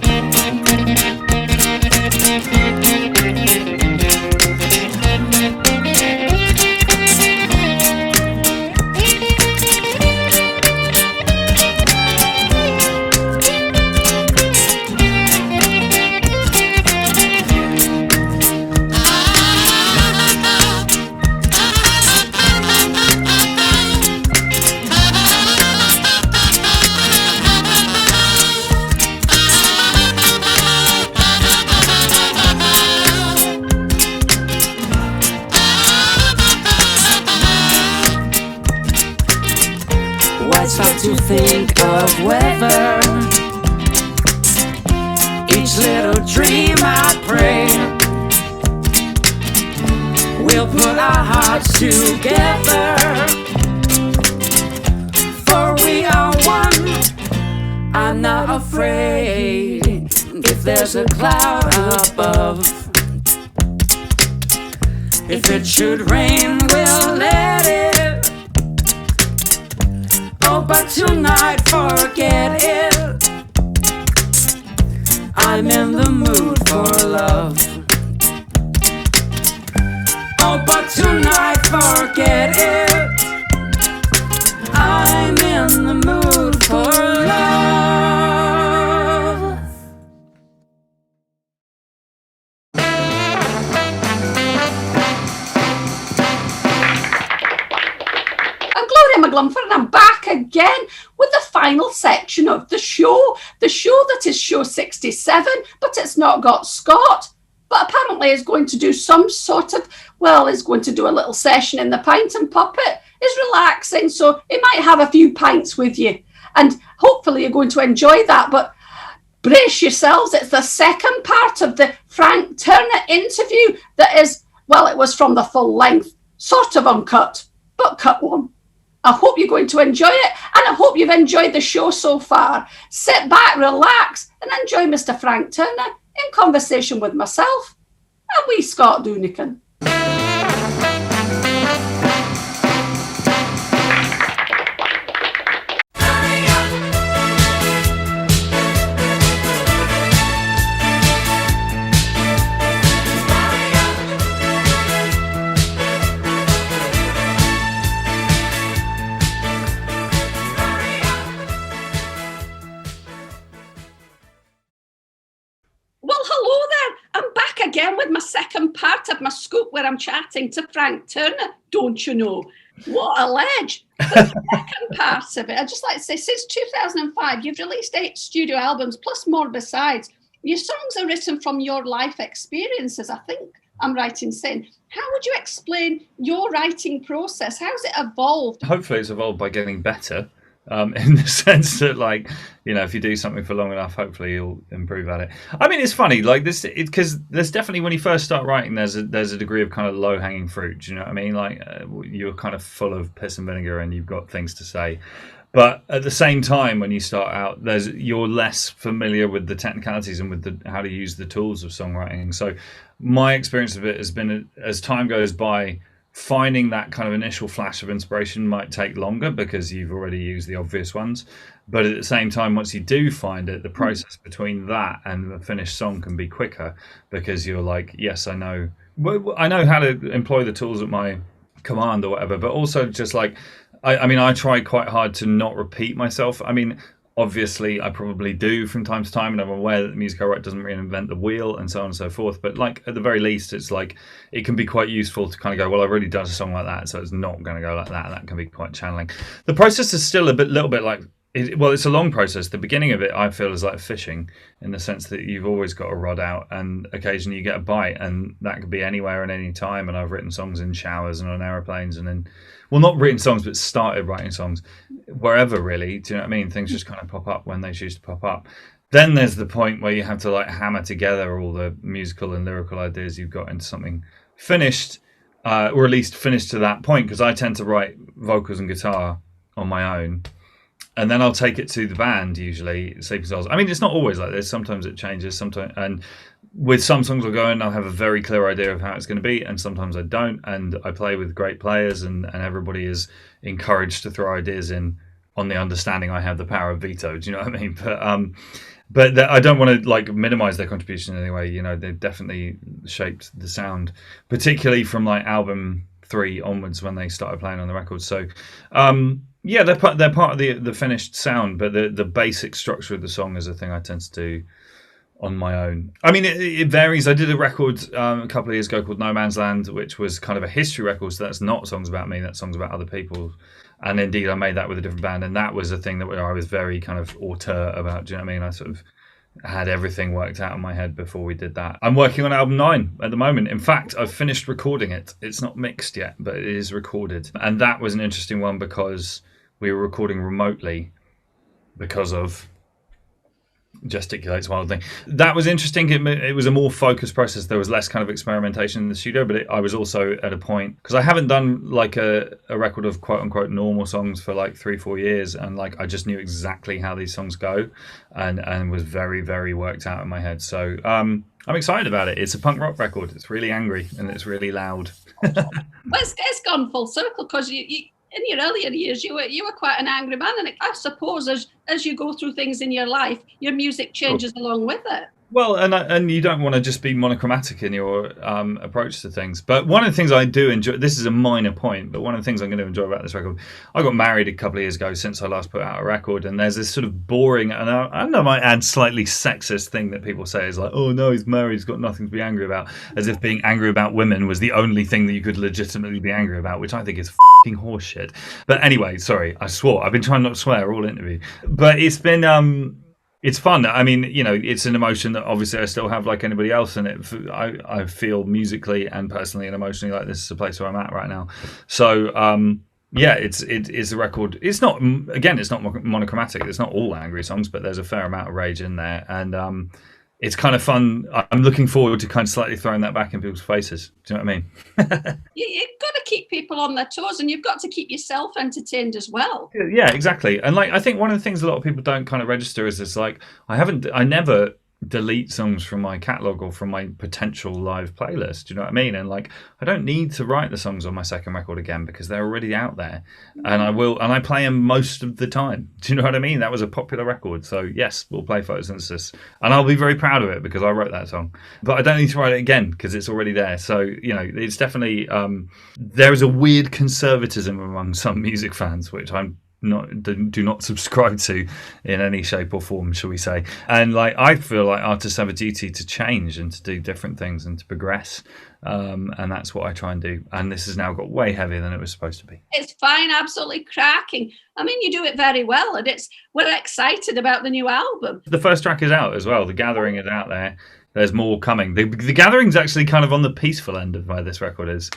start to think of weather. Each little dream I pray, we'll put our hearts together, for we are one. I'm not afraid if there's a cloud above. If it should rain, we'll let it. Oh, but tonight, forget it. I'm in the mood for love. Oh, but tonight, forget it. I'm in the mood for love. McGlumpher, and I'm back again with the final section of the show that is show 67, but it's not got Scott, but apparently is going to do some sort of, is going to do a little session in the Pint and Puppet. Is relaxing, so he might have a few pints with you, and hopefully you're going to enjoy that. But brace yourselves, it's the second part of the Frank Turner interview that is, it was from the full length, sort of uncut, but cut one. I hope you're going to enjoy it, and I hope you've enjoyed the show so far. Sit back, relax, and enjoy Mr. Frank Turner in conversation with myself and wee Scott Doonican. Again with my second part of my scoop where I'm chatting to Frank Turner, don't you know? What a ledge. The second part of it, I'd just like to say, since 2005, you've released 8 studio albums, plus more besides. Your songs are written from your life experiences, I think I'm right in saying. How would you explain your writing process? How's it evolved? Hopefully it's evolved by getting better. In the sense that, if you do something for long enough, hopefully you'll improve at it. I mean, it's funny, because there's definitely, when you first start writing, there's a degree of kind of low-hanging fruit. Do you know what I mean? You're kind of full of piss and vinegar, and you've got things to say. But at the same time, when you start out, you're less familiar with the technicalities and with how to use the tools of songwriting. So my experience of it has been, as time goes by, finding that kind of initial flash of inspiration might take longer because you've already used the obvious ones. But at the same time, once you do find it, the process between that and the finished song can be quicker, because you're like, yes, I know how to employ the tools at my command or whatever. But also just I try quite hard to not repeat myself. I mean, obviously, I probably do from time to time, and I'm aware that the music I write doesn't reinvent the wheel and so on and so forth. But at the very least, it's it can be quite useful to kind of go, I've already done a song like that, so it's not going to go like that. And that can be quite channeling. The process is still little bit like, it's a long process. The beginning of it, I feel, is like fishing, in the sense that you've always got a rod out, and occasionally you get a bite, and that could be anywhere and any time. And I've written songs in showers and on aeroplanes, and then, not written songs, but started writing songs wherever, really. Do you know what I mean? Things just kind of pop up when they choose to pop up. Then there's the point where you have to hammer together all the musical and lyrical ideas you've got into something finished, or at least finished to that point, because I tend to write vocals and guitar on my own. And then I'll take it to the band, usually, Sleeping Souls. I mean, it's not always like this. Sometimes it changes. And with some songs I'll go in, I'll have a very clear idea of how it's going to be, and sometimes I don't. And I play with great players, and everybody is encouraged to throw ideas in on the understanding I have the power of veto. Do you know what I mean? But I don't want to minimize their contribution in any way. They've definitely shaped the sound, particularly from album 3 onwards, when they started playing on the records. So yeah, they're part of the finished sound, but the basic structure of the song is a thing I tend to do on my own. I mean, it varies. I did a record a couple of years ago called No Man's Land, which was kind of a history record, so that's not songs about me, that's songs about other people. And indeed, I made that with a different band, and that was a thing that I was very kind of auteur about. Do you know what I mean? I sort of had everything worked out in my head before we did that. I'm working on album 9 at the moment. In fact, I've finished recording it. It's not mixed yet, but it is recorded. And that was an interesting one because we were recording remotely because of gesticulates wildly. That was interesting. It was a more focused process. There was less kind of experimentation in the studio, but I was also at a point, because I haven't done like a record of quote unquote normal songs for like 3-4 years, and like I just knew exactly how these songs go, and was very, very worked out in my head. So I'm excited about it. It's a punk rock record. It's really angry and it's really loud. Well, it's gone full circle, because you in your earlier years, you were quite an angry man, and I suppose as you go through things in your life, your music changes along with it. Well, and you don't want to just be monochromatic in your approach to things. But one of the things I do enjoy, this is a minor point, but one of the things I'm going to enjoy about this record, I got married a couple of years ago since I last put out a record, and there's this sort of boring, and I might add slightly sexist thing that people say is like, oh no, he's married, he's got nothing to be angry about, as if being angry about women was the only thing that you could legitimately be angry about, which I think is fucking horseshit. But anyway, sorry, I swore. I've been trying not to swear all interview. But it's been... it's fun. I mean, you know, it's an emotion that obviously I still have like anybody else, and I feel musically and personally and emotionally like this is the place where I'm at right now. So yeah, it's a record. It's not, again, it's not monochromatic. It's not all angry songs, but there's a fair amount of rage in there, and it's kind of fun. I'm looking forward to kind of slightly throwing that back in people's faces. Do you know what I mean? You've got to keep people on their toes, and you've got to keep yourself entertained as well. Yeah, exactly. And like, I think one of the things a lot of people don't kind of register is this, like, I never delete songs from my catalog or from my potential live playlist. Do you know what I mean? And like, I don't need to write the songs on my second record again because they're already out there, and I play them most of the time. Do you know what I mean? That was a popular record, so yes, we'll play Photosynthesis, and I'll be very proud of it because I wrote that song. But I don't need to write it again because it's already there. So you know, it's definitely there is a weird conservatism among some music fans, which do not subscribe to in any shape or form, shall we say. And like, I feel like artists have a duty to change and to do different things and to progress, and that's what I try and do. And this has now got way heavier than it was supposed to be. It's fine, absolutely cracking. I mean, you do it very well, and we're excited about the new album. The first track is out as well. The Gathering is out there. There's more coming. The Gathering's actually kind of on the peaceful end of why this record is,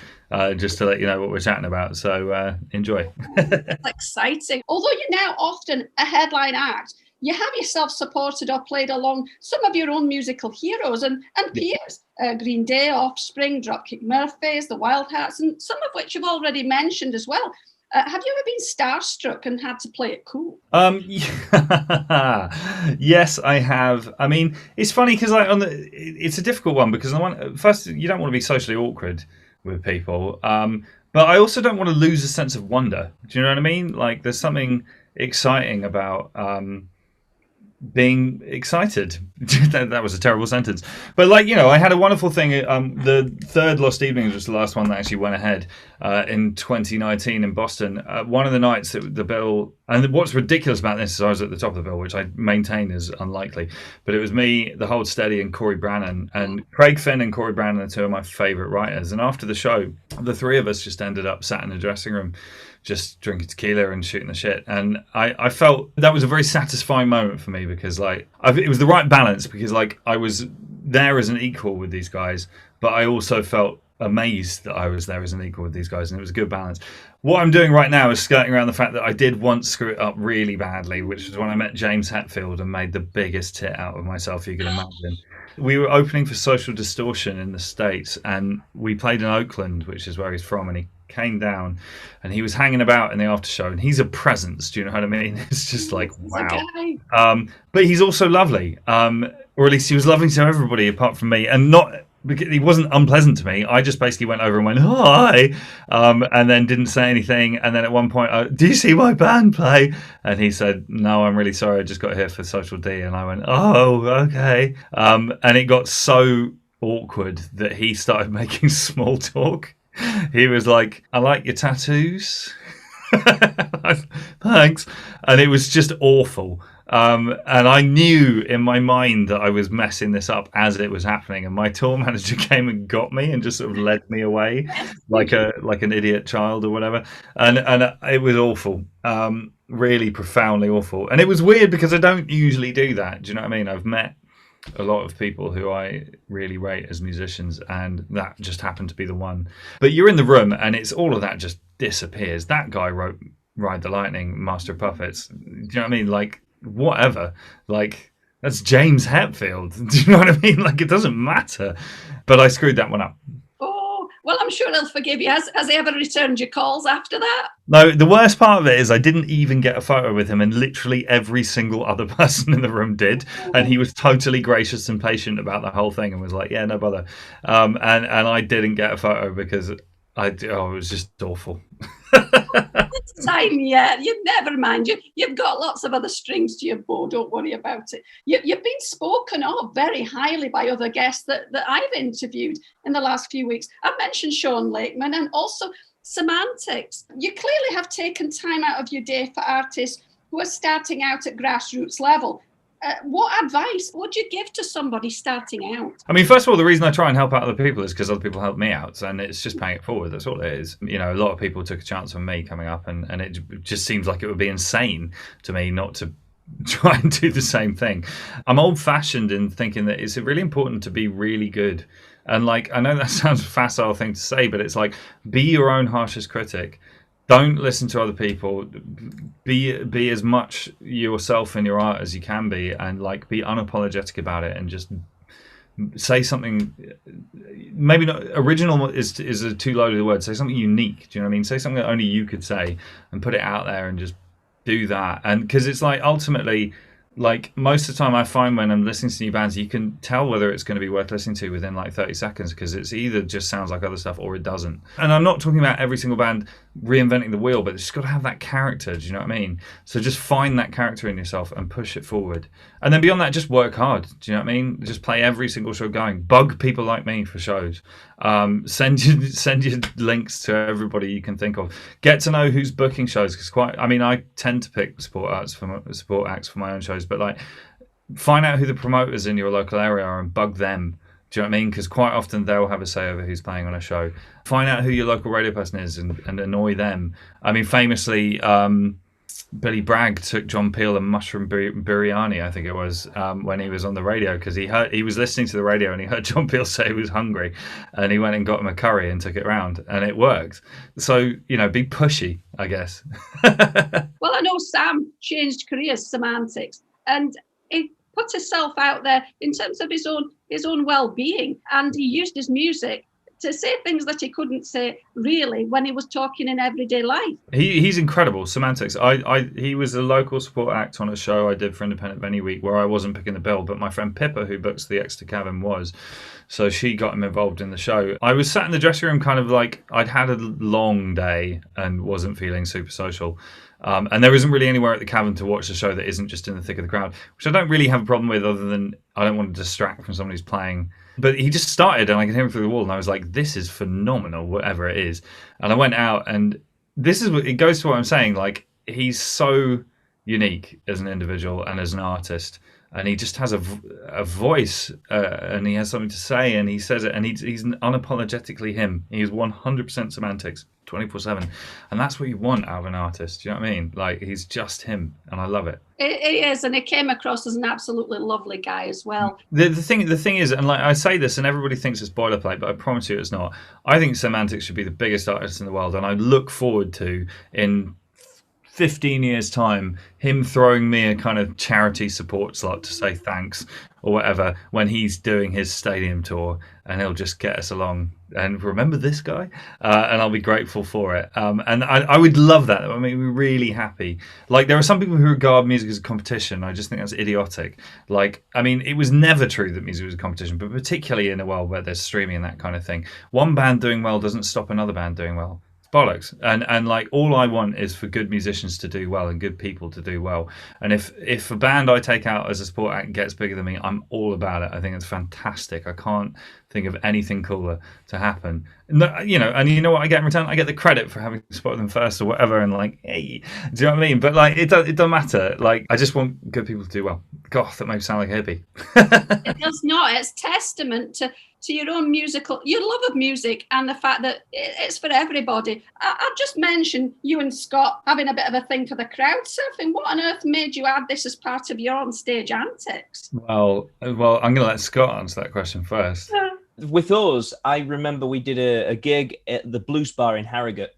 just to let you know what we're chatting about. So enjoy. It's exciting. Although you're now often a headline act, you have yourself supported or played along some of your own musical heroes and peers. Green Day, Offspring, Dropkick Murphys, the Wildhearts, and some of which you've already mentioned as well. Have you ever been starstruck and had to play it cool? Yes, I have. I mean, it's funny because like it's a difficult one because first you don't want to be socially awkward with people, but I also don't want to lose a sense of wonder. Do you know what I mean? Like, there's something exciting about being excited. That was a terrible sentence, but like, you know, I had a wonderful thing. The third Lost Evening was the last one that actually went ahead in 2019 in Boston. One of the nights that the bill, and what's ridiculous about this is I was at the top of the bill, which I maintain is unlikely, but it was me, the Hold Steady, and Corey Brannon. And Craig Finn and Corey Brannon are two of my favorite writers, and after the show the three of us just ended up sat in the dressing room just drinking tequila and shooting the shit, and I felt that was a very satisfying moment for me because like it was the right balance, because like I was there as an equal with these guys, but I also felt amazed that I was there as an equal with these guys, and it was a good balance. What I'm doing right now is skirting around the fact that I did once screw it up really badly, which was when I met James Hetfield and made the biggest tit out of myself you can imagine. We were opening for Social Distortion in the States, and we played in Oakland, which is where he's from, and he came down and he was hanging about in the after show, and he's a presence. Do you know what I mean? It's just like, wow. But he's also lovely, or at least he was lovely to everybody apart from me, and not because he wasn't unpleasant to me. I just basically went over and went hi, and then didn't say anything. And then at one point, do you see my band play? And he said, no, I'm really sorry, I just got here for Social D. And I went, oh, okay. And it got so awkward that he started making small talk. He was like, I like your tattoos. Thanks. And it was just awful. And I knew in my mind that I was messing this up as it was happening, and my tour manager came and got me and just sort of led me away like an idiot child or whatever. And it was awful, really profoundly awful. And it was weird because I don't usually do that. Do you know what I mean? I've met a lot of people who I really rate as musicians, and that just happened to be the one. But you're in the room and it's all of that just disappears. That guy wrote Ride the Lightning, Master of Puppets. Do you know what I mean? Like, whatever. Like, that's James Hetfield. Do you know what I mean? Like, it doesn't matter. But I screwed that one up. Oh, well, I'm sure he'll forgive you. Has he ever returned your calls after that? No, the worst part of it is I didn't even get a photo with him, and literally every single other person in the room did. And he was totally gracious and patient about the whole thing and was like, yeah, no bother. And I didn't get a photo because it was just awful. Time yet. You never mind. You've got lots of other strings to your bow. Don't worry about it. You've been spoken of very highly by other guests that I've interviewed in the last few weeks. I've mentioned Sean Lakeman and also Semantics. You clearly have taken time out of your day for artists who are starting out at grassroots level. What advice would you give to somebody starting out? I mean, first of all, the reason I try and help out other people is because other people help me out, and it's just paying it forward. That's all it is. You know, a lot of people took a chance on me coming up, and it just seems like it would be insane to me not to try and do the same thing. I'm old-fashioned in thinking that it's really important to be really good. And like, I know that sounds a facile thing to say, but it's like, be your own harshest critic. Don't listen to other people. Be as much yourself in your art as you can be, and like be unapologetic about it, and just say something. Maybe not original is a too loaded word. Say something unique. Do you know what I mean? Say something that only you could say, and put it out there, and just do that. And because it's like ultimately, like most of the time I find when I'm listening to new bands, you can tell whether it's going to be worth listening to within like 30 seconds, because it's either just sounds like other stuff or it doesn't. And I'm not talking about every single band reinventing the wheel, but it's just got to have that character. Do you know what I mean? So just find that character in yourself and push it forward. And then beyond that, just work hard. Do you know what I mean? Just play every single show going. Bug people like me for shows. Send your links to everybody you can think of. Get to know who's booking shows, because I tend to pick support acts for my own shows, but like find out who the promoters in your local area are and bug them. Do you know what I mean? Because quite often they'll have a say over who's playing on a show. Find out who your local radio person is and annoy them. I mean, famously, Billy Bragg took John Peel a mushroom biryani, I think it was, when he was on the radio, because he was listening to the radio and he heard John Peel say he was hungry, and he went and got him a curry and took it round, and it worked. So, you know, be pushy, I guess. Well, I know Sam changed careers, Semantics, and he put himself out there in terms of his own well-being, and he used his music to say things that he couldn't say really when he was talking in everyday life. He's incredible. Semantics. He was a local support act on a show I did for Independent Venue Week where I wasn't picking the bill, but my friend Pippa, who books the Exeter Cavern, was. So she got him involved in the show. I was sat in the dressing room kind of like I'd had a long day and wasn't feeling super social. And there isn't really anywhere at the Cavern to watch the show that isn't just in the thick of the crowd, which I don't really have a problem with, other than I don't want to distract from somebody who's playing. But he just started, and I could hear him through the wall, and I was like, this is phenomenal, whatever it is. And I went out, and this is what it goes to what I'm saying. Like, he's so unique as an individual and as an artist, and he just has a voice, and he has something to say, and he says it, and he's unapologetically him. He is 100% Semantics, 24/7, and that's what you want out of an artist. Do you know what I mean? Like, he's just him, and I love it. It is, and he came across as an absolutely lovely guy as well. The thing is, and like I say this, and everybody thinks it's boilerplate, but I promise you it's not. I think Semantics should be the biggest artist in the world, and I look forward to, in 15 years' time, him throwing me a kind of charity support slot to say thanks or whatever when he's doing his stadium tour, and he'll just get us along and remember this guy, and I'll be grateful for it. And I would love that. I mean, we're really happy. Like, there are some people who regard music as a competition. I just think that's idiotic. Like, I mean, it was never true that music was a competition, but particularly in a world where there's streaming and that kind of thing. One band doing well doesn't stop another band doing well. Bollocks. And like, all I want is for good musicians to do well and good people to do well. And if a band I take out as a support act gets bigger than me, I'm all about it. I think it's fantastic. I can't think of anything cooler to happen. You know, and you know what I get in return? I get the credit for having spotted them first or whatever, and like, hey, do you know what I mean? But like, it don't matter. Like, I just want good people to do well. God, that makes me sound like a hippie. It does not. It's testament to your own your love of music, and the fact that it's for everybody. I've just mentioned you and Scott having a bit of a thing for the crowd surfing. What on earth made you add this as part of your on-stage antics? Well, I'm going to let Scott answer that question first. With us, I remember we did a gig at the Blues Bar in Harrogate,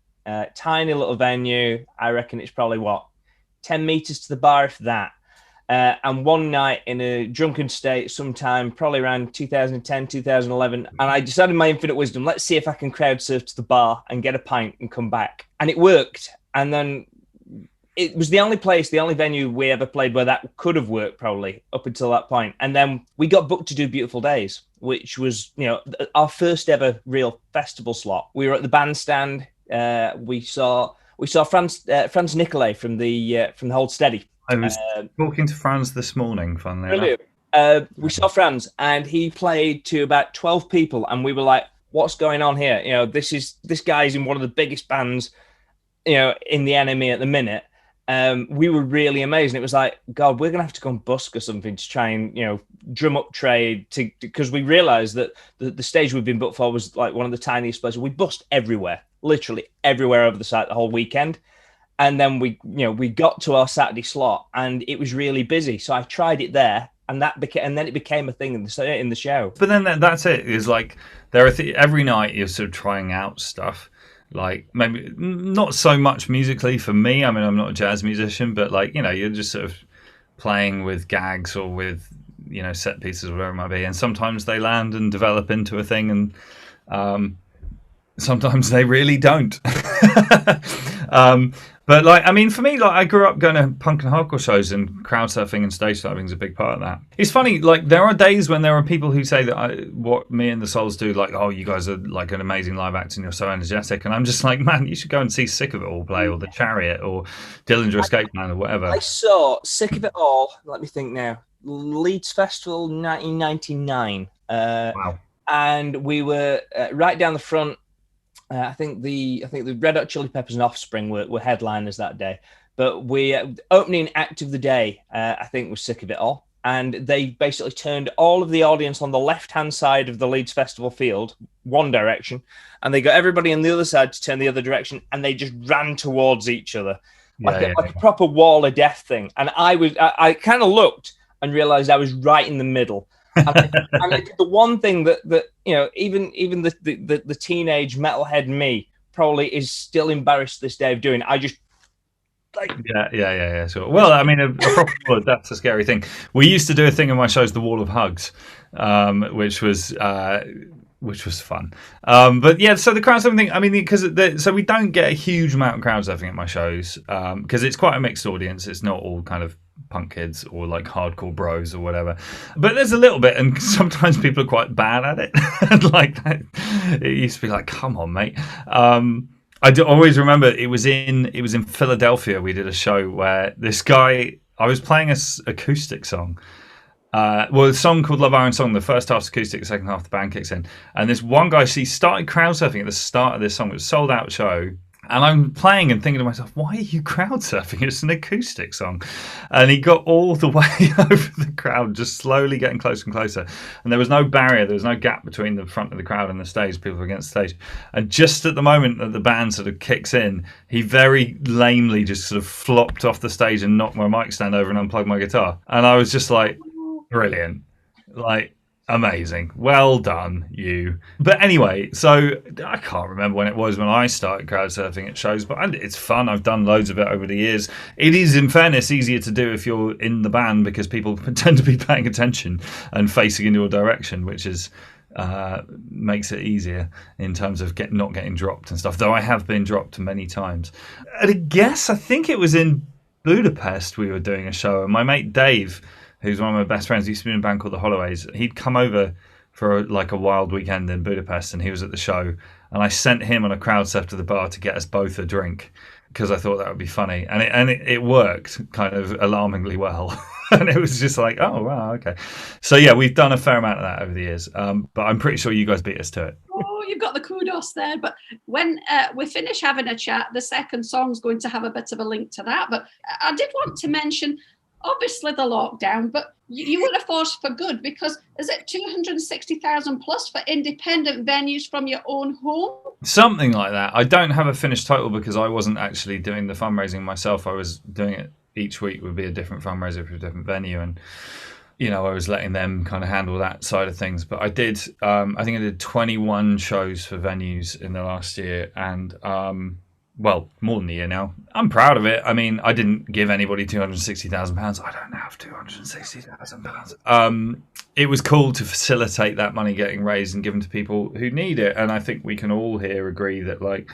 Tiny little venue. I reckon it's probably 10 meters to the bar, if that. And one night in a drunken state, sometime probably around 2010, 2011, and I decided my infinite wisdom, let's see if I can crowd surf to the bar and get a pint and come back. And it worked. And then it was the only venue we ever played where that could have worked, probably up until that point. And then we got booked to do Beautiful Days, which was, our first ever real festival slot. We were at the bandstand. We saw Franz Nicolay from the Hold Steady. I was talking to Franz this morning, funnily enough. We saw Franz, and he played to about 12 people, and we were like, what's going on here? This guy is in one of the biggest bands, in the NME at the minute. We were really amazed. And it was like, God, we're going to have to go and busk or something to try and, drum up trade, because we realized that the stage we've been booked for was like one of the tiniest places. We busked everywhere, literally everywhere over the site the whole weekend. And then we got to our Saturday slot, and it was really busy. So I tried it there, and then it became a thing in the show. But then that's it. Is like there are every night you're sort of trying out stuff. Like maybe not so much musically for me. I mean, I'm not a jazz musician, but you're just sort of playing with gags or with set pieces or whatever it might be. And sometimes they land and develop into a thing, and sometimes they really don't. But for me, I grew up going to punk and hardcore shows, and crowd surfing and stage diving is a big part of that. It's funny, there are days when there are people who say that what me and the Souls do, oh, you guys are like an amazing live act and you're so energetic, and I'm just like, man, you should go and see Sick of It All play, or The Chariot, or Dillinger Escape Plan, or whatever. I saw Sick of It All. Let me think now. Leeds Festival 1999. Wow. And we were right down the front. I think the Red Hot Chili Peppers and Offspring were headliners that day. But we opening act of the day, I think, was Sick of It All. And they basically turned all of the audience on the left-hand side of the Leeds Festival field, one direction, and they got everybody on the other side to turn the other direction, and they just ran towards each other. Like a proper wall of death thing. And I kind of looked and realized I was right in the middle. And I did the one thing that even the teenage metalhead me probably is still embarrassed this day of doing. I just sure. Well, I mean, a proper wall of death's a scary thing. We used to do a thing in my shows, the Wall of Hugs, which was fun. But yeah, so the crowd surfing thing, I mean, so we don't get a huge amount of crowd surfing at my shows, because it's quite a mixed audience. It's not all kind of punk kids or like hardcore bros or whatever, but there's a little bit, and sometimes people are quite bad at it. It used to be like, come on, mate. I do always remember it was in Philadelphia. We did a show where this guy, I was playing a acoustic song. A song called Love Iron Song. The first half's acoustic, the second half the band kicks in. And this one guy, she started crowd surfing at the start of this song. It was a sold out show. And I'm playing and thinking to myself, why are you crowd surfing? It's an acoustic song. And he got all the way over the crowd, just slowly getting closer and closer. And there was no barrier. There was no gap between the front of the crowd and the stage. People were against the stage. And just at the moment that the band sort of kicks in, he very lamely just sort of flopped off the stage and knocked my mic stand over and unplugged my guitar. And I was just like, brilliant. Amazing. Well done, you. But anyway, so I can't remember when it was when I started crowd surfing at shows, but it's fun. I've done loads of it over the years. It is, in fairness, easier to do if you're in the band, because people tend to be paying attention and facing in your direction, which is makes it easier in terms of not getting dropped and stuff, though I have been dropped many times. I think it was in Budapest we were doing a show, and my mate Dave, who's one of my best friends, he used to be in a band called the Holloways. He'd come over for a wild weekend in Budapest, and he was at the show. And I sent him on a crowd surf to the bar to get us both a drink, because I thought that would be funny. And it worked kind of alarmingly well. And it was just like, oh, wow, okay. So yeah, we've done a fair amount of that over the years. But I'm pretty sure you guys beat us to it. Oh, you've got the kudos there. But when we finish having a chat, the second song's going to have a bit of a link to that. But I did want to mention, obviously the lockdown, but you were a force for good, because is it 260,000 plus for independent venues from your own home? Something like that. I don't have a finished total because I wasn't actually doing the fundraising myself. I was doing it each week, would be a different fundraiser for a different venue, and I was letting them kind of handle that side of things. But I did, I think I did 21 shows for venues in the last year, and well, more than a year now. I'm proud of it. I mean, I didn't give anybody £260,000. I don't have £260,000. It was cool to facilitate that money getting raised and given to people who need it. And I think we can all here agree that, like,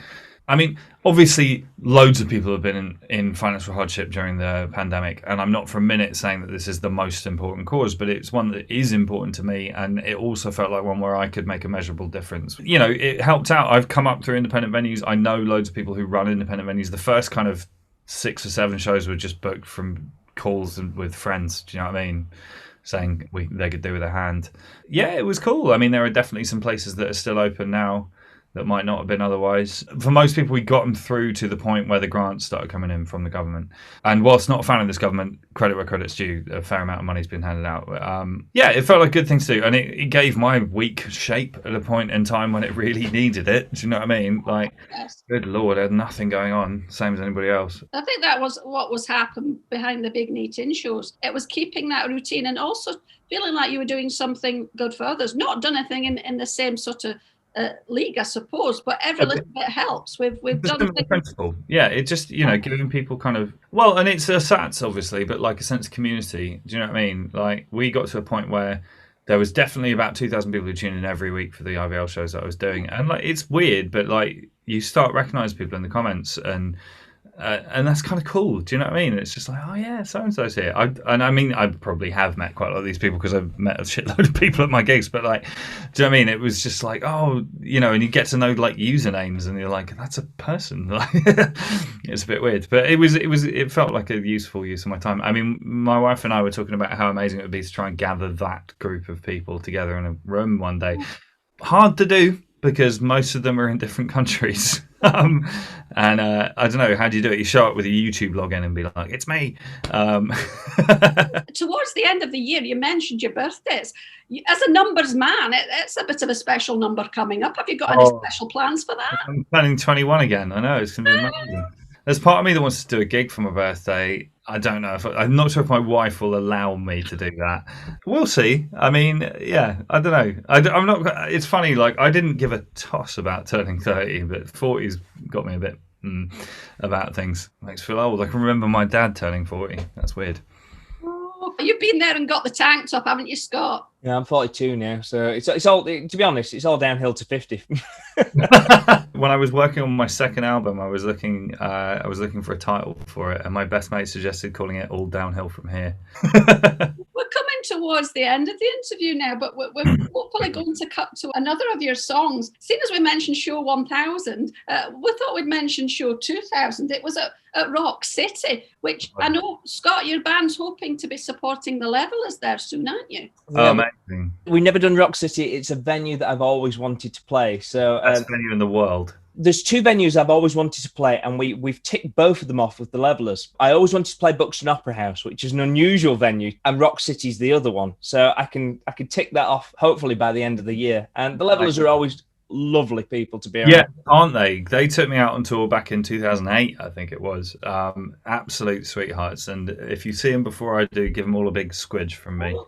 I mean, obviously, loads of people have been in financial hardship during the pandemic, and I'm not for a minute saying that this is the most important cause, but it's one that is important to me, and it also felt like one where I could make a measurable difference. You know, it helped out. I've come up through independent venues. I know loads of people who run independent venues. The first kind of 6 or 7 shows were just booked from calls and with friends. Do you know what I mean? Saying they could do with a hand. Yeah, it was cool. I mean, there are definitely some places that are still open now that might not have been otherwise. For most people, we got them through to the point where the grants started coming in from the government. And whilst not a fan of this government, credit where credit's due, a fair amount of money's been handed out. Yeah, it felt like a good thing to do. And it gave my week shape at a point in time when it really needed it. Do you know what I mean? Like, good Lord, I had nothing going on, same as anybody else. I think that was what was happening behind the big NEET in shows. It was keeping that routine and also feeling like you were doing something good for others. Not done anything in the same sort of league, I suppose, but every little bit helps. We've done the principle. Yeah, it just, you know, giving people kind of, well, and it's a SATs obviously, but like a sense of community. Do you know what I mean? Like, we got to a point where there was definitely about 2,000 people who tuned in every week for the IVL shows that I was doing, and like, it's weird, but like, you start recognizing people in the comments, and that's kind of cool. Do you know what I mean? It's just like, oh yeah, so and so's here. I mean, I probably have met quite a lot of these people because I've met a shitload of people at my gigs. But like, do you know what I mean? It was just like, oh, you know, and you get to know like usernames, and you're like, that's a person. Like, it's a bit weird, but it felt like a useful use of my time. I mean, my wife and I were talking about how amazing it would be to try and gather that group of people together in a room one day. Hard to do, because most of them are in different countries. And I don't know, how do you do it? You show up with a YouTube login and be like, it's me. Towards the end of the year, you mentioned your birthdays. As a numbers man, it's a bit of a special number coming up. Have you got any special plans for that? I'm planning 21 again. I know, it's going to be amazing. There's part of me that wants to do a gig for my birthday. I don't know. I'm not sure if my wife will allow me to do that. We'll see. I mean, yeah, I don't know. I'm not. It's funny. Like, I didn't give a toss about turning 30, but 40's got me a bit about things. Makes me feel old. I can remember my dad turning 40. That's weird. Oh, you've been there and got the tank top, haven't you, Scott? Yeah, I'm 42 now, so it's all. To be honest, it's all downhill to 50. When I was working on my second album, I was looking for a title for it, and my best mate suggested calling it "All Downhill From Here." We're coming towards the end of the interview now, but we're hopefully going to cut to another of your songs. Seeing as we mentioned show 1000, we thought we'd mention show 2000. It was at Rock City, which I know, Scott, your band's hoping to be supporting the Levelers there soon, aren't you? Amazing. We've never done Rock City. It's a venue that I've always wanted to play. So best venue in the world. There's 2 venues I've always wanted to play, and we've ticked both of them off with the Levelers. I always wanted to play Buxton Opera House, which is an unusual venue, and Rock City's the other one. So I can tick that off hopefully by the end of the year. And the Levelers are always lovely people to be around. Yeah, aren't they? They took me out on tour back in 2008, I think it was. Absolute sweethearts. And if you see them before I do, give them all a big squidge from me.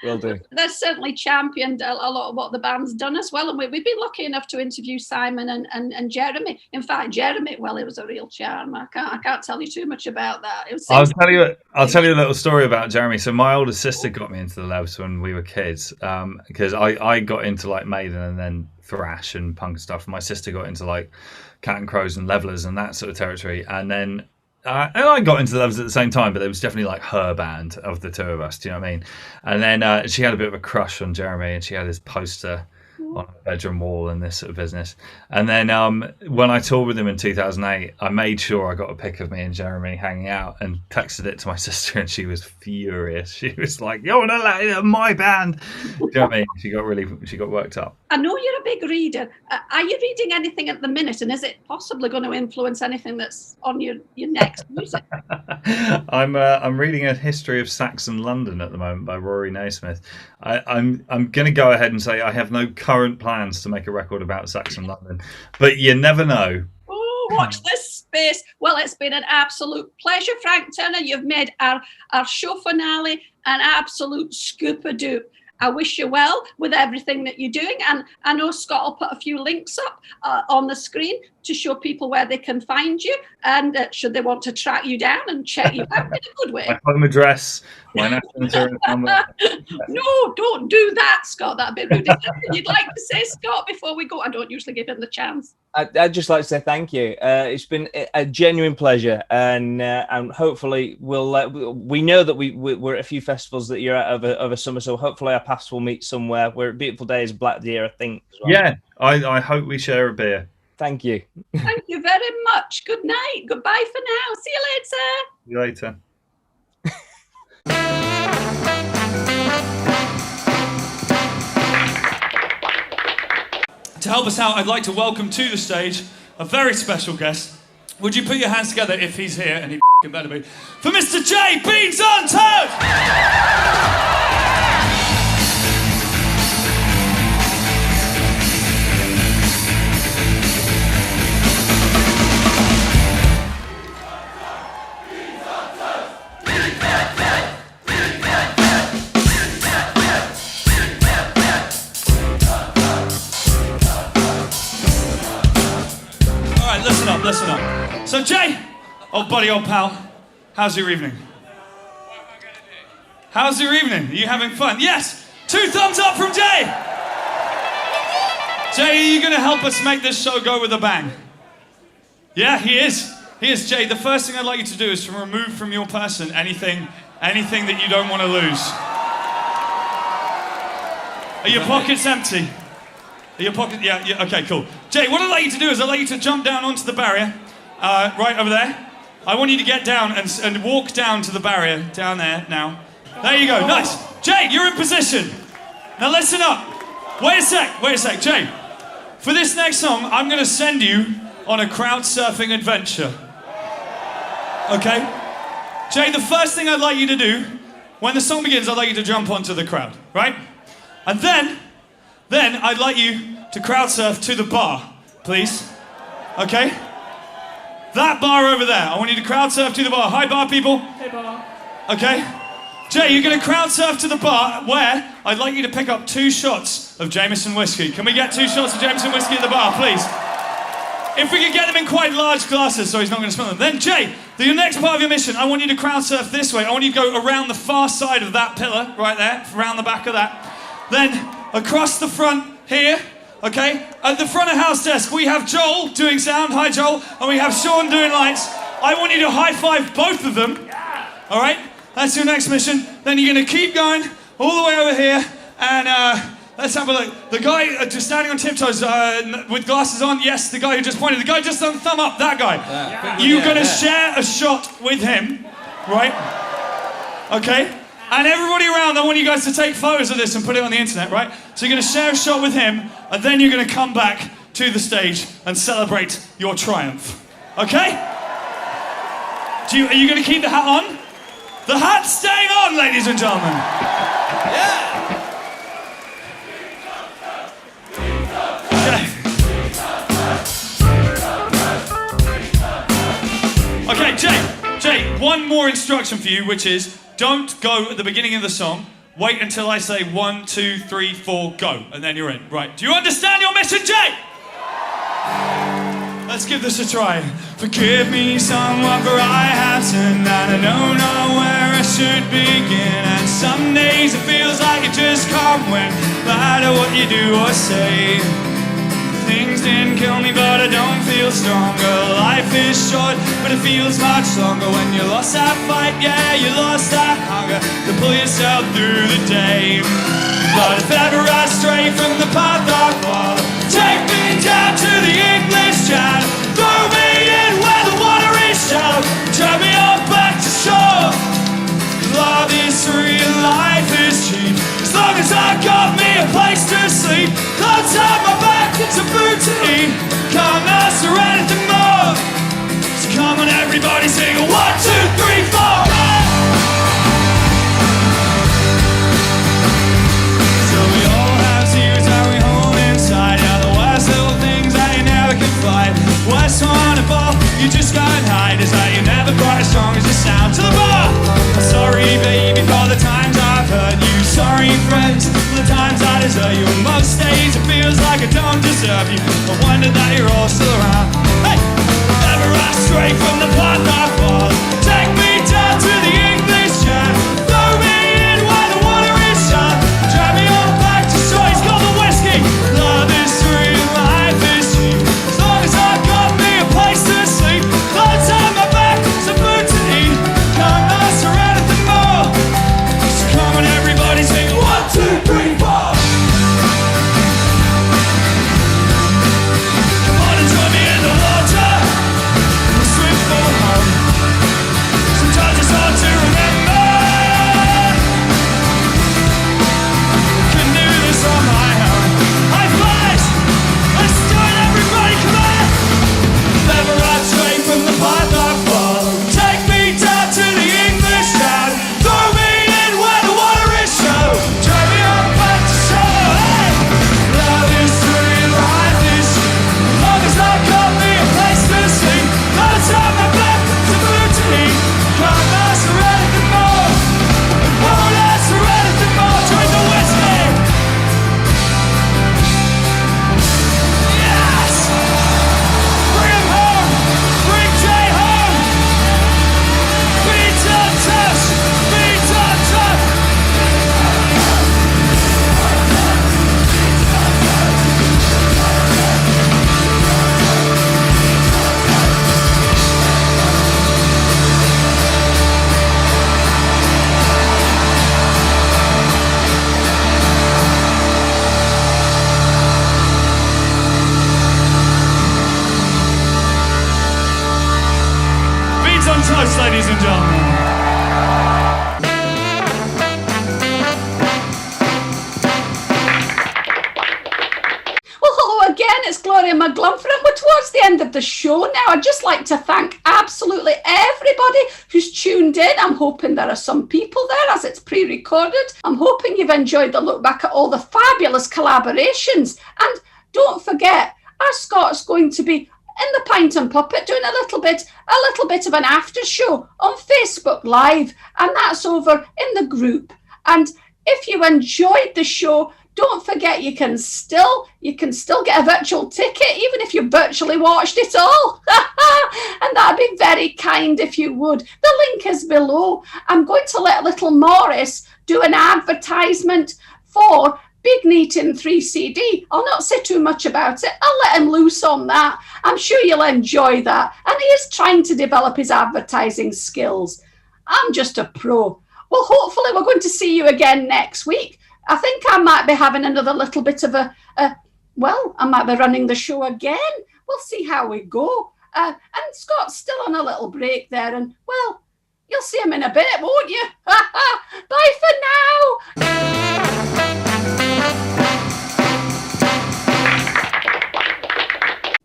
Will do. They've certainly championed a lot of what the band's done as well. And we've been lucky enough to interview Simon and Jeremy. In fact, Jeremy, well, it was a real charm. I can't tell you too much about that. I'll tell you a little story about Jeremy. So my older sister got me into the Levs when we were kids, because I got into like Maiden and then thrash and punk stuff. My sister got into like Cat and Crows and Levelers and that sort of territory. And then and I got into the Levels at the same time, but it was definitely like her band of the 2 of us. Do you know what I mean? And then she had a bit of a crush on Jeremy, and she had his poster on her bedroom wall and this sort of business. And then when I toured with him in 2008, I made sure I got a pic of me and Jeremy hanging out and texted it to my sister, and she was furious. She was like, "You're not allowed my band." Do you know what I mean? She got worked up. I know you're a big reader. Are you reading anything at the minute, and is it possibly going to influence anything that's on your next music? I'm reading A History of Saxon London at the moment by Rory Naismith. I'm going to go ahead and say I have no current plans to make a record about Saxon London, but you never know. Oh, watch this space. Well, it's been an absolute pleasure, Frank Turner. You've made our show finale an absolute scoop-a-doop. I wish you well with everything that you're doing. And I know Scott will put a few links up on the screen to show people where they can find you, and should they want to track you down and check you out in a good way. My home address, my national insurance number. No, don't do that, Scott. That'd be rude. You'd like to say, Scott, before we go? I don't usually give him the chance. I'd just like to say thank you. It's been a genuine pleasure, and hopefully we know that we're at a few festivals that you're at over summer, so hopefully our paths will meet somewhere. We're at Beautiful Days, Black Deer, I think. As well. Yeah, I hope we share a beer. Thank you. Thank you very much. Good night. Goodbye for now. See you later. See you later. To help us out, I'd like to welcome to the stage a very special guest. Would you put your hands together if he's here, and he better be, for Mr. J. Beans on Toad! Listen up. So Jay, old buddy, old pal, how's your evening? How's your evening? Are you having fun? Yes! 2 thumbs up from Jay! Jay, are you going to help us make this show go with a bang? Yeah, he is. He is. Jay, the first thing I'd like you to do is to remove from your person anything that you don't want to lose. Are your pockets empty? Your pocket, yeah, okay, cool. Jay, what I'd like you to do is I'd like you to jump down onto the barrier, right over there. I want you to get down and walk down to the barrier, down there now. There you go, nice. Jay, you're in position. Now listen up. Wait a sec, Jay. For this next song, I'm gonna send you on a crowd surfing adventure. Okay? Jay, the first thing I'd like you to do, when the song begins, I'd like you to jump onto the crowd, right? And then I'd like you to crowd surf to the bar, please. Okay? That bar over there. I want you to crowd surf to the bar. Hi, bar people. Hey, bar. Okay? Jay, you're going to crowd surf to the bar where I'd like you to pick up 2 shots of Jameson whiskey. Can we get 2 shots of Jameson whiskey at the bar, please? If we could get them in quite large glasses so he's not going to smell them. Then, Jay, the next part of your mission, I want you to crowd surf this way. I want you to go around the far side of that pillar, right there, around the back of that. Then, across the front here, okay? At the front of house desk, we have Joel doing sound. Hi, Joel. And we have Sean doing lights. I want you to high-five both of them. All right? That's your next mission. Then you're going to keep going all the way over here. And let's have a look. The guy just standing on tiptoes with glasses on. Yes, the guy who just pointed. The guy just done thumb up. That guy. You're going to share a shot with him, right? Okay? And everybody around, I want you guys to take photos of this and put it on the internet, right? So you're going to share a shot with him, and then you're going to come back to the stage and celebrate your triumph. Okay? Are you going to keep the hat on? The hat's staying on, ladies and gentlemen. Yeah. Okay, Jay, one more instruction for you, which is don't go at the beginning of the song. Wait until I say 1, 2, 3, 4, go, and then you're in. Right, do you understand your mission, Jay? Let's give this a try. Forgive me somewhat for I have sinned, and I don't know where I should begin. And some days it feels like it just can't win, no matter what you do or say. Things didn't kill me, but I don't feel stronger. Life is short, but it feels much longer. When you lost that fight, yeah, you lost that hunger to pull yourself through the day. But if ever I stray from the path I follow, take me down to the English Channel, throw me in where the water is shallow, turn me on back to shore. Love is free and life is cheap, as long as I got me a place to sleep, clothes on my back and some food to eat. Can't ask for anything more. So come on everybody, sing a 1, 2, 3, 4. So we all have tears that we hold inside. Yeah, the worst little things that you never can fight. Worst one of all, you just can't hide, is that you're never quite as strong as you sound. To the bar! I'm sorry baby for the times I've hurt you. sorry friends for the times I desert you. And most days it feels like I don't deserve you. I wonder that you're all still around. Hey! Never ran straight from the path I follow. Take me down to the English Channel. Throw me in where the water is shallow. Drag me on back to shore. He's got the whiskey. Love is free, life is cheap. As long as I've got me a place to sleep. Clothes on my back, some food to eat. Can't ask for anything more. So come on everybody, sing 1, 2, 3, 4. Come on and join me in the water. We'll swim for home. Sometimes it's hard to remember. Can do this on my own. High fives! Let's do it everybody, come on! Never run straight from the path I follow. Take me down to the English Channel. Throw me in where the water is shallow. Drag me on back to shore. Hey! Love is free, life is cheap. As long as I've got me a place to sleep. Clothes on my back, some food to eat. Can't ask for anything more. Won't ask for anything more. Drink the whiskey. Yes! Bring him home! Bring Jay home! Beat on toast! Beat on toast! Beat on toast, ladies and gentlemen. Well, hello again, it's Gloria McGlumpher, and we're towards the end of the show now. I'd just like to thank absolutely everybody who's tuned in. I'm hoping there are some people there as it's pre-recorded. I'm hoping you've enjoyed the look back at all the fabulous collaborations. And don't forget, our Scott's going to be in the Pint and Puppet doing a little bit of an after show on Facebook Live, and that's over in the group. And if you enjoyed the show, don't forget you can still get a virtual ticket even if you virtually watched it all. And that'd be very kind if you would. The link is below. I'm going to let little Morris do an advertisement for Big NEET in 3 CD. I'll not say too much about it. I'll let him loose on that. I'm sure you'll enjoy that. And he is trying to develop his advertising skills. I'm just a pro. Well, hopefully we're going to see you again next week. I think I might be having another little bit of I might be running the show again. We'll see how we go. And Scott's still on a little break there. And, well, you'll see him in a bit, won't you? Bye for now.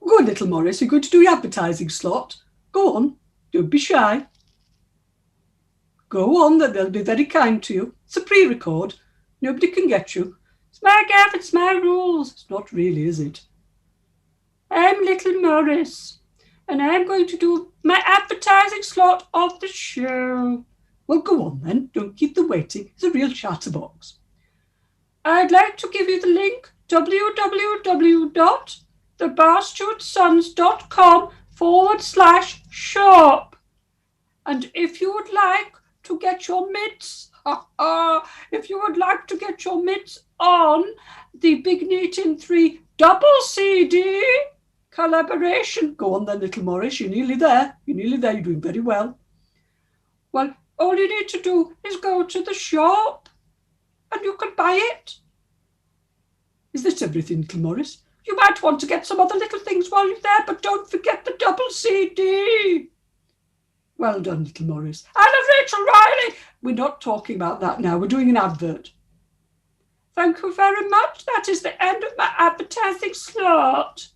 Go on, little Morris. You're going to do your advertising slot. Go on. Don't be shy. Go on, they'll be very kind to you. It's a pre-record. Nobody can get you. It's my gaff, it's my rules. It's not really, is it? I'm little Morris, and I'm going to do my advertising slot of the show. Well, go on then. Don't keep them waiting. It's a real chatterbox. I'd like to give you the link, www.thebarstewardsons.com/shop. And if you would like to get your mitts, if you would like to get your mitts on the Big NEET in 3 double CD collaboration, go on then, little Morris, you're nearly there. You're doing very well. Well, all you need to do is go to the shop and you can buy it. Is that everything, little Morris? You might want to get some other little things while you're there, but don't forget the double CD. Well done, little Morris. I love Rachel Riley. We're not talking about that now. We're doing an advert. Thank you very much. That is the end of my advertising slot.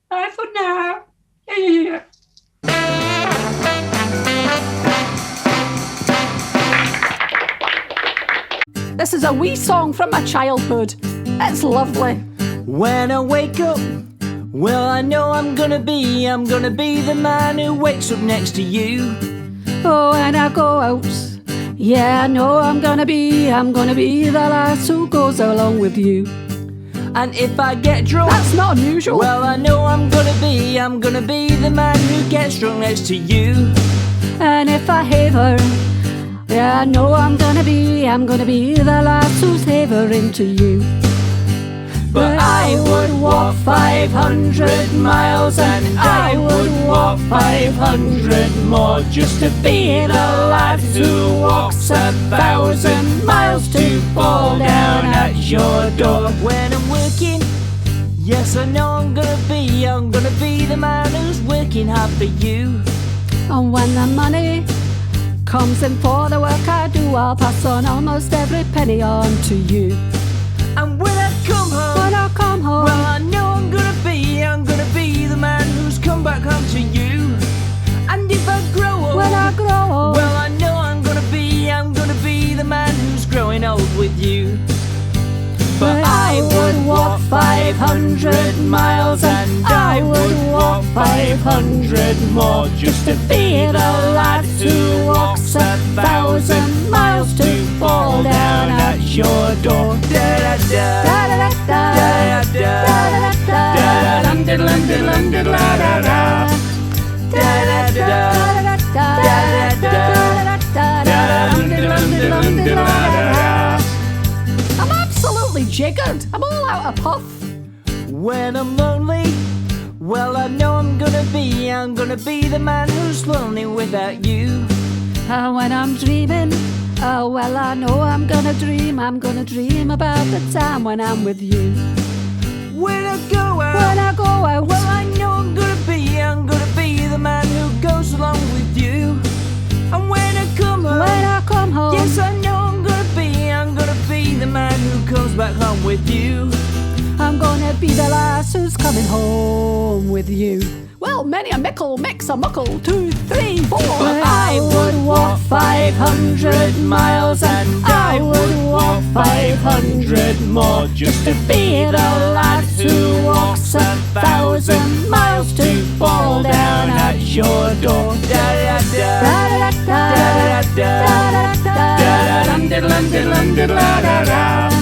Bye for now. Yeah. This is a wee song from my childhood. It's lovely. When I wake up, well, I know I'm gonna be the man who wakes up next to you. Oh, and I go out Yeah, I know I'm gonna be the lass who goes along with you. And if I get drunk, that's not unusual. Well, I know I'm gonna be the man who gets drunk next to you. And if I haver, yeah, I know I'm gonna be the lass who's havering to you. But I would walk 500 miles and I would walk 500 more just to be the lad who walks 1,000 miles to fall down at your door. When I'm working, yes, I know I'm gonna be the man who's working hard for you. And when the money comes in for the work I do, I'll pass on almost every penny on to you. And when I come home, well, I know I'm gonna be the man who's come back home to you. And if I grow old, when I grow old, well, I know I'm gonna be the man who's growing old with you. But I would walk 500 miles and I would walk 500 more just to be the lad who walks 1,000 miles to fall down at your door. Da da da da da da da da da da da. I'm absolutely jiggered. I'm all out of puff. When I'm lonely, well, I know I'm gonna be the man who's lonely without you. And when I'm dreaming, oh, well, I know I'm gonna dream about the time when I'm with you. When I go out, well, I know I'm gonna be the man who goes along with you. And when I come home, yes, I know I'm gonna be the man who comes back home with you. I'm gonna be the lass who's coming home with you. Well, many a mickle makes a muckle, 2, 3, 4. But I would walk 500 miles and I would walk 500 more just to be the lad who walks 1,000 miles to fall down at your door. Da da da da da da da da da da da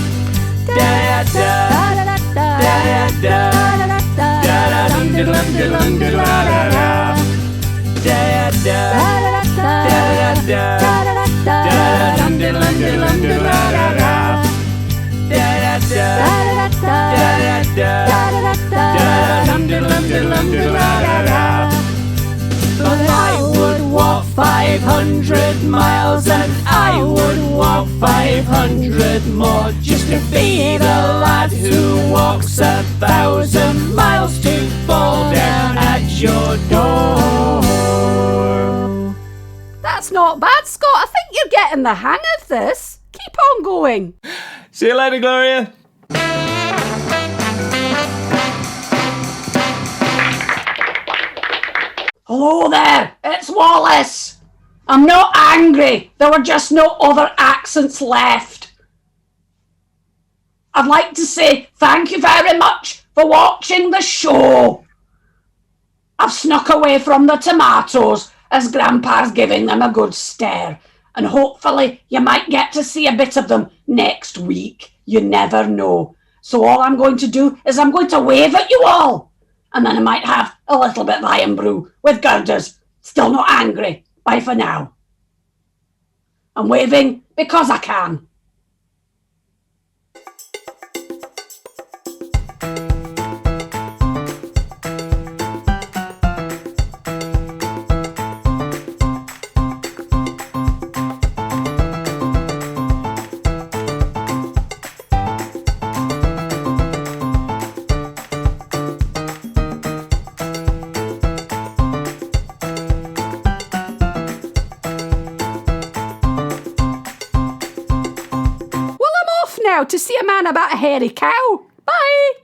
But I would walk 500 miles and I would walk 500 more just to be the lad who walks 1,000 miles to fall down at your door. That's not bad, Scott. I think you're getting the hang of this. Keep on going. See you later, Gloria. Hello there, it's Wallace. I'm not angry. There were just no other accents left. I'd like to say thank you very much for watching the show. I've snuck away from the tomatoes as Grandpa's giving them a good stare, and hopefully you might get to see a bit of them next week. You never know. So all I'm going to do is I'm going to wave at you all. And then I might have a little bit of iron brew with girders. Still not angry. Bye for now. I'm waving because I can. To see a man about a hairy cow. Bye!